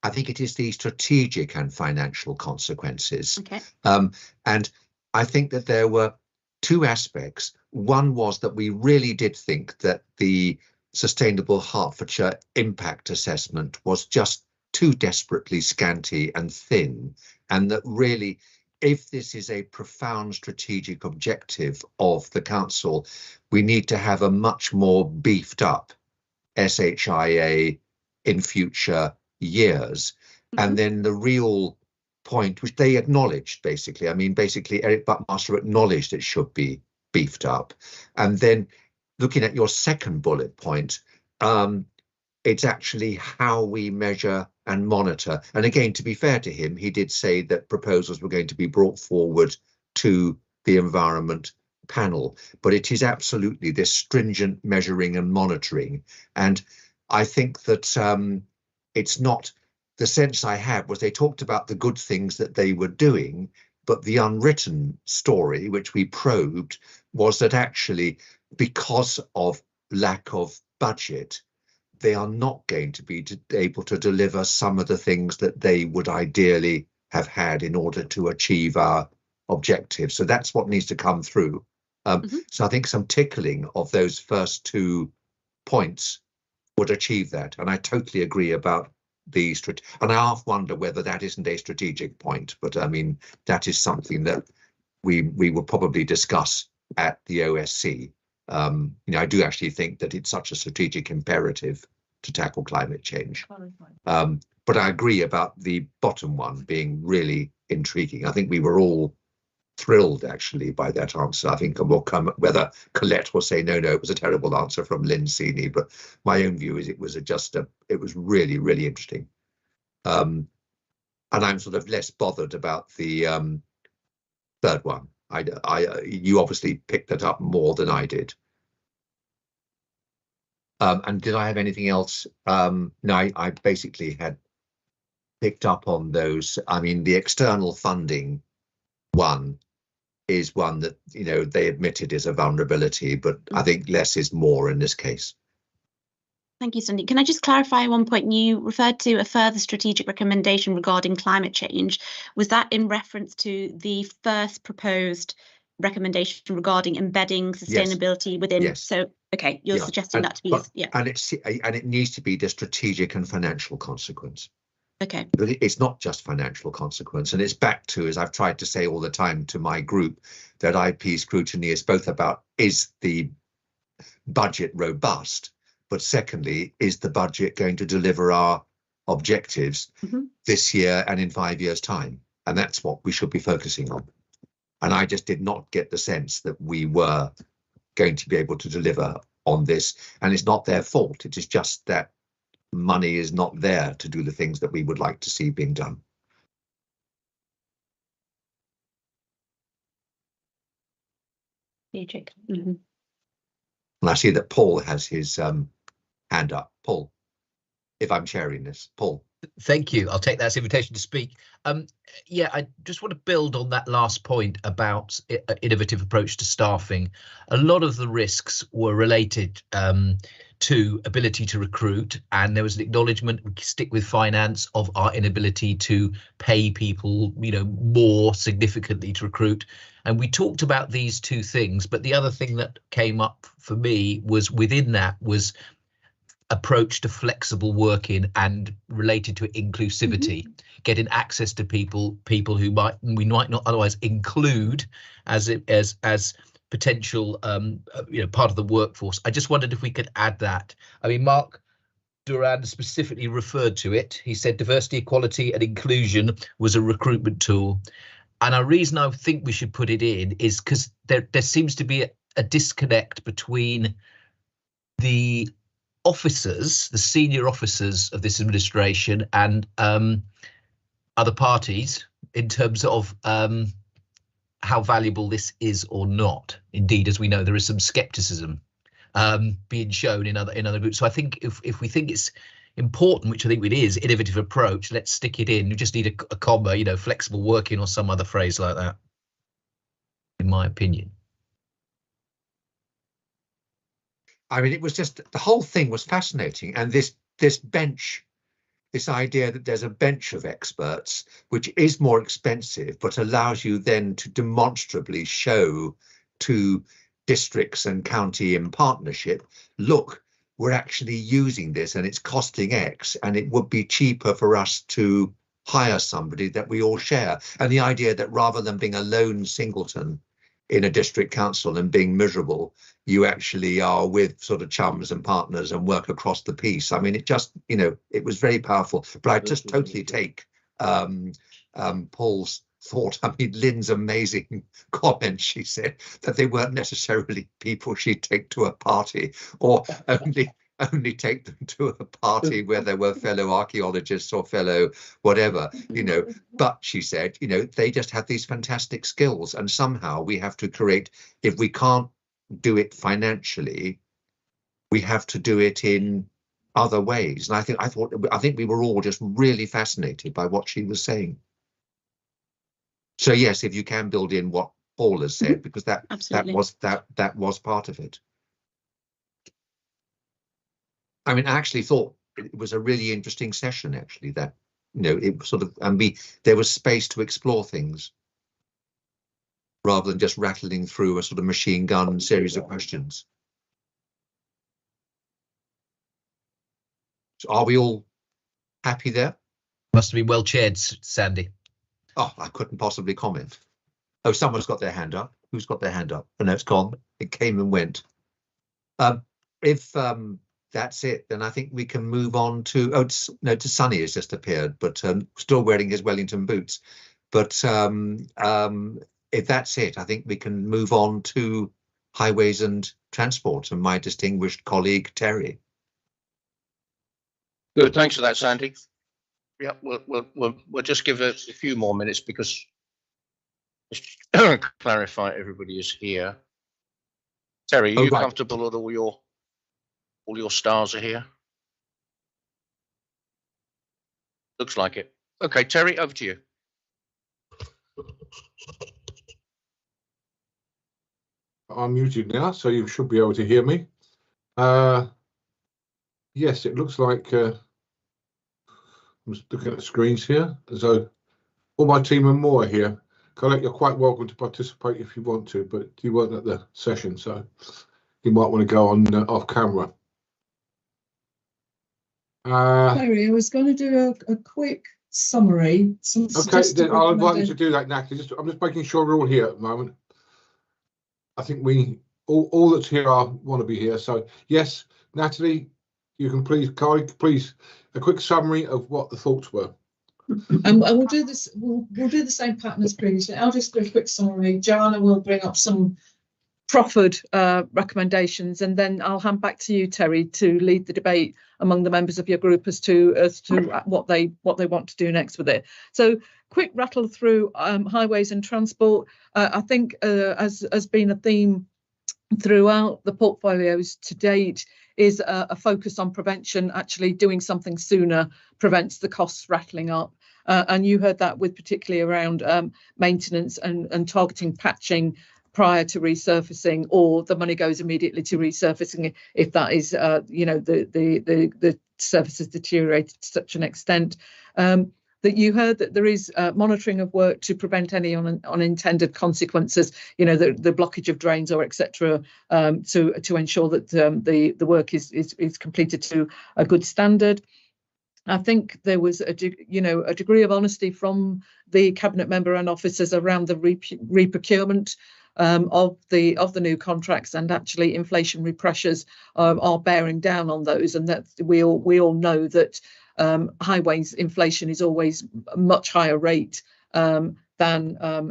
I think it is the strategic and financial consequences. Okay. And I think that there were 2 aspects. One was that we really did think that the Sustainable Hertfordshire impact assessment was just too desperately scanty and thin, and that really, if this is a profound strategic objective of the council, we need to have a much more beefed up SHIA in future years. And then the real point, which they acknowledged, basically, I mean, basically Eric Buckmaster acknowledged it should be beefed up. And then looking at your second bullet point, it's actually how we measure and monitor. And again, to be fair to him, he did say that proposals were going to be brought forward to the Environment Panel, but it is absolutely this stringent measuring and monitoring. And I think that it's not, the sense I had was they talked about the good things that they were doing, but the unwritten story, which we probed, was that actually, because of lack of budget, they are not going to be able to deliver some of the things that they would ideally have had in order to achieve our objectives. So that's what needs to come through. So I think some tickling of those first 2 points would achieve that. And I totally agree about the and I half wonder whether that isn't a strategic point, but I mean, that is something that we will probably discuss at the OSC. You know, I do actually think that it's such a strategic imperative to tackle climate change. But I agree about the bottom one being really intriguing. I think we were all thrilled actually by that answer. I think we'll come, whether Colette will say no, it was a terrible answer from Lynn Seeney, but my own view is it was it was really, really interesting. And I'm sort of less bothered about the third one. You obviously picked that up more than I did. And did I have anything else? No, I basically had picked up on those. I mean, the external funding one is one that, you know, they admitted is a vulnerability, but I think less is more in this case. Thank you, Sandy. Can I just clarify one point? You referred to a further strategic recommendation regarding climate change. Was that in reference to the first proposed recommendation regarding embedding sustainability within? Yes. So, okay, you're suggesting that to be, And it needs to be the strategic and financial consequence. Okay. But it's not just financial consequence, and it's back to, as I've tried to say all the time to my group, that IP scrutiny is both about, is the budget robust, but secondly, is the budget going to deliver our objectives this year and in 5 years' time? And that's what we should be focusing on. And I just did not get the sense that we were going to be able to deliver on this. And it's not their fault. It is just that money is not there to do the things that we would like to see being done. And I see that Paul has his hand up. Paul, if I'm sharing this, Paul. Thank you. I'll take that as an invitation to speak. Yeah, I just want to build on that last point about innovative approach to staffing. A lot of the risks were related to ability to recruit, and there was an acknowledgement, we stick with finance, of our inability to pay people, you know, more significantly to recruit. And we talked about these two things, but the other thing that came up for me was within that was approach to flexible working and related to inclusivity, getting access to people who we might not otherwise include as potential you know, part of the workforce. I just wondered if we could add that. I mean, Mark Durand specifically referred to it. He said diversity, equality and inclusion was a recruitment tool. And a reason I think we should put it in is because there seems to be a disconnect between the officers, the senior officers of this administration, and other parties in terms of how valuable this is or not. Indeed, as we know, there is some scepticism being shown in other groups. So I think if we think it's important, which I think it is, innovative approach, let's stick it in. You just need a comma, you know, flexible working or some other phrase like that, in my opinion. I mean, it was just, the whole thing was fascinating. And this bench, this idea that there's a bench of experts, which is more expensive, but allows you then to demonstrably show to districts and county in partnership, look, we're actually using this and it's costing X, and it would be cheaper for us to hire somebody that we all share. And the idea that rather than being a lone singleton in a district council and being miserable, you actually are with sort of chums and partners and work across the piece. I mean, it just, you know, it was very powerful. But I just totally take Paul's thought. I mean, Lynn's amazing comment. She said that they weren't necessarily people she'd take to a party, or only take them to a party where there were fellow archaeologists or fellow whatever, you know. But she said, you know, they just have these fantastic skills, and somehow we have to create, if we can't do it financially, we have to do it in other ways. And I think we were all just really fascinated by what she was saying. So yes, if you can build in what Paul has said, because that was part of it. I mean, I actually thought it was a really interesting session, actually, that, you know, it sort of, and there was space to explore things rather than just rattling through a sort of machine gun series of questions. So are we all happy there? Must have been well chaired, Sandy. Oh, I couldn't possibly comment. Oh, someone's got their hand up. Who's got their hand up? Oh, no, it's gone. It came and went. If that's it, then I think we can move on to, to Sonny has just appeared, but still wearing his Wellington boots. But if that's it, I think we can move on to Highways and Transport and my distinguished colleague, Terry. Good, thanks for that, Sandy. Yeah, we'll just give it a few more minutes because just clarify everybody is here. Terry, are you comfortable that all your stars are here? Looks like it. Okay, Terry, over to you. I'm muted now, so you should be able to hear me. Yes, it looks like I'm just looking at the screens here. So all my team and more are here. Colette, you're quite welcome to participate if you want to, but you weren't at the session, so you might want to go on off camera. Terry, I was going to do a quick summary. Okay, then I'll invite you to do that, Natalie. I'm just making sure we're all here at the moment. I think we all that's here want to be here. So yes, Natalie, you can please a quick summary of what the thoughts were. And we'll do this. We'll do the same pattern as previously. I'll just do a quick summary. Joanna will bring up some proffered recommendations, and then I'll hand back to you, Terry, to lead the debate among the members of your group as to what they want to do next with it. So quick rattle through highways and transport. I think has been a theme throughout the portfolios to date is a focus on prevention. Actually doing something sooner prevents the costs rattling up. And you heard that with particularly around maintenance and targeting patching prior to resurfacing, or the money goes immediately to resurfacing if that is, the surface has deteriorated to such an extent. That you heard that there is monitoring of work to prevent any unintended consequences, the blockage of drains or etc. To ensure that the work is completed to a good standard. I think there was a degree of honesty from the cabinet member and officers around the re-procurement of the new contracts, and actually inflationary pressures are bearing down on those, and that we all know that highways inflation is always a much higher rate than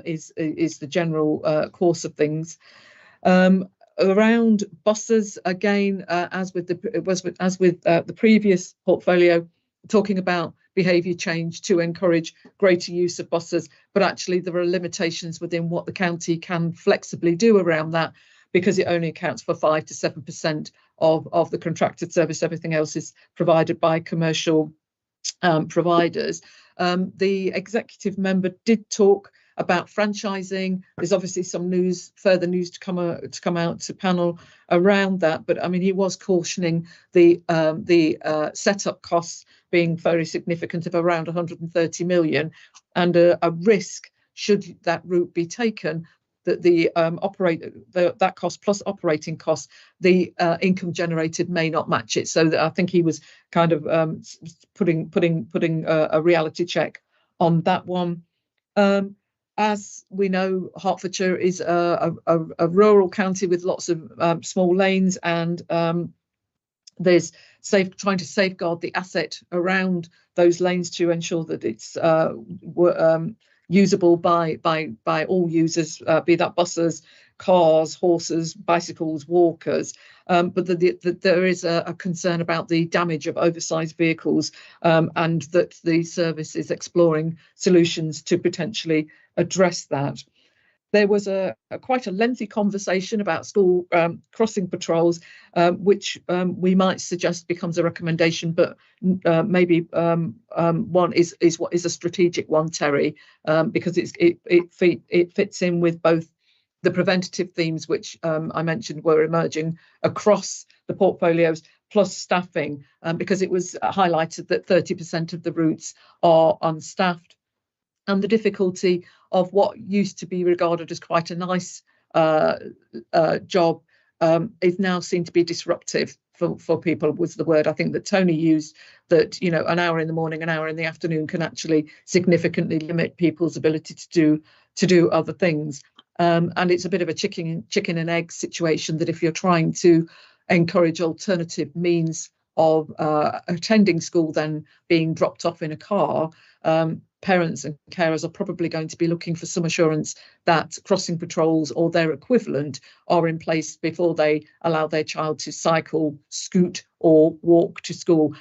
is the general course of things. Around buses, again, as with the previous portfolio, talking about behaviour change to encourage greater use of buses, but actually there are limitations within what the county can flexibly do around that, because it only accounts for 5 to 7% of the contracted service. Everything else is provided by commercial providers. The executive member did talk about franchising. There's obviously some further news to come out to panel around that, but I mean, he was cautioning the setup costs being very significant of around 130 million, and a risk, should that route be taken, that that cost plus operating costs, the income generated may not match it. So I think he was kind of putting a reality check on that one. as we know, Hertfordshire is a rural county with lots of small lanes, and there's trying to safeguard the asset around those lanes to ensure that it's usable by all users, be that buses, cars, horses, bicycles, walkers. But there is a concern about the damage of oversized vehicles, and that the service is exploring solutions to potentially address that. There was quite a lengthy conversation about school crossing patrols, which we might suggest becomes a recommendation, but maybe one is what is a strategic one, Terry, because it fits in with both the preventative themes, which I mentioned were emerging across the portfolios, plus staffing, because it was highlighted that 30% of the routes are unstaffed, and the difficulty of what used to be regarded as quite a nice job is now seen to be disruptive for people, was the word I think that Tony used, that, you know, an hour in the morning, an hour in the afternoon can actually significantly limit people's ability to do other things. And it's a bit of a chicken and egg situation, that if you're trying to encourage alternative means of attending school than being dropped off in a car, parents and carers are probably going to be looking for some assurance that crossing patrols or their equivalent are in place before they allow their child to cycle, scoot or walk to school.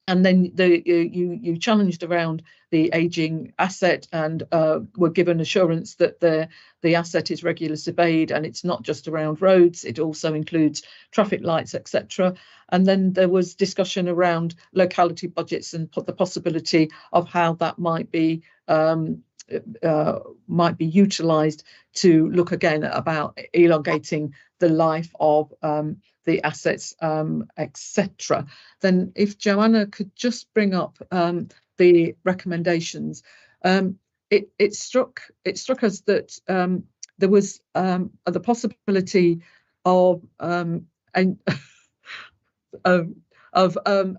And then you challenged around the ageing asset, and were given assurance that the asset is regularly surveyed, and it's not just around roads, it also includes traffic lights, etc. And then there was discussion around locality budgets and the possibility of how that might be utilised to look again about elongating the life of the assets, etc. Then if Joanna could just bring up the recommendations. It struck us that there was the possibility of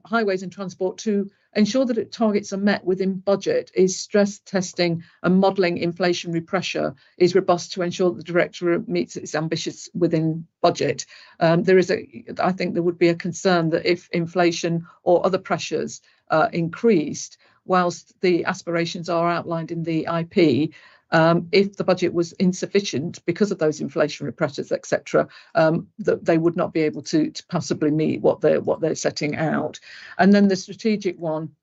highways and transport to ensure that its targets are met within budget, is stress testing and modelling inflationary pressure is robust to ensure that the Directorate meets its ambitions within budget. I think there would be a concern that if inflation or other pressures increased, whilst the aspirations are outlined in the IP, if the budget was insufficient because of those inflationary pressures, etc., that they would not be able to possibly meet what they're setting out. And then the strategic one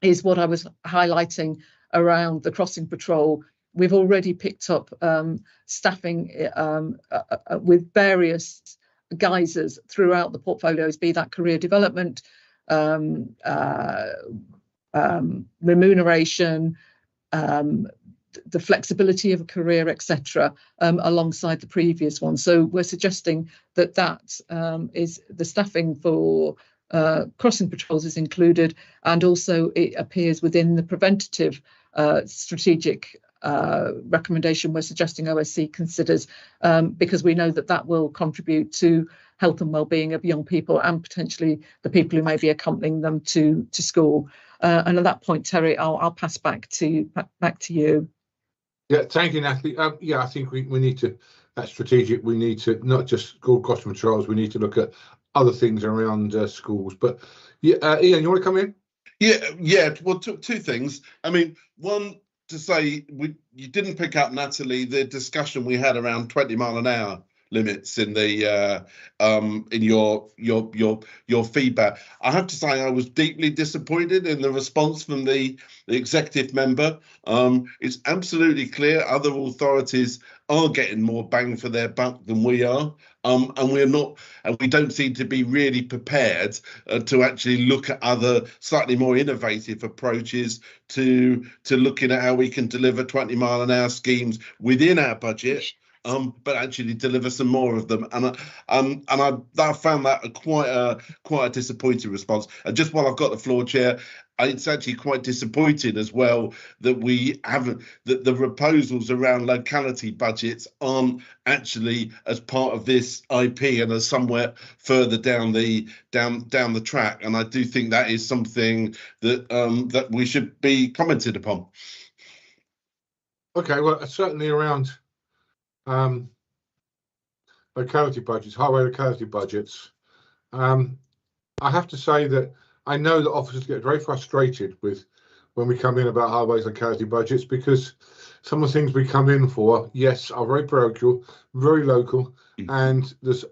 is what I was highlighting around the crossing patrol. We've already picked up staffing with various guises throughout the portfolios, be that career development, remuneration, the flexibility of a career, etc., alongside the previous one. So we're suggesting that is the staffing for crossing patrols is included, and also it appears within the preventative strategic recommendation we're suggesting OSC considers, because we know that will contribute to health and well-being of young people and potentially the people who may be accompanying them to school. And at that point, Terry, I'll pass back to you. Yeah, thank you, Natalie. I think we need to, that's strategic. We need to not just school crossing patrols, we need to look at other things around schools. But yeah, Ian, you want to come in? Yeah. Well, two things. I mean, one, to say you didn't pick up, Natalie, the discussion we had around 20 mile an hour limits in the in your feedback. I have to say I was deeply disappointed in the response from the executive member. It's absolutely clear other authorities are getting more bang for their buck than we are, and we don't seem to be really prepared to actually look at other slightly more innovative approaches to looking at how we can deliver 20 mile an hour schemes within our budget. But actually deliver some more of them, and I found that quite a disappointing response. And just while I've got the floor, Chair, it's actually quite disappointing as well that that the proposals around locality budgets aren't actually as part of this IP and are somewhere further down the track. And I do think that is something that that we should be commented upon. Okay, well, certainly around locality budgets, highway locality budgets. I have to say that I know that officers get very frustrated with when we come in about highways locality budgets, because some of the things we come in for, yes, are very parochial, very local, and there's,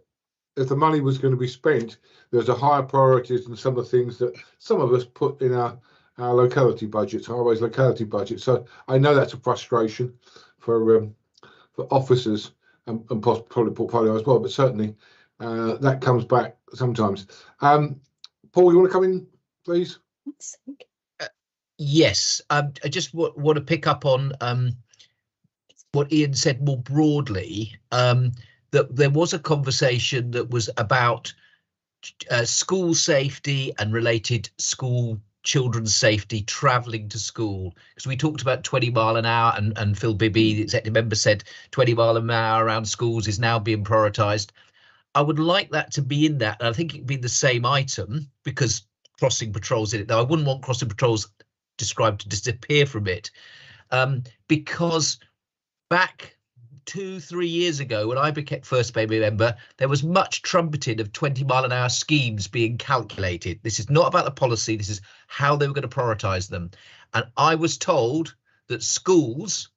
if the money was going to be spent, there's a higher priorities than some of the things that some of us put in our locality budgets, highways locality budgets. So I know that's a frustration for officers and probably portfolio as well, but certainly that comes back sometimes. Paul, you want to come in, please? Yes, I just want to pick up on what Ian said more broadly, that there was a conversation that was about school safety and related school children's safety travelling to school, because we talked about 20 mile an hour, and Phil Bibby, the executive member, said 20 mile an hour around schools is now being prioritised. I would like that to be in that, and I think it'd be the same item, because crossing patrols in it, though I wouldn't want crossing patrols described to disappear from it, because back 2-3 years ago, when I became first baby member, there was much trumpeting of 20 mile an hour schemes being calculated. This is not about the policy, this is how they were going to prioritise them. And I was told that schools,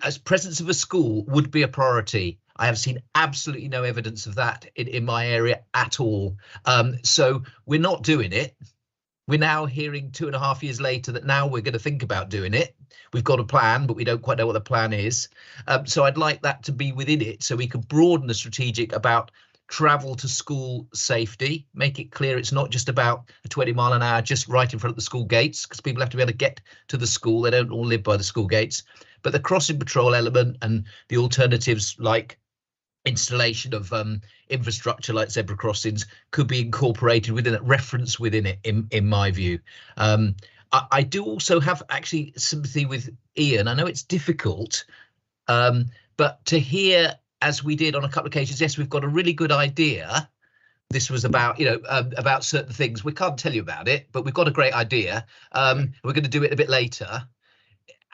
as presence of a school, would be a priority. I have seen absolutely no evidence of that in my area at all. So we're not doing it. We're now hearing 2.5 years later that now we're going to think about doing it. We've got a plan, but we don't quite know what the plan is. So I'd like that to be within it, so we could broaden the strategic about travel to school safety, make it clear it's not just about a 20 mile an hour just right in front of the school gates, because people have to be able to get to the school. They don't all live by the school gates. But the crossing patrol element and the alternatives like installation of infrastructure like zebra crossings could be incorporated within it, reference within it, in my view. I do also have actually sympathy with Ian. I know it's difficult, but to hear, as we did on a couple of occasions, yes, we've got a really good idea. This was about, about certain things. We can't tell you about it, but we've got a great idea. We're going to do it a bit later.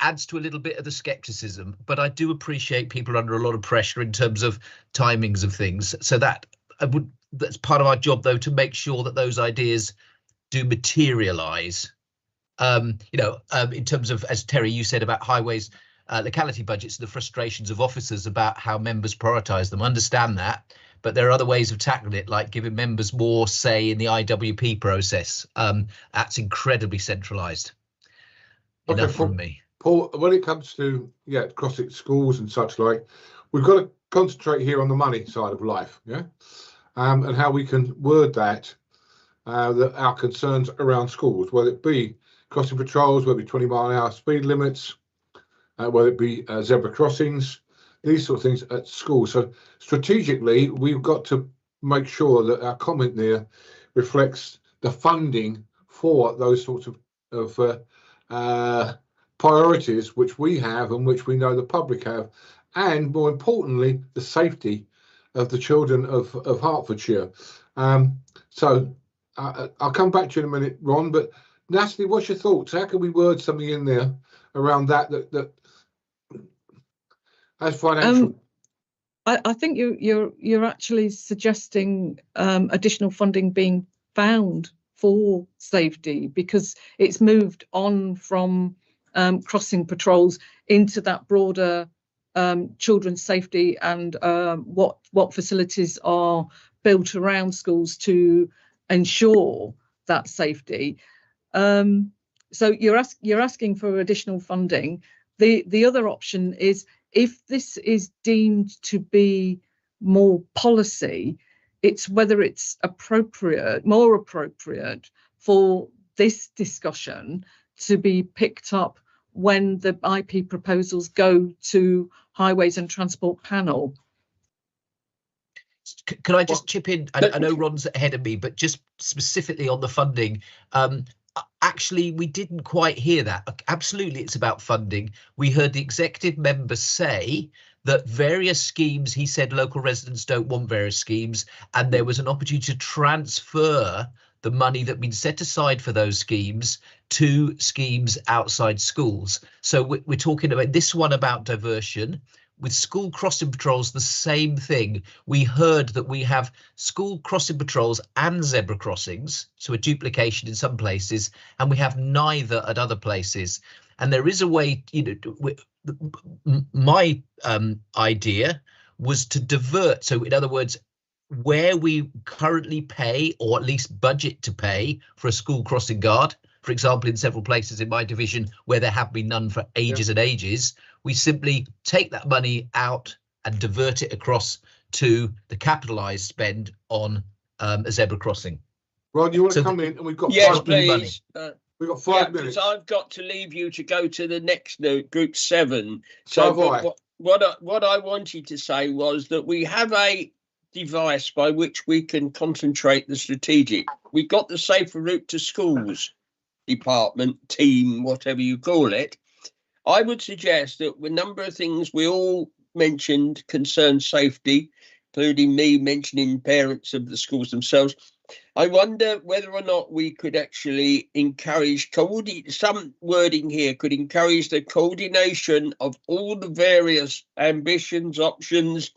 Adds to a little bit of the skepticism, but I do appreciate people are under a lot of pressure in terms of timings of things. So that's part of our job, though, to make sure that those ideas do materialise. In terms of, as Terry, you said about highways, locality budgets, the frustrations of officers about how members prioritise them. Understand that, but there are other ways of tackling it, like giving members more say in the IWP process. That's incredibly centralised. Enough from me. Paul, when it comes to crossing schools and such like, we've got to concentrate here on the money side of life, and how we can word that our concerns around schools, whether it be crossing patrols, whether it be 20 mile an hour speed limits, whether it be zebra crossings, these sort of things at school. So strategically, we've got to make sure that our comment there reflects the funding for those sorts of priorities which we have and which we know the public have, and more importantly, the safety of the children of Hertfordshire. So I'll come back to you in a minute, Ron, but Natalie, what's your thoughts? How can we word something in there around that as financial? I think you're actually suggesting additional funding being found for safety, because it's moved on from crossing patrols into that broader children's safety and what facilities are built around schools to ensure that safety. So you're asking for additional funding. The other option is, if this is deemed to be more policy, it's whether it's more appropriate for this discussion to be picked up when the IP proposals go to Highways and Transport Panel. Can I just chip in? I know Ron's ahead of me, but just specifically on the funding, actually, we didn't quite hear that. Absolutely, it's about funding. We heard the executive member say that various schemes, he said local residents don't want various schemes, and there was an opportunity to transfer the money that been set aside for those schemes to schemes outside schools. So we're talking about this one about diversion. With school crossing patrols, the same thing. We heard that we have school crossing patrols and zebra crossings, so a duplication in some places, and we have neither at other places. And there is a way, my idea was to divert. So in other words, where we currently pay, or at least budget to pay, for a school crossing guard, for example, in several places in my division where there have been none for ages and ages, we simply take that money out and divert it across to the capitalised spend on a zebra crossing. Ron, you want to come in? And we've got yes, 5 please. We've got 5 minutes. I've got to leave you to go to the next note, Group 7. So what I wanted to say was that we have a device by which we can concentrate the strategic. We've got the Safer Route to Schools department, team, whatever you call it. I would suggest that a number of things we all mentioned concern safety, including me mentioning parents of the schools themselves. I wonder whether or not we could actually encourage some wording here could encourage the coordination of all the various ambitions, options,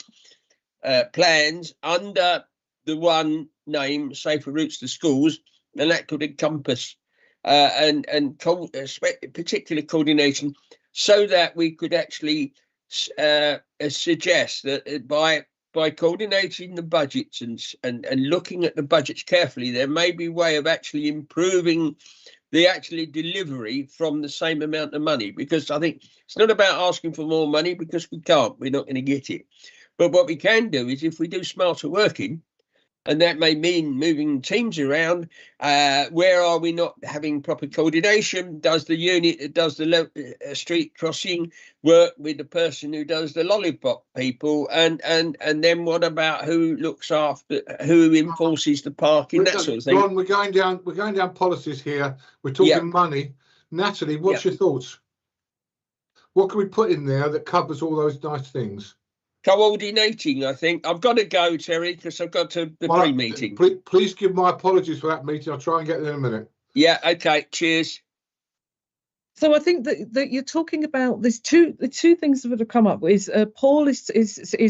plans under the one name, Safer Routes to Schools, and that could encompass particular coordination, so that we could actually suggest that by coordinating the budgets and looking at the budgets carefully, there may be a way of actually improving the actually delivery from the same amount of money. Because I think it's not about asking for more money, because we're not going to get it. But what we can do is, if we do smarter working, and that may mean moving teams around, where are we not having proper coordination? Does the unit that does the street crossing work with the person who does the lollipop people? And then what about who looks after, who enforces the parking, that sort of thing? Ron, we're going down policies here. We're talking money. Natalie, what's your thoughts? What can we put in there that covers all those nice things? Coordinating, I think. I've got to go, Terry, because I've got to the pre-meeting. Please give my apologies for that meeting. I'll try and get there in a minute. Yeah, okay, cheers. So I think that you're talking about the two things that have come up is Paul is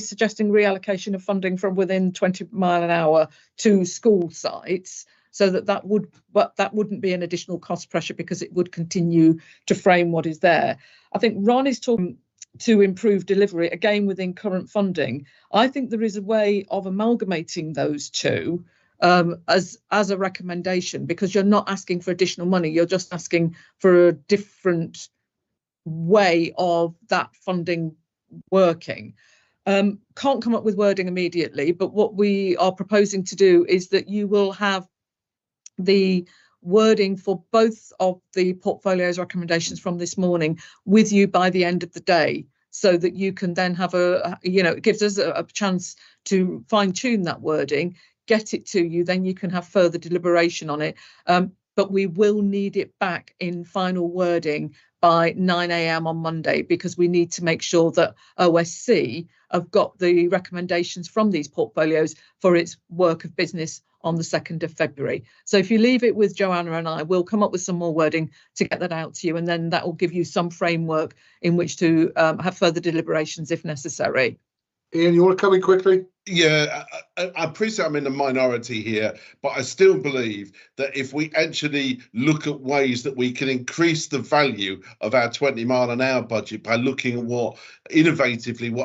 suggesting reallocation of funding from within 20 mile an hour to school sites, so that wouldn't be an additional cost pressure, because it would continue to frame what is there. I think Ron is talking to improve delivery, again within current funding. I think there is a way of amalgamating those two as a recommendation, because you're not asking for additional money, you're just asking for a different way of that funding working. Can't come up with wording immediately, but what we are proposing to do is that you will have the wording for both of the portfolio's recommendations from this morning with you by the end of the day, so that you can then have it gives us a chance to fine tune that wording, get it to you, then you can have further deliberation on it. But we will need it back in final wording by 9 a.m. on Monday, because we need to make sure that OSC have got the recommendations from these portfolios for its work of business on the 2nd of February. So if you leave it with Joanna and I, we'll come up with some more wording to get that out to you, and then that will give you some framework in which to have further deliberations if necessary. Ian, you want to come in quickly? Yeah, I appreciate I'm in the minority here, but I still believe that if we actually look at ways that we can increase the value of our 20 mile an hour budget by looking at what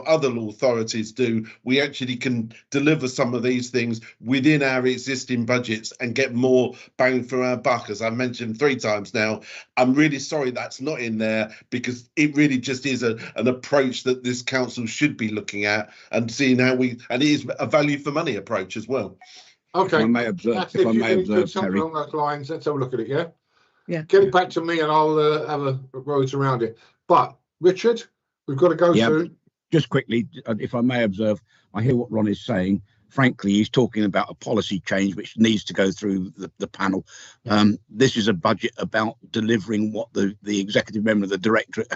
other authorities do, we actually can deliver some of these things within our existing budgets and get more bang for our buck. As I mentioned 3 times now, I'm really sorry that's not in there, because it really just is an approach that this council should be looking at and seeing how it is a value for money approach as well. Okay. If I may observe, Terry, along those lines, let's have a look at it. Yeah. Get it back to me, and I'll have a roads around it. But Richard, we've got to go soon. Just quickly, if I may observe, I hear what Ron is saying. frankly, he's talking about a policy change which needs to go through the panel. This is a budget about delivering what the executive member of the directorate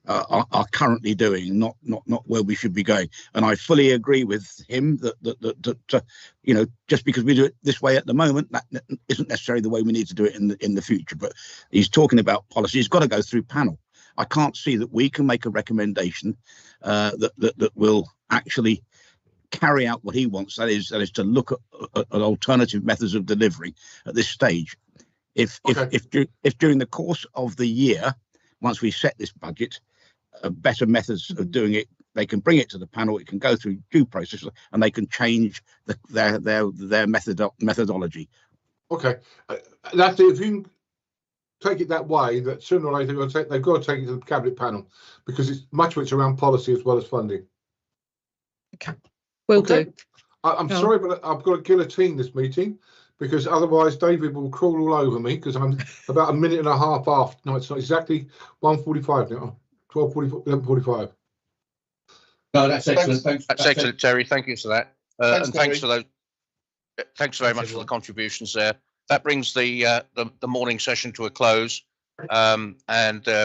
are currently doing, not where we should be going. And I fully agree with him that you know, just because we do it this way at the moment, that isn't necessarily the way we need to do it in the future. But he's talking about policy. It's got to go through panel. I can't see that we can make a recommendation that will actually carry out what he wants. That is to look at alternative methods of delivery at this stage. If during the course of the year, once we set this budget, better methods of doing it, they can bring it to the panel. It can go through due process, and they can change their methodology. Okay, that's it. If you take it that way, that sooner or later they've got to take it to the cabinet panel, because it's much of it's around policy as well as funding. Okay, will do. I'm sorry, but I've got to guillotine this meeting, because otherwise David will crawl all over me, because I'm about a minute and a half after. No, it's not exactly 1:45 now. 12:45, 11:45. No, that's excellent. That's excellent, Terry. Thank you for that. And thanks for those. Thanks very much for the contributions there. That brings the morning session to a close. And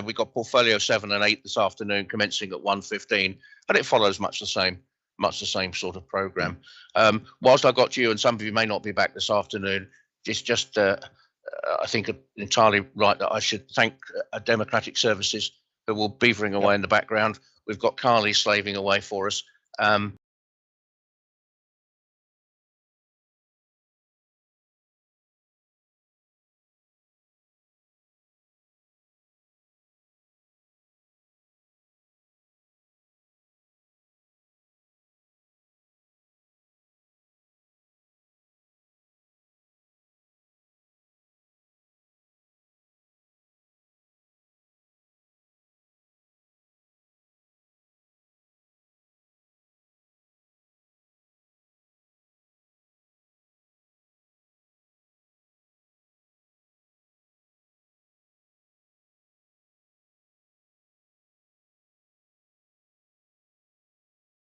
we've got portfolio 7 and 8 this afternoon, commencing at 1:15, and it follows much the same sort of program. Whilst I got you, and some of you may not be back this afternoon, it's just I think entirely right that I should thank Democratic Services, who will beavering away in the background. We've got Carly slaving away for us.